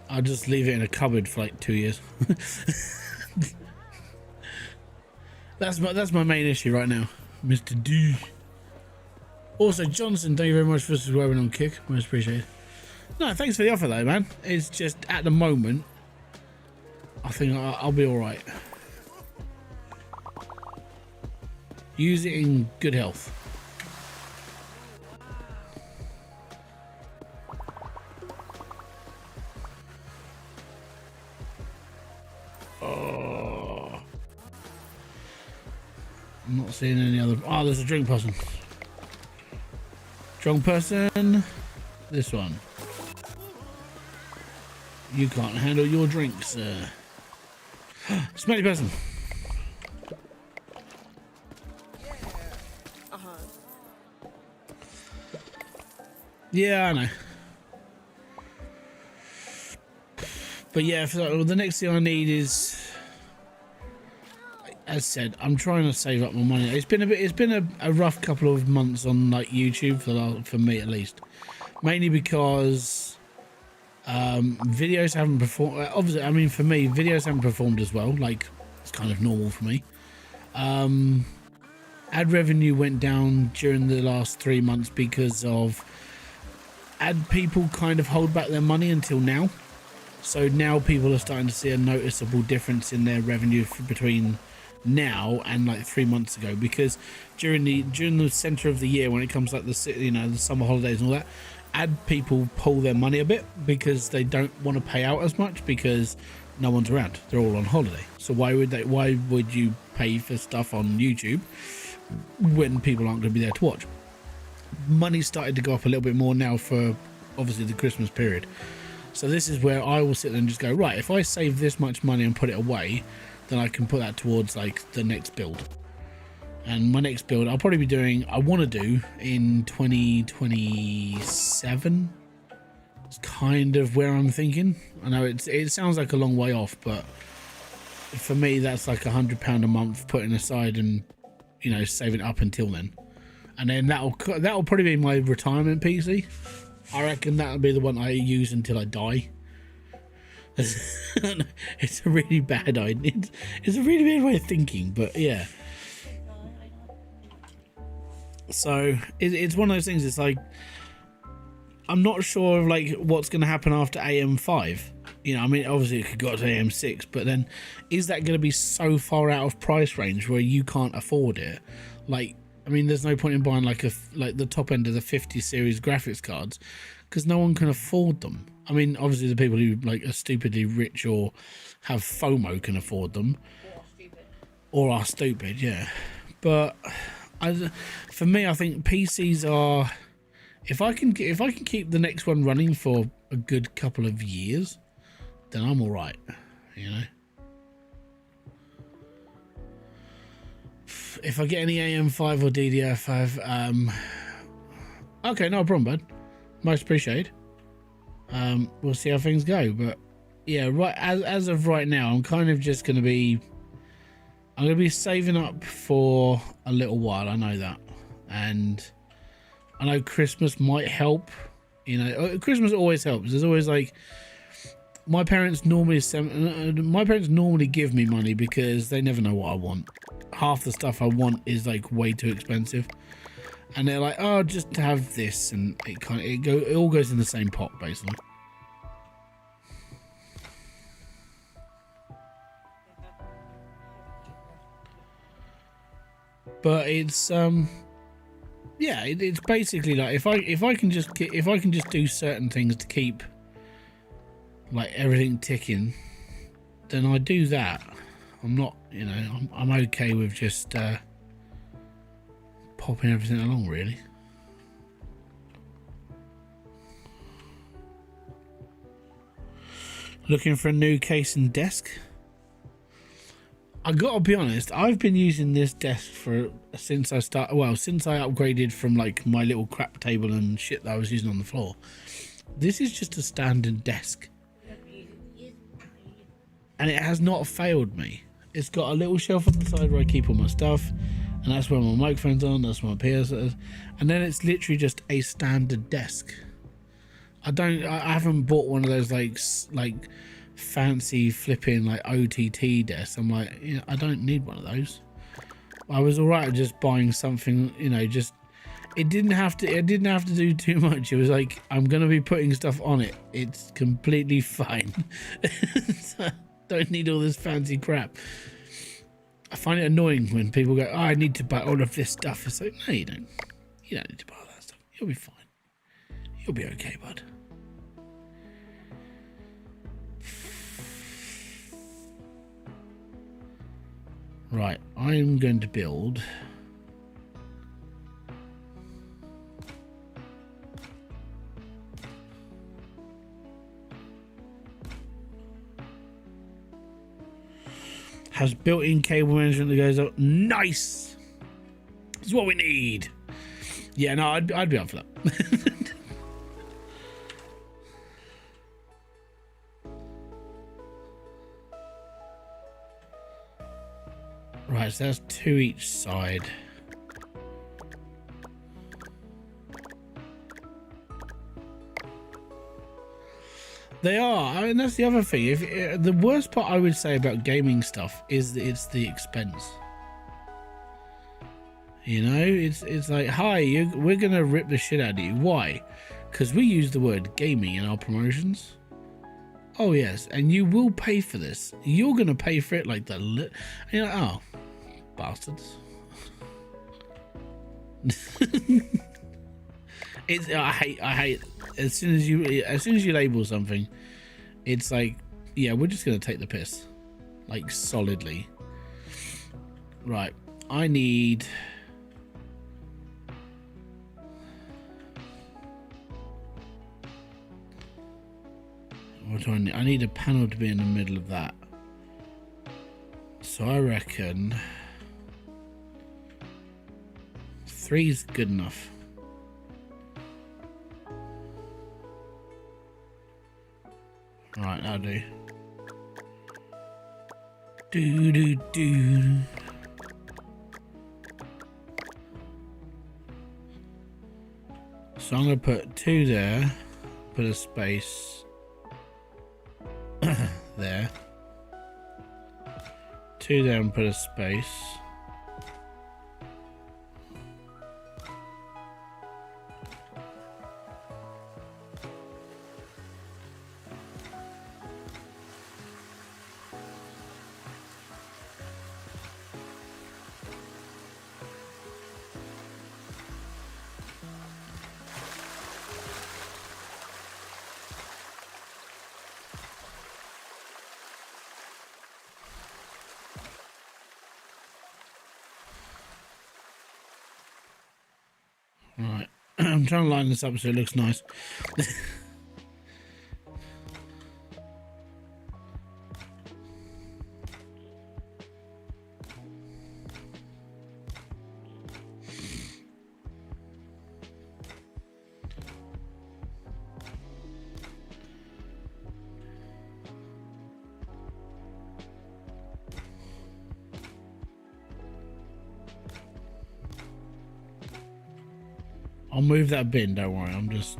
I'll just leave it in a cupboard for like 2 years. That's my main issue right now, Mr. D. Also, Johnson, thank you very much for subscribing on Kick. Most appreciated. No, thanks for the offer though, man. It's just at the moment, I think I'll be all right. Use it in good health. I'm not seeing any other. Oh, there's a drink person. Drunk person. This one. You can't handle your drinks, sir. Smelly person. Yeah, I know. But yeah, for the next thing I need is, as said, I'm trying to save up my money. It's been a rough couple of months on like YouTube for me at least, mainly because Videos haven't performed. Obviously, I mean, for me, videos haven't performed as well. Like, it's kind of normal for me. Ad revenue went down during the last 3 months because of ad people kind of hold back their money until now. So now people are starting to see a noticeable difference in their revenue between now and like 3 months ago, because during the center of the year, when it comes to like the summer holidays and all that, ad people pull their money a bit because they don't want to pay out as much because no one's around, they're all on holiday. So why would you pay for stuff on YouTube when people aren't going to be there to watch? Money started to go up a little bit more now for obviously the Christmas period. So this is where I will sit there and just go, right, if I save this much money and put it away, then I can put that towards like the next build. And my next build I'll probably be doing, I want to do in 2027. It's kind of where I'm thinking. I know it sounds like a long way off, but for me that's like £100 a month putting aside and, you know, saving up until then. And then that'll probably be my retirement PC. I reckon that'll be the one I use until I die. It's a really bad idea. It's a really bad way of thinking, but yeah. So it's one of those things. It's like, I'm not sure of like what's going to happen after AM5. You know, I mean, obviously it could go up to AM6, but then is that going to be so far out of price range where you can't afford it? Like, I mean, there's no point in buying like the top end of the 50 series graphics cards because no one can afford them. I mean, obviously the people who like are stupidly rich or have FOMO can afford them, or are stupid, yeah. But for me, I think PCs are. If I can keep the next one running for a good couple of years, then I'm all right, you know. If I get any AM5 or DDR5, okay, no problem, bud. Most appreciated. We'll see how things go, but yeah, right as of right now, I'm kind of just going to be. I'm going to be saving up for a little while. I know that, and I know Christmas might help. You know, Christmas always helps. There's always like. My parents normally give me money because they never know what I want. Half the stuff I want is like way too expensive, and they're like, "Oh, just have this," and it all goes in the same pot basically. But it's yeah, it's basically like if I can just do certain things to keep like everything ticking, then I do that. I'm not, you know, I'm okay with just popping everything along, really. Looking for a new case and desk. I gotta be honest, I've been using this desk since I upgraded from like my little crap table and shit that I was using on the floor. This is just a standard desk. And it has not failed me. It's got a little shelf on the side where I keep all my stuff, and that's where my microphone's on, that's where my PS is, and then it's literally just a standard desk. I haven't bought one of those like fancy flipping like OTT desks. I'm like, you know, I don't need one of those. I was alright with just buying something, you know, just it didn't have to do too much. It was like, I'm gonna be putting stuff on it. It's completely fine. So, don't need all this fancy crap. I find it annoying when people go, "Oh, I need to buy all of this stuff." It's like, no, you don't. You don't need to buy all that stuff. You'll be fine. You'll be okay, bud. Right, I'm going to build. Has built-in cable management that goes up. Nice. That's what we need. Yeah, no, I'd be up for that. Right, so that's 2 each side. They are. I mean, that's the other thing. If the worst part I would say about gaming stuff is that it's the expense. You know, it's like, hi, we're gonna rip the shit out of you. Why? Because we use the word gaming in our promotions. Oh yes, and you will pay for this. You're gonna pay for it like the and you're like, oh, bastards. I hate as soon as you label something, it's like, yeah, we're just gonna take the piss, like solidly. Right, I need. What do I need? I need a panel to be in the middle of that. So I reckon 3 is good enough. Right, that'll do. Do. So I'm gonna put 2 there, put a space there. 2 there and put a space. Right, I'm trying to line this up so it looks nice. I'll move that bin, don't worry, I'm just...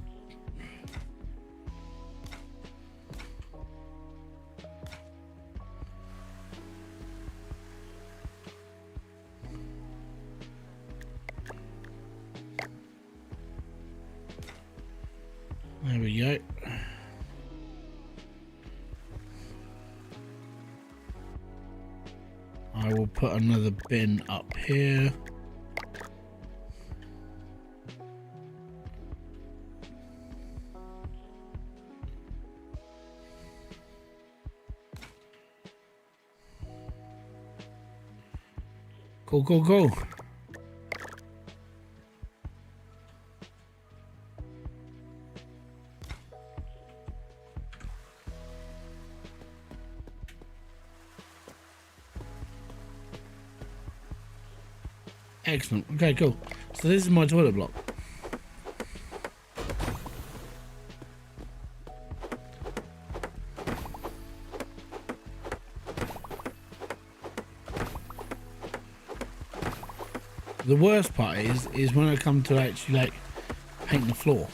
There we go. I will put another bin up here. Go. Excellent. Okay, cool. So this is my toilet block. The worst part is when I come to actually like paint the floor.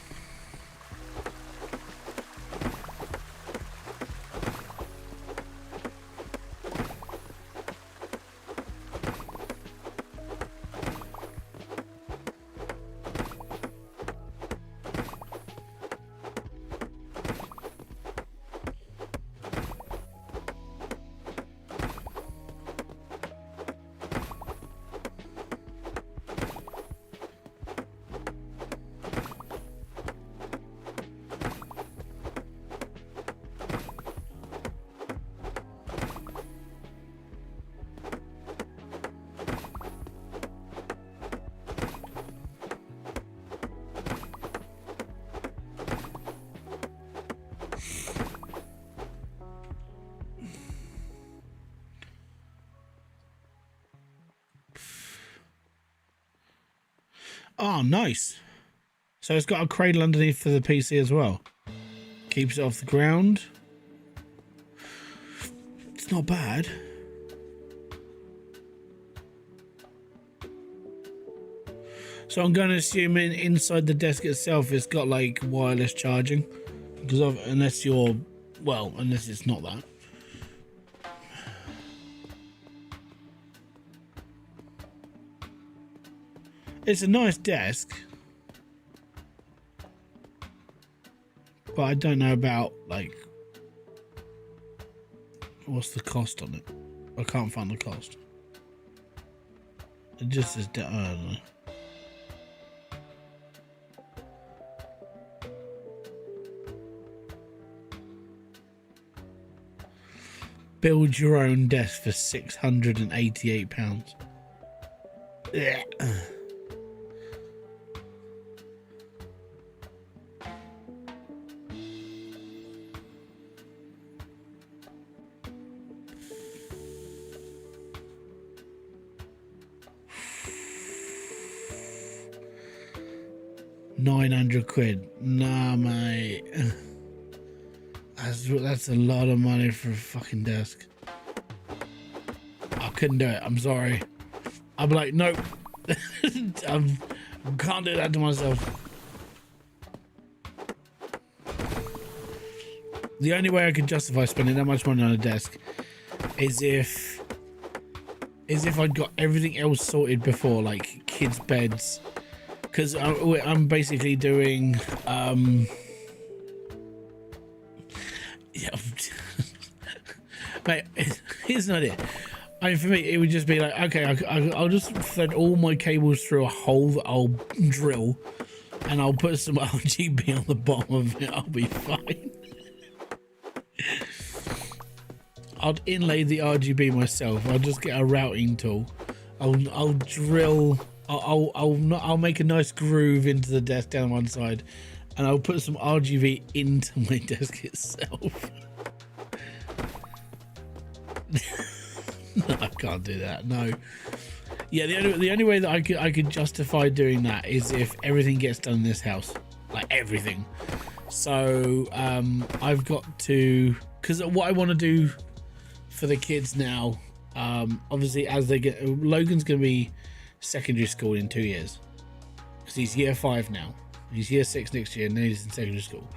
Oh, nice. So it's got a cradle underneath for the PC as well. Keeps it off the ground. It's not bad. So I'm going to assume inside the desk itself it's got like wireless charging, because unless you're Well, unless it's not that. It's a nice desk, but I don't know about, like, what's the cost on it. I can't find the cost. It just says, I don't know. Build your own desk for £688. Yeah. £900. Nah, mate. That's a lot of money for a fucking desk. I couldn't do it. I'm sorry. I'd be like, nope. I can't do that to myself. The only way I could justify spending that much money on a desk is if I'd got everything else sorted before, like kids' beds. Because I'm basically doing, yeah, mate, here's an idea. I mean, for me, it would just be like, okay, I'll just thread all my cables through a hole that I'll drill, and I'll put some RGB on the bottom of it. I'll be fine. I'll inlay the RGB myself. I'll just get a routing tool. I'll drill. I'll make a nice groove into the desk down one side, and I'll put some RGB into my desk itself. No, I can't do that. No. Yeah, the only way that I could justify doing that is if everything gets done in this house, like everything. So I've got to, because what I want to do for the kids now, obviously as they get, Logan's going to be secondary school in 2 years, because he's year 5 now. He's year 6 next year, and then he's in secondary school.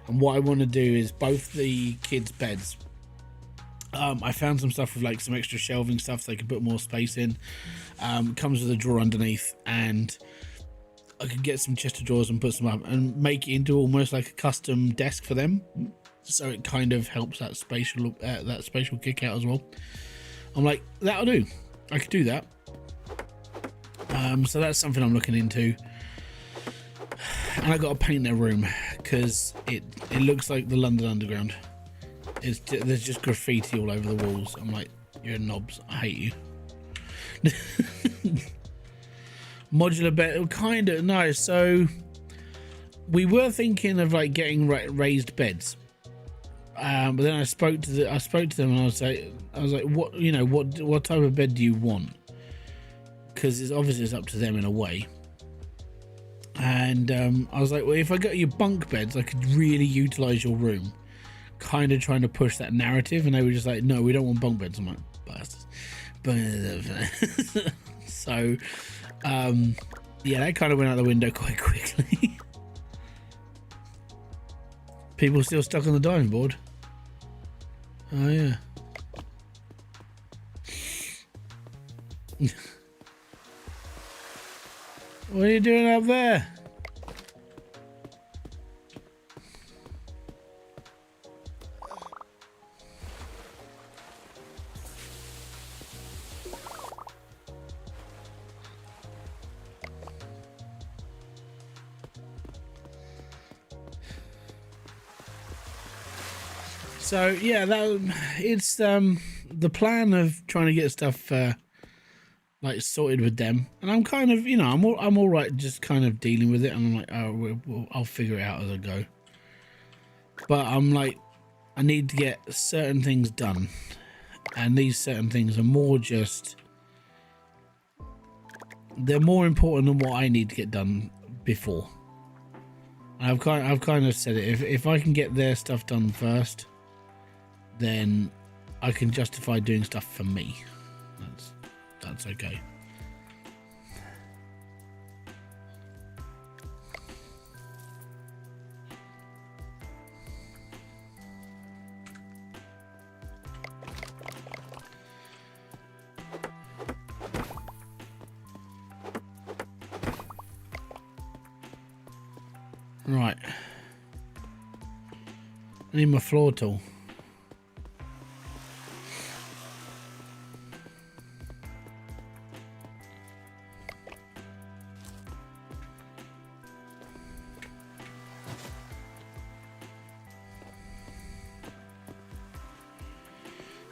And what I want to do is both the kids' beds. I found some stuff with like some extra shelving stuff so they can put more space in. Comes with a drawer underneath, and I could get some chest of drawers and put some up and make it into almost like a custom desk for them. So it kind of helps that spatial kick out as well. I'm like, that'll do. I could do that. So that's something I'm looking into. And I got to paint their room because it looks like the London Underground. There's just graffiti all over the walls. I'm like, you're knobs. I hate you. Modular bed, kind of. No, so we were thinking of like getting raised beds. But then I spoke to them, and I was like, what type of bed do you want? Because it's obviously up to them in a way. And I was like, well, if I got you bunk beds, I could really utilize your room. Kind of trying to push that narrative, and they were just like, no, we don't want bunk beds. I'm like, bastards. So yeah, that kind of went out the window quite quickly. People still stuck on the diving board. Oh yeah. What are you doing up there? So yeah, it's the plan of trying to get stuff like sorted with them, and I'm kind of, I'm all right just kind of dealing with it, and I'm like, oh, I'll figure it out as I go. But I'm like, I need to get certain things done, and these certain things are more just, they're more important than what I need to get done before. I've kind of said it, if I can get their stuff done first, then I can justify doing stuff for me. That's okay. Right. I need my floor tool.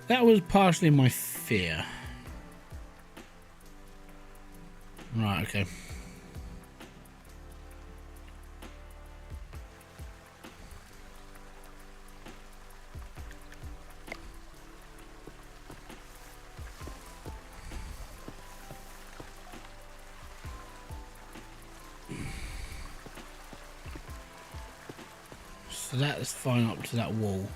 That was partially my fear. Right, okay. So that's fine up to that wall.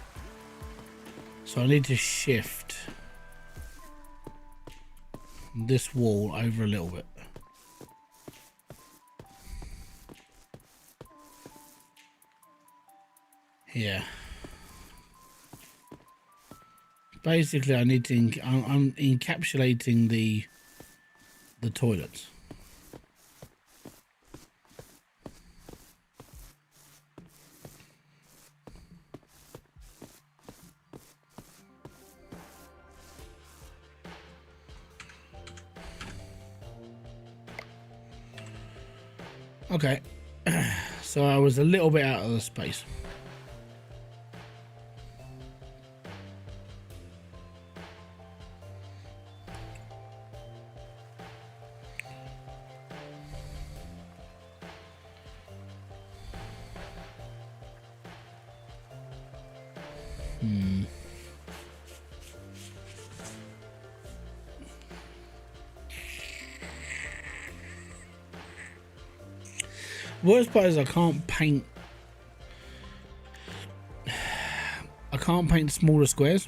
So I need to shift this wall over a little bit. Here. Basically, I need to. I'm encapsulating the toilets. Okay, so I was a little bit out of the space. Worst part is I can't paint. I can't paint smaller squares.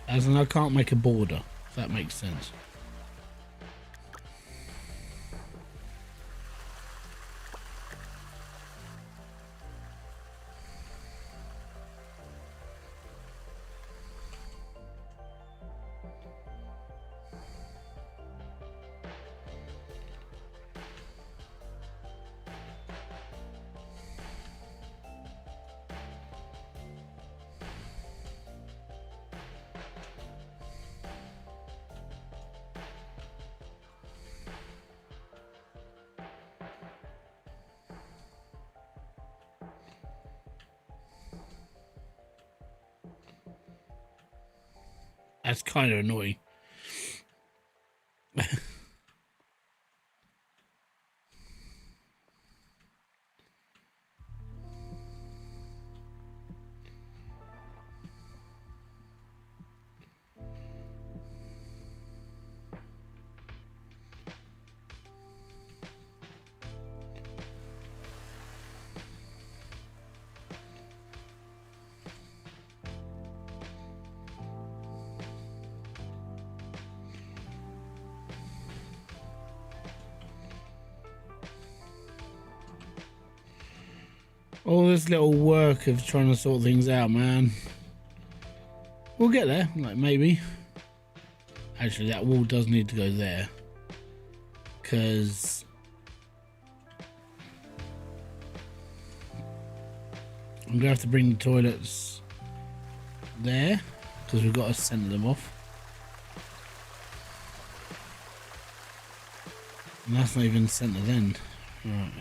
As in, I can't make a border, if that makes sense. That's kind of annoying. All this little work of trying to sort things out, man. We'll get there, like maybe. Actually, that wall does need to go there. Because I'm going to have to bring the toilets there. Because we've got to center them off. And that's not even centered in. Right.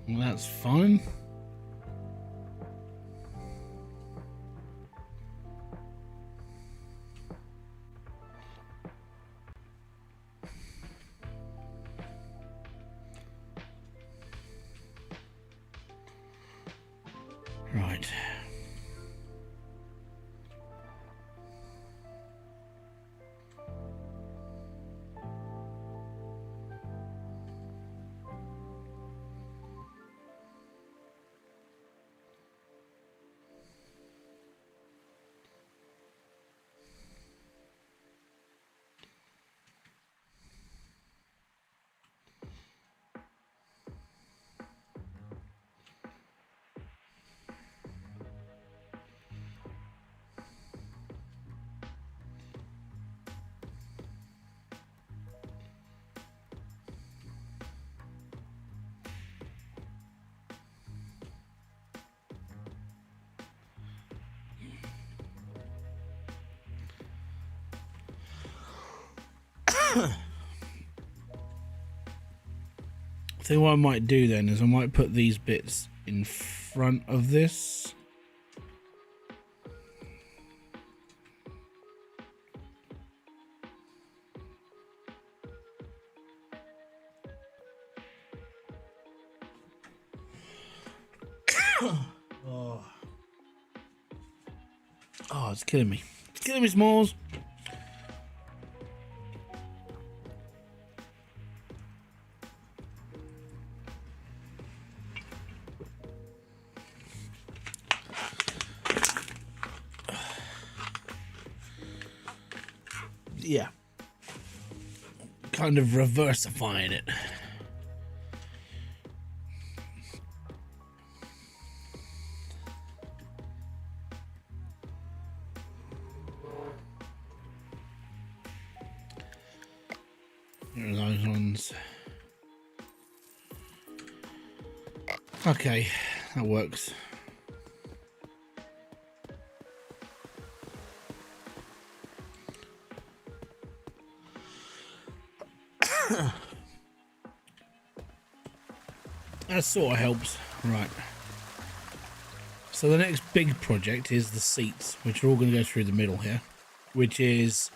Well, that's fine. Right. I think what I might do then is I might put these bits in front of this. Oh, it's killing me. It's killing me, Smalls. Yeah. Kind of reversifying it. Here are those ones. Okay, that works. That sort of helps. Right. So the next big project is the seats, which are all going to go through the middle here. Which is...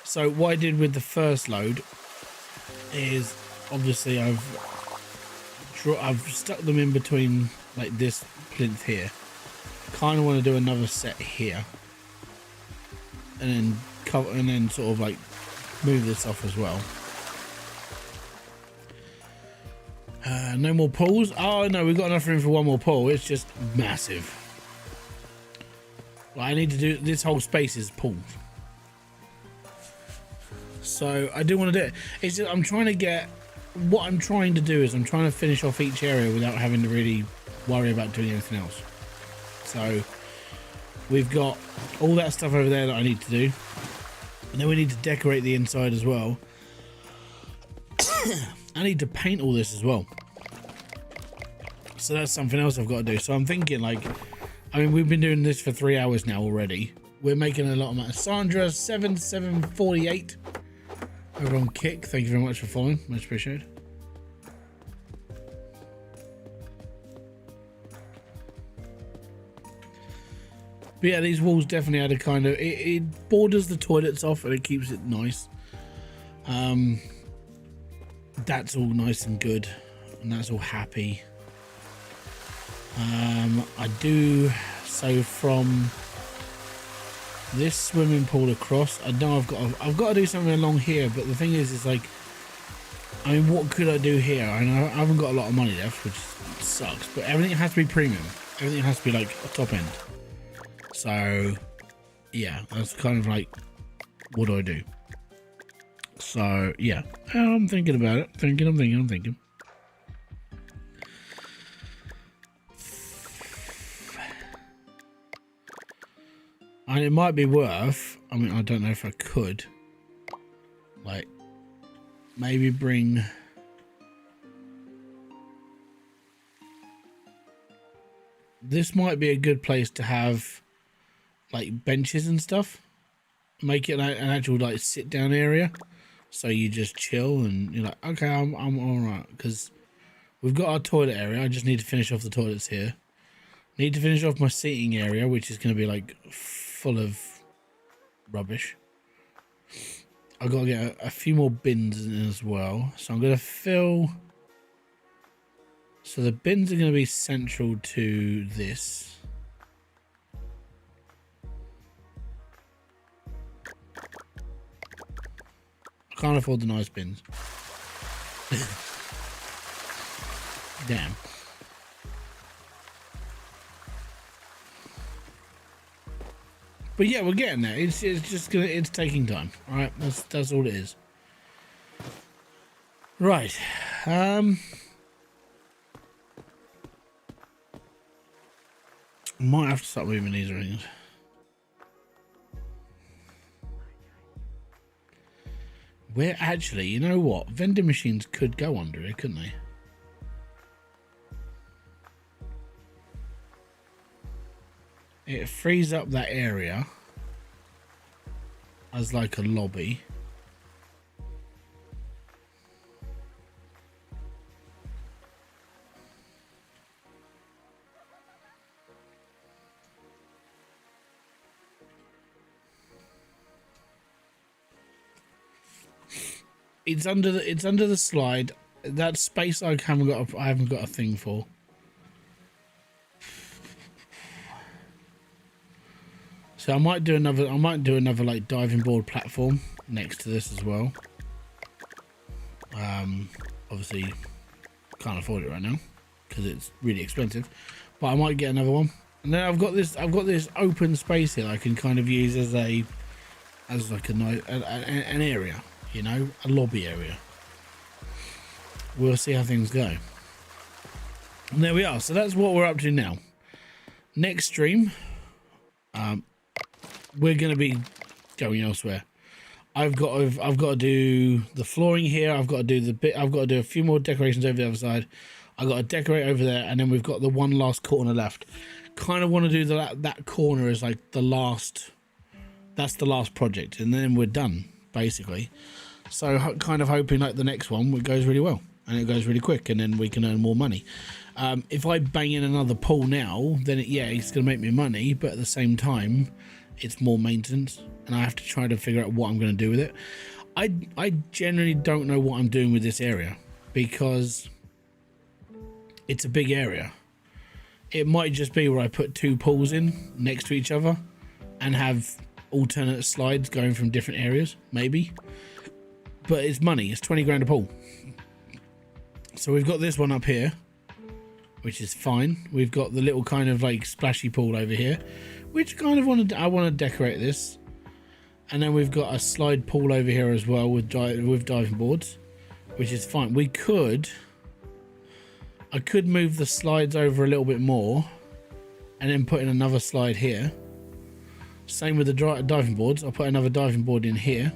So what I did with the first load is obviously I've stuck them in between like this plinth here. Kind of want to do another set here. And then sort of like move this off as well. No more pulls. Oh no, we've got enough room for one more pull. It's just massive. Well, I need to do this whole space is pulled. So I do want to do it. It's just I'm trying to get. What I'm trying to do is I'm trying to finish off each area without having to really worry about doing anything else. So we've got all that stuff over there that I need to do, and then we need to decorate the inside as well. I need to paint all this as well. So that's something else I've got to do. So I'm thinking like, I mean, we've been doing this for 3 hours now already. We're making a lot of money. Sandra 7748 over on Kick. Thank you very much for following. Much appreciated. But yeah, these walls definitely had a kind of, it borders the toilets off and it keeps it nice. That's all nice and good, and that's all happy. I do, so from this swimming pool across, I know I've got to do something along here, but the thing is, it's like, I mean, what could I do here? I know I haven't got a lot of money left, which sucks, but everything has to be premium. Everything has to be like a top end. So yeah, that's kind of like, what do I do? So yeah, I'm thinking about it. I'm thinking. And it might be worth, I mean, I don't know if I could, like, maybe bring this might be a good place to have like benches and stuff. Make it an actual like sit down area, so you just chill and you're like, okay, I'm all right, because we've got our toilet area. I just need to finish off the toilets here. Need to finish off my seating area, which is going to be like full of rubbish. I've got to get a few more bins in as well, so I'm going to fill. So the bins are going to be central to this. I can't afford the nice bins. Damn. But yeah, we're getting there. It's just gonna, it's taking time. All right, that's all it is. Right. Might have to start moving these rings. Where actually, you know what? Vending machines could go under it, couldn't they? It frees up that area as like a lobby. It's under the slide. That space I haven't got a thing for. So I might do another like diving board platform next to this as well. Obviously can't afford it right now because it's really expensive, but I might get another one. And then I've got this open space here I can kind of use as like an area, you know, a lobby area. We'll see how things go. And there we are. So that's what we're up to now. Next stream, we're going to be going elsewhere. I've got to do the flooring here. I've got to do a few more decorations over the other side. I've got to decorate over there, and then we've got the one last corner left. Kind of want to do that corner as like the last. That's the last project, and then we're done basically. So kind of hoping like the next one it goes really well and it goes really quick, and then we can earn more money. If I bang in another pool now, then it's going to make me money, but at the same time, it's more maintenance, and I have to try to figure out what I'm going to do with it. I generally don't know what I'm doing with this area because it's a big area. It might just be where I put two pools in next to each other and have alternate slides going from different areas, maybe. But it's money. It's 20 grand a pool. So we've got this one up here, which is fine. We've got the little kind of like splashy pool over here, which kind of I want to decorate this. And then we've got a slide pool over here as well with diving boards, which is fine. I could move the slides over a little bit more and then put in another slide here. Same with the diving boards. I'll put another diving board in here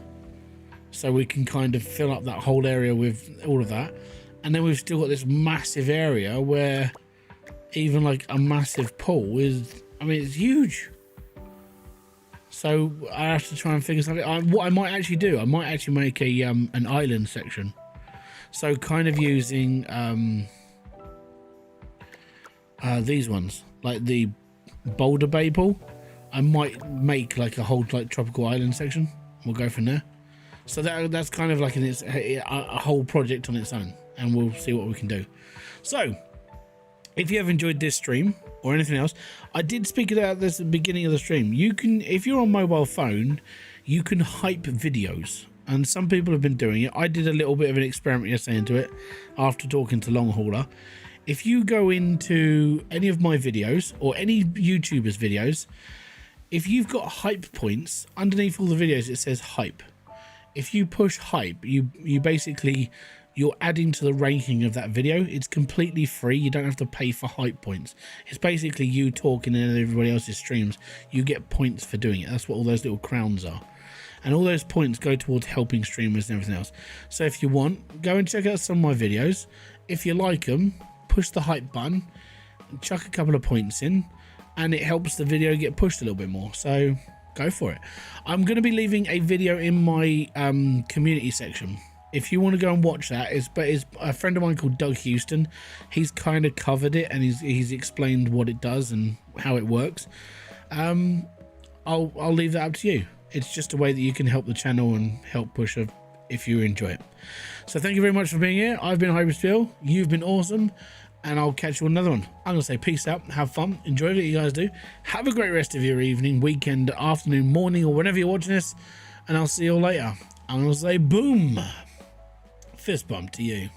so we can kind of fill up that whole area with all of that. And then we've still got this massive area where even like a massive pool is, I mean, it's huge. So I have to try and figure something out. What I might actually do, I might actually make a an island section. So kind of using these ones, like the Boulder Bay pool. I might make like a whole like tropical island section. We'll go from there. So that's kind of like a whole project on its own, and we'll see what we can do. So if you have enjoyed this stream or anything else, I did speak about this at the beginning of the stream. You can, if you're on mobile phone, you can hype videos, and some people have been doing it. I did a little bit of an experiment yesterday into it after talking to Long Hauler. If you go into any of my videos or any YouTuber's videos, if you've got hype points underneath all the videos, it says hype. If you push hype, you basically, you're adding to the ranking of that video. It's completely free. You don't have to pay for hype points. It's basically you talking in everybody else's streams. You get points for doing it. That's what all those little crowns are. And all those points go towards helping streamers and everything else. So if you want, go and check out some of my videos. If you like them, push the hype button, chuck a couple of points in, and it helps the video get pushed a little bit more. So go for it. I'm going to be leaving a video in my community section. If you want to go and watch that, it's a friend of mine called Doug Houston. He's kind of covered it, and he's explained what it does and how it works. I'll leave that up to you. It's just a way that you can help the channel and help push it if you enjoy it. So thank you very much for being here. I've been Hybridsteel. You've been awesome. And I'll catch you on another one. I'm going to say peace out, have fun, enjoy what you guys do. Have a great rest of your evening, weekend, afternoon, morning, or whenever you're watching this. And I'll see you all later. I'm gonna say boom. Fist bump to you.